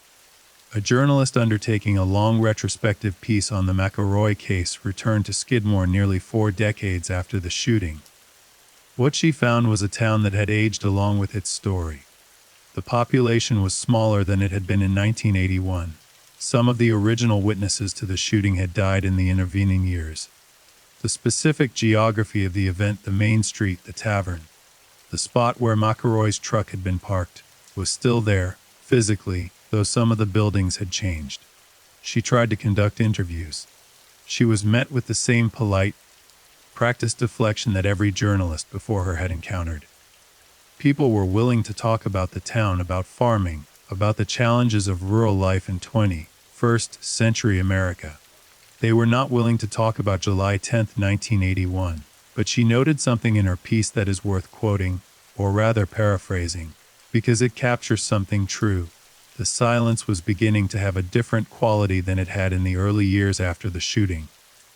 A journalist undertaking a long retrospective piece on the McElroy case returned to Skidmore nearly 4 decades after the shooting. What she found was a town that had aged along with its story. The population was smaller than it had been in 1981. Some of the original witnesses to the shooting had died in the intervening years. The specific geography of the event, the main street, the tavern, the spot where McElroy's truck had been parked, was still there, physically, though some of the buildings had changed. She tried to conduct interviews. She was met with the same polite, practiced deflection that every journalist before her had encountered. People were willing to talk about the town, about farming, about the challenges of rural life in 21st century America. They were not willing to talk about July 10, 1981, but she noted something in her piece that is worth quoting, or rather paraphrasing, because it captures something true. The silence was beginning to have a different quality than it had in the early years after the shooting.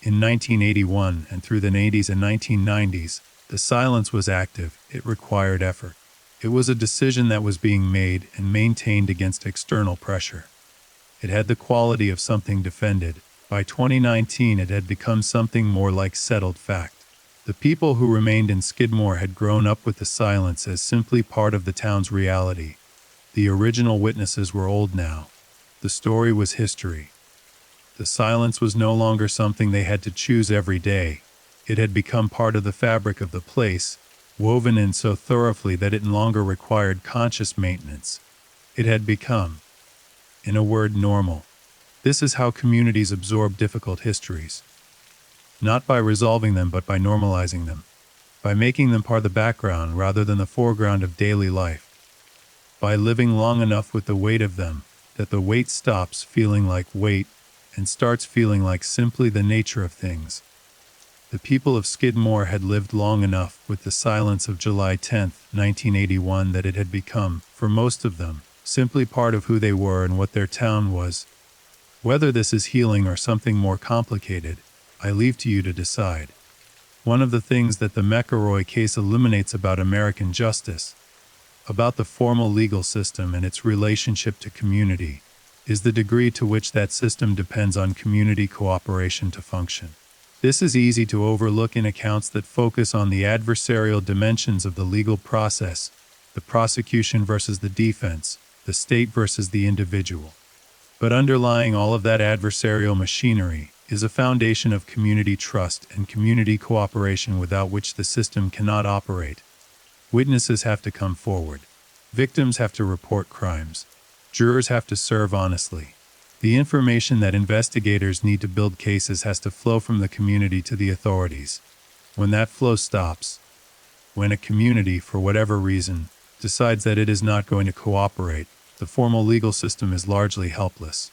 In 1981 and through the 80s and 1990s, the silence was active, it required effort. It was a decision that was being made and maintained against external pressure. It had the quality of something defended. By 2019 it had become something more like settled fact. The people who remained in Skidmore had grown up with the silence as simply part of the town's reality. The original witnesses were old now. The story was history. The silence was no longer something they had to choose every day. It had become part of the fabric of the place, woven in so thoroughly that it no longer required conscious maintenance. It had become, in a word, normal. This is how communities absorb difficult histories. Not by resolving them, but by normalizing them. By making them part of the background rather than the foreground of daily life. By living long enough with the weight of them, that the weight stops feeling like weight and starts feeling like simply the nature of things. The people of Skidmore had lived long enough with the silence of July 10, 1981, that it had become, for most of them, simply part of who they were and what their town was. Whether this is healing or something more complicated, I leave to you to decide. One of the things that the McElroy case illuminates about American justice, about the formal legal system and its relationship to community, is the degree to which that system depends on community cooperation to function. This is easy to overlook in accounts that focus on the adversarial dimensions of the legal process, the prosecution versus the defense, the state versus the individual. But underlying all of that adversarial machinery is a foundation of community trust and community cooperation without which the system cannot operate. Witnesses have to come forward. Victims have to report crimes. Jurors have to serve honestly. The information that investigators need to build cases has to flow from the community to the authorities. When that flow stops, when a community, for whatever reason, decides that it is not going to cooperate, the formal legal system is largely helpless.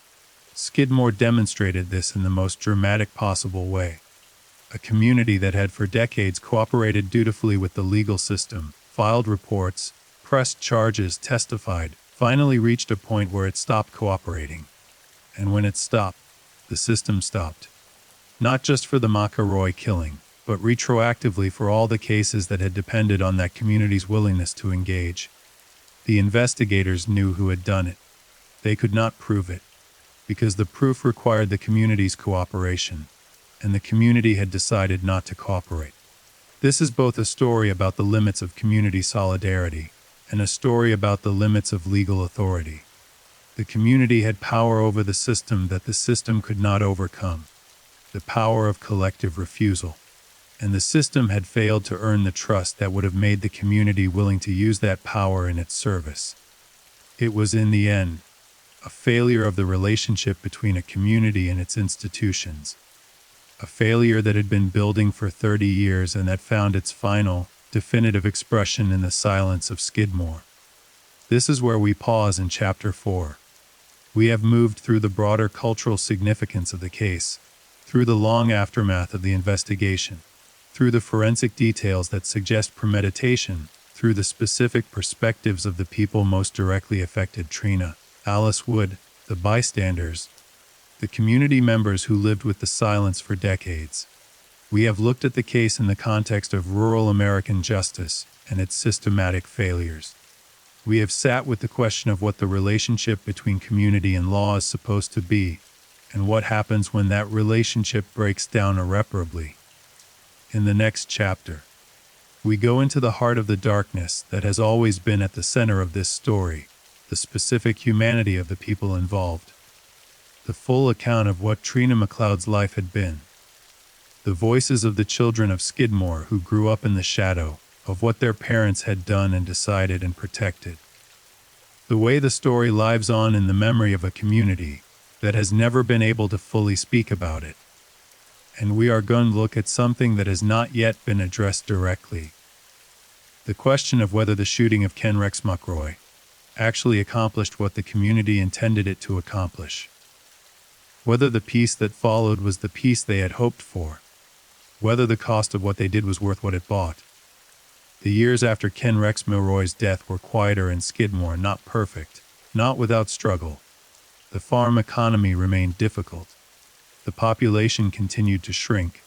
Skidmore demonstrated this in the most dramatic possible way. A community that had for decades cooperated dutifully with the legal system, filed reports, pressed charges, testified, finally reached a point where it stopped cooperating. And when it stopped, the system stopped. Not just for the McElroy killing, but retroactively for all the cases that had depended on that community's willingness to engage. The investigators knew who had done it. They could not prove it, because the proof required the community's cooperation, and the community had decided not to cooperate. This is both a story about the limits of community solidarity, and a story about the limits of legal authority. The community had power over the system that the system could not overcome, the power of collective refusal. And the system had failed to earn the trust that would have made the community willing to use that power in its service. It was, in the end, a failure of the relationship between a community and its institutions. A failure that had been building for 30 years and that found its final, definitive expression in the silence of Skidmore. This is where we pause in Chapter 4. We have moved through the broader cultural significance of the case, through the long aftermath of the investigation, through the forensic details that suggest premeditation, through the specific perspectives of the people most directly affected: Trina, Alice Wood, the bystanders, the community members who lived with the silence for decades. We have looked at the case in the context of rural American justice and its systematic failures. We have sat with the question of what the relationship between community and law is supposed to be, and what happens when that relationship breaks down irreparably. In the next chapter, we go into the heart of the darkness that has always been at the center of this story, the specific humanity of the people involved. The full account of what Trina McLeod's life had been. The voices of the children of Skidmore who grew up in the shadow of what their parents had done and decided and protected. The way the story lives on in the memory of a community that has never been able to fully speak about it. And we are going to look at something that has not yet been addressed directly. The question of whether the shooting of Ken Rex McRoy actually accomplished what the community intended it to accomplish. Whether the peace that followed was the peace they had hoped for. Whether the cost of what they did was worth what it bought. The years after Ken Rex McRoy's death were quieter in Skidmore, not perfect, not without struggle. The farm economy remained difficult. The population continued to shrink.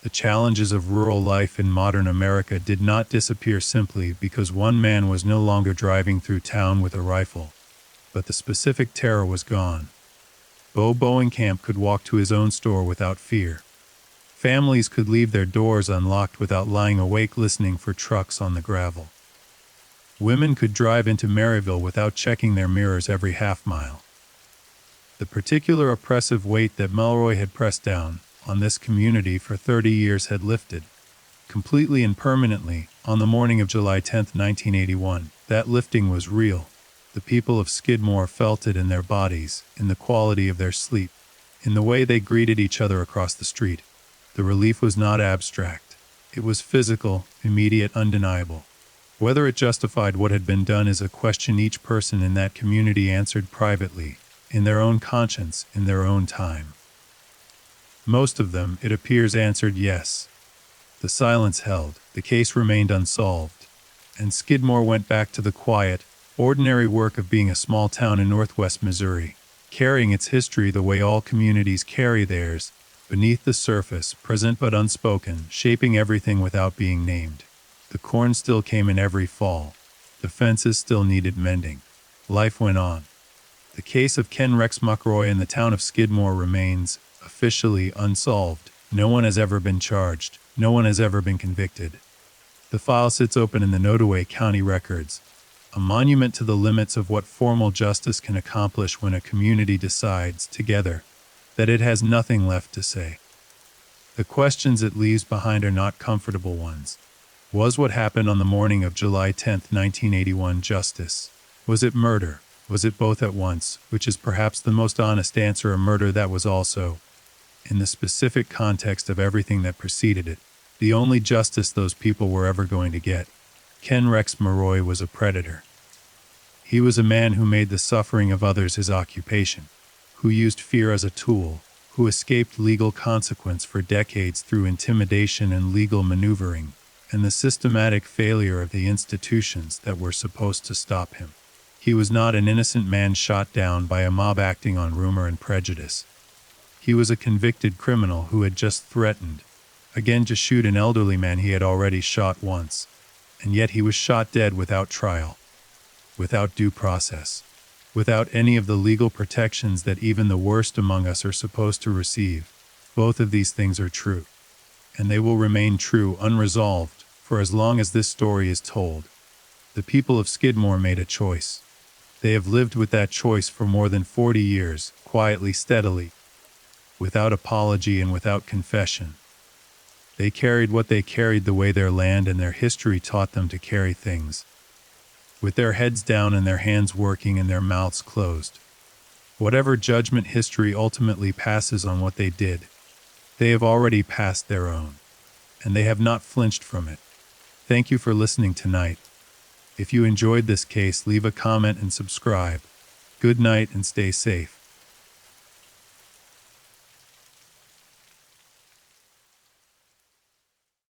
The challenges of rural life in modern America did not disappear simply because one man was no longer driving through town with a rifle. But the specific terror was gone. Bo Bowenkamp could walk to his own store without fear. Families could leave their doors unlocked without lying awake listening for trucks on the gravel. Women could drive into Maryville without checking their mirrors every half-mile. The particular oppressive weight that Mulroy had pressed down on this community for 30 years had lifted, completely and permanently, on the morning of July 10, 1981. That lifting was real. The people of Skidmore felt it in their bodies, in the quality of their sleep, in the way they greeted each other across the street. The relief was not abstract. It was physical, immediate, undeniable. Whether it justified what had been done is a question each person in that community answered privately, in their own conscience, in their own time. Most of them, it appears, answered yes. The silence held, the case remained unsolved, and Skidmore went back to the quiet, ordinary work of being a small town in northwest Missouri, carrying its history the way all communities carry theirs, beneath the surface, present but unspoken, shaping everything without being named. The corn still came in every fall. The fences still needed mending. Life went on. The case of Ken Rex McRoy in the town of Skidmore remains, officially, unsolved. No one has ever been charged. No one has ever been convicted. The file sits open in the Nodaway County records, a monument to the limits of what formal justice can accomplish when a community decides, together, that it has nothing left to say. The questions it leaves behind are not comfortable ones. Was what happened on the morning of July 10, 1981 justice? Was it murder? Was it both at once, which is perhaps the most honest answer, a murder that was also, in the specific context of everything that preceded it, the only justice those people were ever going to get? Ken Rex McRoy was a predator. He was a man who made the suffering of others his occupation, who used fear as a tool, who escaped legal consequence for decades through intimidation and legal maneuvering, and the systematic failure of the institutions that were supposed to stop him. He was not an innocent man shot down by a mob acting on rumor and prejudice. He was a convicted criminal who had just threatened, again, to shoot an elderly man he had already shot once, and yet he was shot dead without trial, without due process, without any of the legal protections that even the worst among us are supposed to receive. Both of these things are true, and they will remain true, unresolved, for as long as this story is told. The people of Skidmore made a choice. They have lived with that choice for more than 40 years, quietly, steadily, without apology and without confession. They carried what they carried the way their land and their history taught them to carry things, with their heads down and their hands working and their mouths closed. Whatever judgment history ultimately passes on what they did, they have already passed their own, and they have not flinched from it. Thank you for listening tonight. If you enjoyed this case, leave a comment and subscribe. Good night and stay safe.